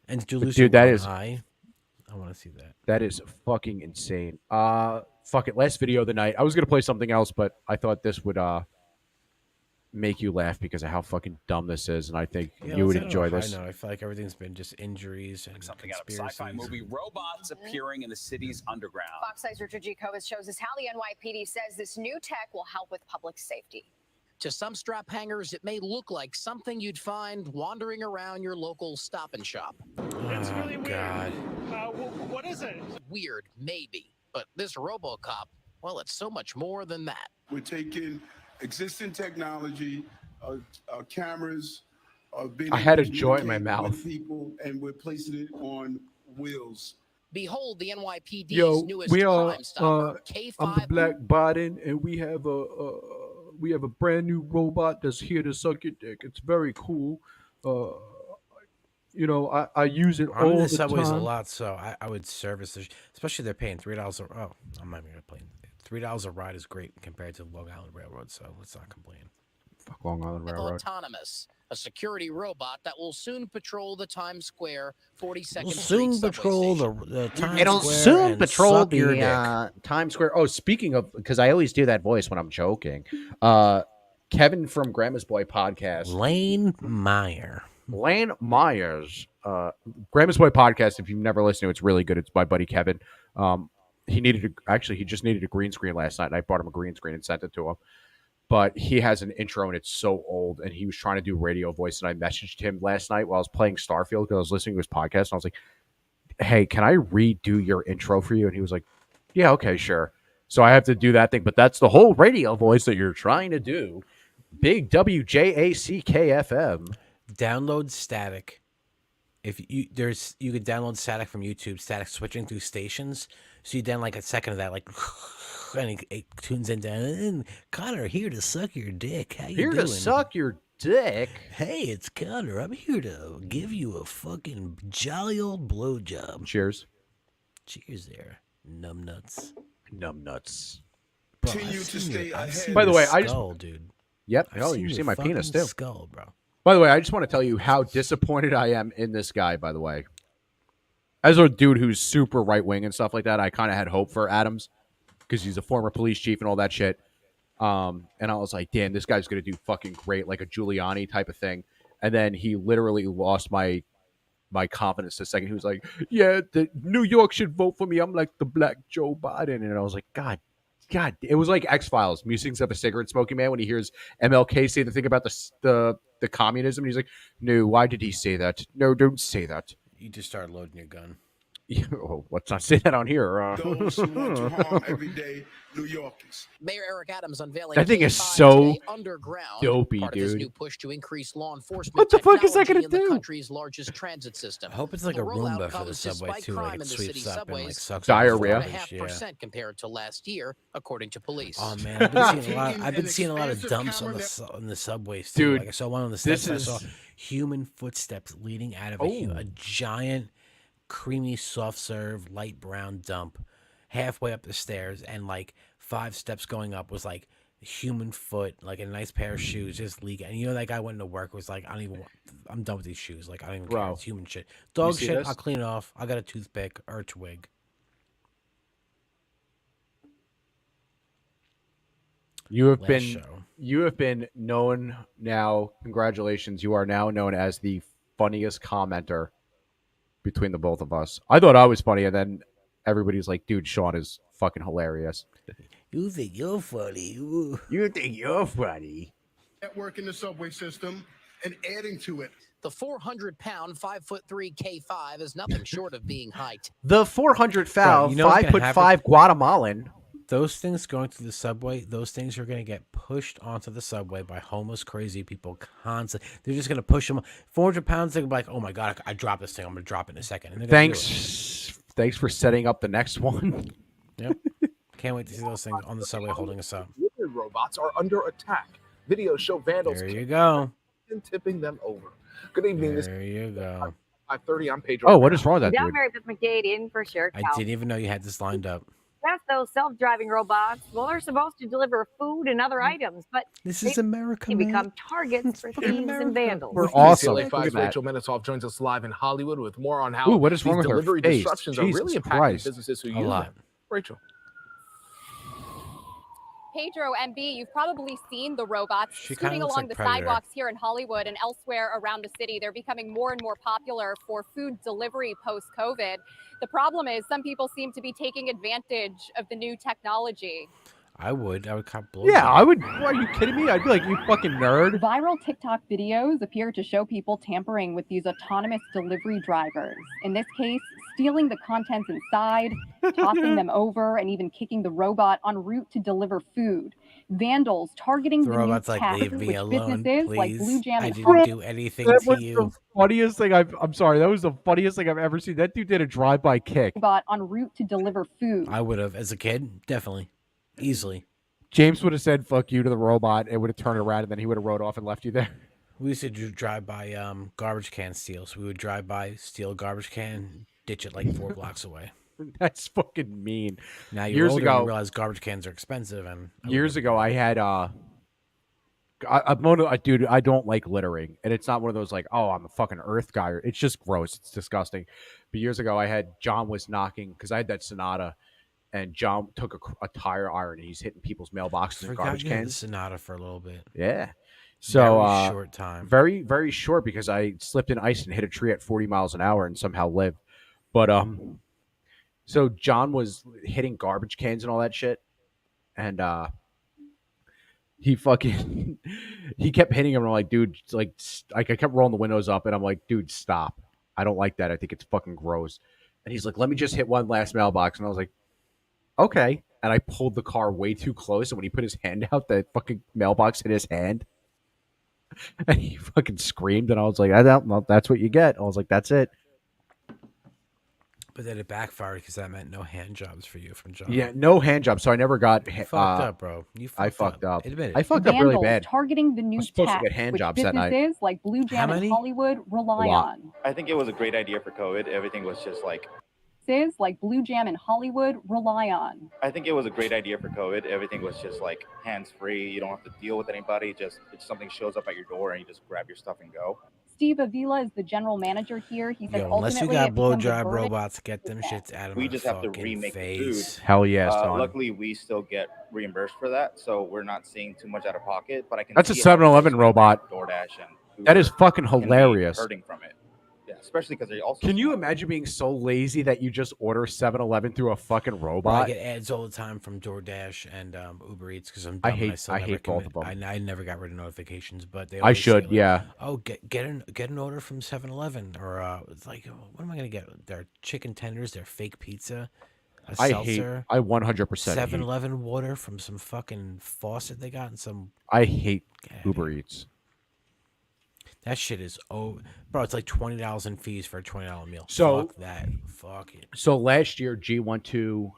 And did you lose dude, your that is. eye? I want to see that. That is fucking insane. Fuck it. Last video of the night. I was gonna play something else, but I thought this would make you laugh because of how fucking dumb this is, and I think you would enjoy this. I know. I feel like everything's been just injuries and something out of a sci-fi movie. Robots appearing in the city's underground. Fox 6's Richard G. Kovas shows us how the NYPD says this new tech will help with public safety. To some strap hangers, it may look like something you'd find wandering around your local Stop and Shop. It's really God. What is it? Weird, maybe. But this RoboCop Well, it's so much more than that. We're taking existing technology, cameras, being I had able a to joint in my communicate mouth. with people, and we're placing it on wheels. Behold the NYPD's Yo, newest we are. Crime Stopper, K5. I'm the Black Biden, and we have a brand new robot that's here to suck your dick. It's very cool. I use it I'm all in the the subways time. a lot, so I would service the. Especially they're paying $3. I'm not even gonna complain. $3 a ride is great compared to Long Island Railroad, so let's not complain. Fuck Long Island Railroad. Autonomous, a security robot that will soon patrol the Times Square 42nd We'll Street soon subway patrol station. the Times It'll Square soon and patrol suck your dick. the Times Square. Oh, speaking of, because I always do that voice when I'm joking. Kevin from Grandma's Boy podcast. Lane Meyer. Lane Myers. Grandma's Boy podcast. If you've never listened to it, it's really good. It's my buddy Kevin. He just needed a green screen last night, and I bought him a green screen and sent it to him. But he has an intro, and it's so old, and he was trying to do radio voice, and I messaged him last night while I was playing Starfield because I was listening to his podcast, and I was like, hey, can I redo your intro for you? And he was like, yeah, okay, sure. So I have to do that thing, but that's the whole radio voice that you're trying to do. Big WJACKFM. Download Static. If you could download Static from YouTube. Static switching through stations. So you down like a second of that, like, and it tunes in down. Connor here to suck your dick. How you Here doing? to suck your dick. Hey, it's Connor. I'm here to give you a fucking jolly old blowjob. Cheers. Cheers there, numbnuts. Numbnuts. Bro, Continue to stay ahead. By the way, I skull, dude. Yep. I've Oh, seen you your see my penis fucking too. skull, bro. By the way, I just want to tell you how disappointed I am in this guy, by the way. As a dude who's super right-wing and stuff like that, I kind of had hope for Adams because he's a former police chief and all that shit. And I was like, damn, this guy's going to do fucking great, like a Giuliani type of thing. And then he literally lost my confidence the second he was like, yeah, New York should vote for me. I'm like the Black Joe Biden. And I was like, God, it was like X-Files, musings of a cigarette smoking man when he hears MLK say the thing about the communism. And he's like, no, why did he say that? No, don't say that. You just started loading your gun. Oh, let's not say that on here. Those who want to harm everyday New Yorkers. Mayor Eric Adams unveiling That thing is K5 so today underground, dopey, part of his dude. new push to increase law enforcement What the fuck is that technology gonna in do? the country's largest transit system. I hope it's like The a rollout Roomba for the comes subway despite too. crime Like in it the sweeps city's up and like subways, sucks. Diarrhea. 4.5% compared to last year, according to police. Oh man, I've been seeing a lot of dumps on the subways too. Dude, Like I saw one on the steps. this And I saw human footsteps leading out of a giant, creamy, soft serve, light brown dump, halfway up the stairs, and like 5 steps going up was like a human foot, like a nice pair of shoes, just leaking. And you know that guy went into work was like, I'm done with these shoes. Like I don't even care. Bro, It's human shit. Dog see shit. this? I'll clean it off. I got a toothpick or a twig. You have Last been show. known now. Congratulations, you are now known as the funniest commenter between the both of us. I thought I was funny, and then everybody's like, "Dude, Sean is fucking hilarious." You think you're funny? Ooh. You think you're funny? Network in the subway system and adding to it. The 400-pound, 5'3" K5 is nothing short of being hyped. The 400 foul, Bro, you know what's gonna 5'5" Guatemalan. Those things going through the subway, those things are going to get pushed onto the subway by homeless, crazy people constantly. They're just going to push them. 400 pounds, they're going to be like, oh my God, I dropped this thing. I'm going to drop it in a second. And they're gonna do it. Thanks for setting up the next one. Yep. Can't wait to see those things on the subway holding us up. Delivery robots are under attack. Videos show vandals There you go. and tipping them over. Good evening. There you go. 5:30. I'm Pedro. Oh, what is wrong with that Down dude? Mary Beth McDade in for Sheriff I Cal. didn't even know you had this lined up. That's those self-driving robots. Well, they're supposed to deliver food and other items, but This they is America, can man. become targets for thieves and vandals. We're awesome. UCLA Look at 5's that. Rachel Menitoff joins us live in Hollywood with more on how Ooh, what is wrong these with her delivery face? disruptions are really Jesus impacting Christ. businesses who A use lot. them. Rachel. Pedro MB, you've probably seen the robots She kinda scooting looks along like the Predator. sidewalks here in Hollywood and elsewhere around the city. They're becoming more and more popular for food delivery post-COVID. The problem is some people seem to be taking advantage of the new technology. I would cop blow. Yeah, I would. Are you kidding me? I'd be like, you fucking nerd. Viral TikTok videos appear to show people tampering with these autonomous delivery drivers. In this case, stealing the contents inside, tossing them over, and even kicking the robot en route to deliver food. Vandals targeting The the new robot's like, tech, leave me which alone, businesses like Blue please. Jam I and didn't do anything That to was you. the funniest thing I'm sorry. That was the funniest thing I've ever seen. That dude did a drive-by kick. Robot en route to deliver food. I would have, as a kid, definitely. Easily. James would have said "fuck you" to the robot and would have turned around, and then he would have rode off and left you there. We used to drive by garbage can steal. So we would drive by, steal a garbage can, ditch it like 4 blocks away. That's fucking mean. Now you're Years older ago, and you realize garbage cans are expensive. And years ago, I had dude, I don't like littering, and it's not one of those like, oh, I'm a fucking earth guy. It's just gross. It's disgusting. But years ago, I had John was knocking because I had that Sonata, and John took a tire iron and he's hitting people's mailboxes and garbage you had the cans. Sonata for a little bit. Yeah. So very short time. Very, very short because I slipped in ice and hit a tree at 40 miles an hour and somehow lived. But so John was hitting garbage cans and all that shit, and he fucking he kept hitting him. And I'm like, dude, like I kept rolling the windows up, and I'm like, dude, stop. I don't like that. I think it's fucking gross. And he's like, let me just hit one last mailbox, and I was like, okay. And I pulled the car way too close, and when he put his hand out, the fucking mailbox hit his hand. And he fucking screamed, and I was like, I don't know. That's what you get. I was like, that's it. But then it backfired because that meant no hand jobs for you from John. Yeah, no hand jobs. So I never got. You fucked up, bro. You I fucked fucked up. Admit it. I fucked up really bad. Targeting the new I'm supposed to tech, get hand which jobs that night. businesses like Blue Jam and Hollywood rely on. I think it was a great idea for COVID. Everything was just like. Businesses like Blue Jam and Hollywood rely on. I think it was a great idea for COVID. Everything was just like hands-free. You don't have to deal with anybody. Just if something shows up at your door and you just grab your stuff and go. Steve Avila is the general manager here. He said, Yo, unless you ultimately, got it blow becomes a dry verdict. robots, get them shits out of my We just have to fucking remake face. the food. Hell yeah, son. Luckily, we still get reimbursed for that, so we're not seeing too much out of pocket. But I can. That's a see how 7-Eleven robot. DoorDash and That is fucking can be hilarious. hurting from it. Yeah, especially because they also. Can you imagine being so lazy that you just order 7-Eleven through a fucking Bro, I robot? get ads all the time from DoorDash and Uber Eats because I'm I dumb and hate- still I never hate both commit- of them. I never got rid of notifications, but they I always say, should, like, yeah. Oh, get an order from 7-Eleven, or it's like, what am I gonna get? Their chicken tenders, their fake pizza, a I seltzer. hate. I 100% hate. 7-Eleven water from some fucking faucet they got in some. I hate Uber Eats. That shit is bro. It's like $20 in fees for a $20 meal. So- fuck that. Fuck it. So last year, G went to.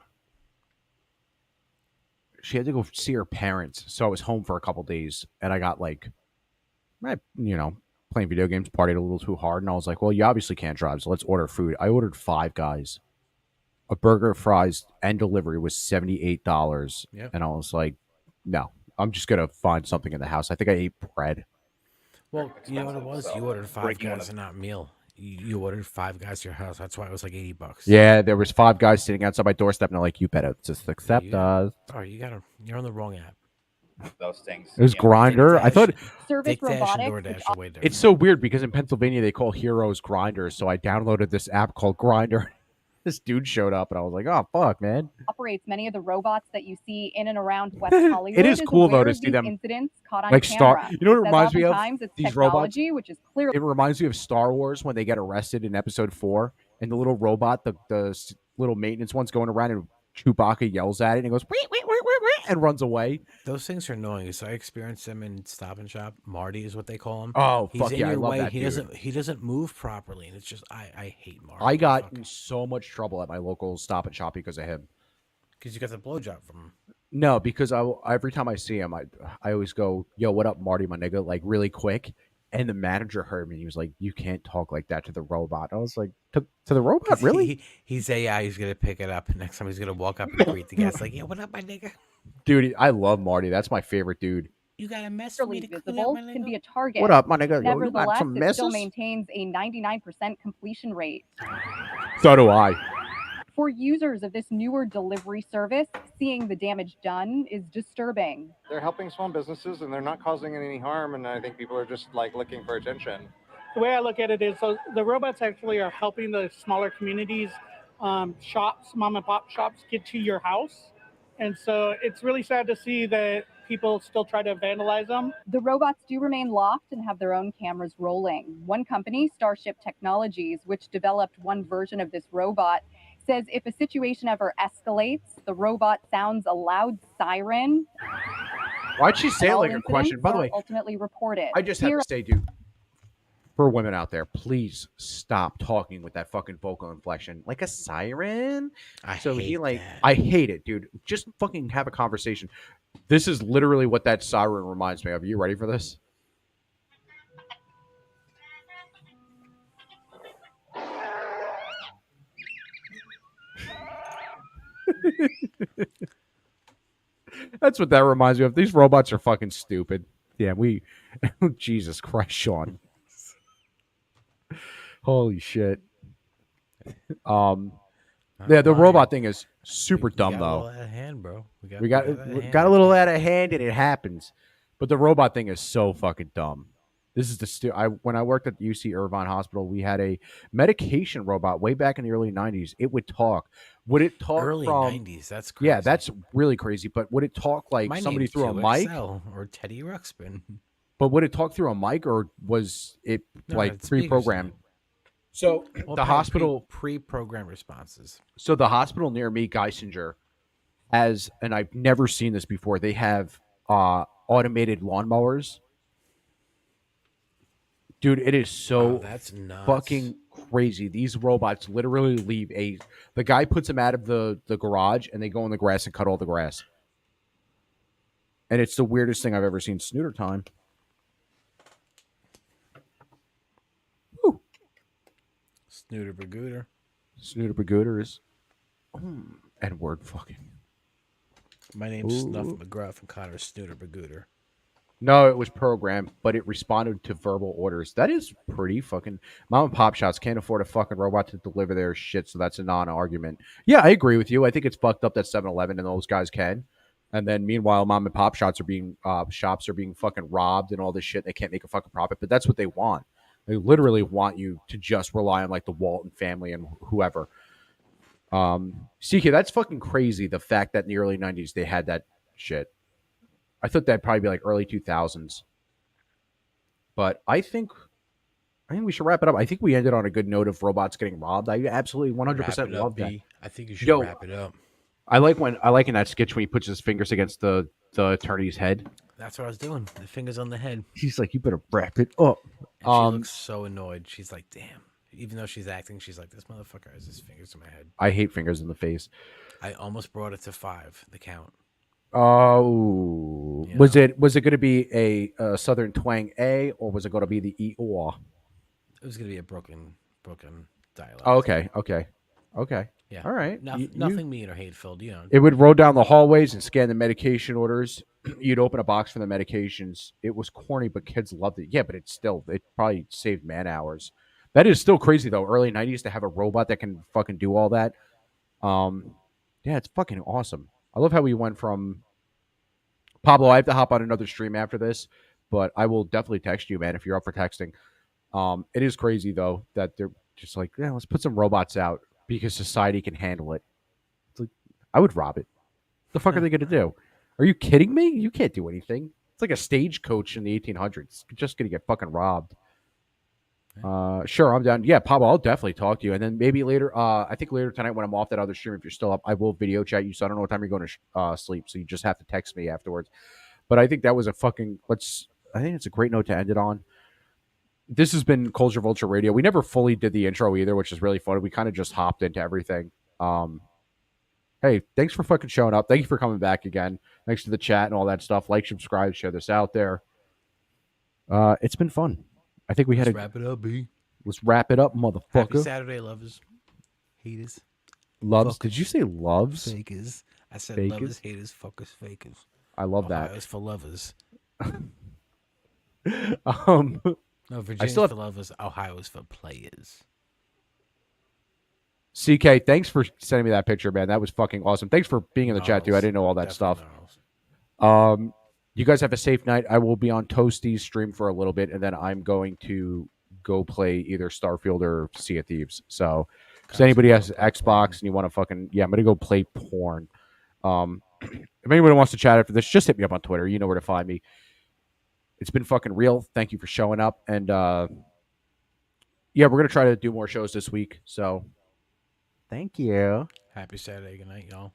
She had to go see her parents, so I was home for a couple days, and I got like, playing video games, partied a little too hard, and I was like, well, you obviously can't drive, so let's order food. I ordered 5 Guys. A burger, fries, and delivery was $78, Yep. and I was like, no, I'm just gonna find something in the house. I think I ate bread. Well, you know what it was? so You ordered 5 breaking one Guys of- and not meal. You ordered 5 Guys to your house. That's why it was like $80. Yeah, there was 5 Guys sitting outside my doorstep, and they're like, you better just accept you us. Oh, you're on the wrong app. Those things. It was Grinder. I thought Service DickDash and Robotics, DoorDash are way different. it's so weird because in Pennsylvania they call heroes grinders. So I downloaded this app called Grinder. This dude showed up, and I was like, "Oh fuck, man!" Operates many of the robots that you see in and around West Hollywood. It is cool though aware to of see these them incidents caught on like camera. You know what it Says reminds me of? oftentimes it's These robots. technology, which is clearly It reminds me of Star Wars when they get arrested in Episode 4, and the little robot, the little maintenance one's going around, and Chewbacca yells at it and it goes wee, wee, wee, wee, wee, and runs away. Those things are annoying. So I experienced them in Stop and Shop. Marty is what they call him. Oh, He's fuck in yeah, I your love way. that He dude. doesn't move properly, and it's just I hate Marty. I got in so much trouble at my local Stop and Shop because of him. because you got the blowjob from him. No, because every time I see him, I always go, "Yo, what up, Marty, my nigga?" Like really quick. And the manager heard me. He was like, "You can't talk like that to the robot." I was like, "To the robot, really?" He's AI. He's gonna pick it up. Next time he's gonna walk up and greet the guest like, "Yeah, what up, my nigga?" Dude, I love Marty. That's my favorite dude. You got a mess for me to clean up, visible my nigga? can be a target. What up, my nigga? Yo, you got Nevertheless, some it still messes? maintains a 99% completion rate. So do I. For users of this newer delivery service, seeing the damage done is disturbing. They're helping small businesses and they're not causing any harm. And I think people are just like looking for attention. The way I look at it is, so the robots actually are helping the smaller communities, shops, mom and pop shops, get to your house. And so it's really sad to see that people still try to vandalize them. The robots do remain locked and have their own cameras rolling. One company, Starship Technologies, which developed one version of this robot, says if a situation ever escalates, the robot sounds a loud siren. Why'd she say it All like a question? incidents By the are way, ultimately reported. I just have to say, dude, for women out there, please stop talking with that fucking vocal inflection like a siren. I hate it, dude. Just fucking have a conversation. This is literally what that siren reminds me of. Are you ready for this? That's what that reminds me of. These robots are fucking stupid. Yeah, Jesus Christ, Sean. Holy shit. Yeah, the robot thing is super dumb, got though. a little out of hand, bro. We got a little out of hand, and it happens. But the robot thing is so fucking dumb. This is when I worked at the UC Irvine Hospital, we had a medication robot way back in the early 90s. It would talk. Would it talk early from 90s? That's crazy. Yeah, that's really crazy. But would it talk like My somebody name's through a Joe mic? Excel or Teddy Ruxpin. But would it talk through a mic, or was it No, like it's pre-programmed? So the hospital pre-programmed responses. So the hospital near me, Geisinger, has, and I've never seen this before. They have automated lawnmowers. Dude, it is so that's nuts. fucking crazy. These robots literally leave the guy puts them out of the garage, and they go in the grass and cut all the grass. And it's the weirdest thing I've ever seen. Snooter time. Snooter Bagooter. Snooter Bagooter is N-word fucking. My name's Snuff McGruff and Connor's Snooter Bagooter. No, it was programmed, but it responded to verbal orders. That is pretty fucking... Mom and pop shops can't afford a fucking robot to deliver their shit, so that's a non-argument. Yeah, I agree with you. I think it's fucked up that 7-Eleven and those guys can. And then meanwhile, mom and pop shops are being fucking robbed and all this shit. They can't make a fucking profit, but that's what they want. They literally want you to just rely on like the Walton family and whoever. CK, that's fucking crazy. The fact that in the early 90s they had that shit. I thought that'd probably be like early 2000s. But I think we should wrap it up. I think we ended on a good note of robots getting robbed. I absolutely 100% love that. I think you should wrap it up. I like in that sketch when he puts his fingers against the attorney's head. That's what I was doing. The fingers on the head. He's like, "You better wrap it up." And she looks so annoyed. She's like, "Damn." Even though she's acting, she's like, "This motherfucker has his fingers in my head." I hate fingers in the face. I almost brought it to 5. The count. Oh, was it going to be a Southern twang A, or was it going to be the E or? It was going to be a broken dialect. Oh, okay. Yeah. All right. Nothing mean or hate-filled, you know. It would roll down the hallways and scan the medication orders. You'd open a box for the medications. It was corny, but kids loved it. Yeah, but it probably saved man hours. That is still crazy though. Early 90s to have a robot that can fucking do all that. Yeah, it's fucking awesome. I love how we went from Pablo. I have to hop on another stream after this, but I will definitely text you, man, if you're up for texting. It is crazy though that they're just like, yeah, let's put some robots out because society can handle it. It's like, I would rob it. The fuck are they gonna do? Are you kidding me? You can't do anything. It's like a stagecoach in the 1800s. You're just gonna get fucking robbed. Sure, I'm down. Yeah, Pablo, I'll definitely talk to you. And then maybe later, I think later tonight when I'm off that other stream, if you're still up, I will video chat you. So I don't know what time you're going to sleep. So you just have to text me afterwards. But I think that was I think it's a great note to end it on. This has been Culture Vulture Radio. We never fully did the intro either, which is really fun. We kind of just hopped into everything. Hey, thanks for fucking showing up. Thank you for coming back again. Thanks to the chat and all that stuff. Like, subscribe, share this out there. It's been fun. I think Let's wrap it up, B. Let's wrap it up, motherfucker. Happy Saturday, lovers. Haters. Loves. Fuckers. Did you say loves? Fakers. I said Fakers? lovers, haters, fuckers, fakers. I love that. Ohio's for lovers. No, Virginia's for lovers. Ohio's for players. CK, thanks for sending me that picture, man. That was fucking awesome. Thanks for being in the chat, too. I didn't know all that stuff. You guys have a safe night. I will be on Toasty's stream for a little bit, and then I'm going to go play either Starfield or Sea of Thieves. So if anybody has Xbox and you want to fucking... Yeah, I'm going to go play porn. if anyone wants to chat after this, just hit me up on Twitter. You know where to find me. It's been fucking real. Thank you for showing up. And yeah, we're going to try to do more shows this week. So thank you. Happy Saturday. Good night, y'all.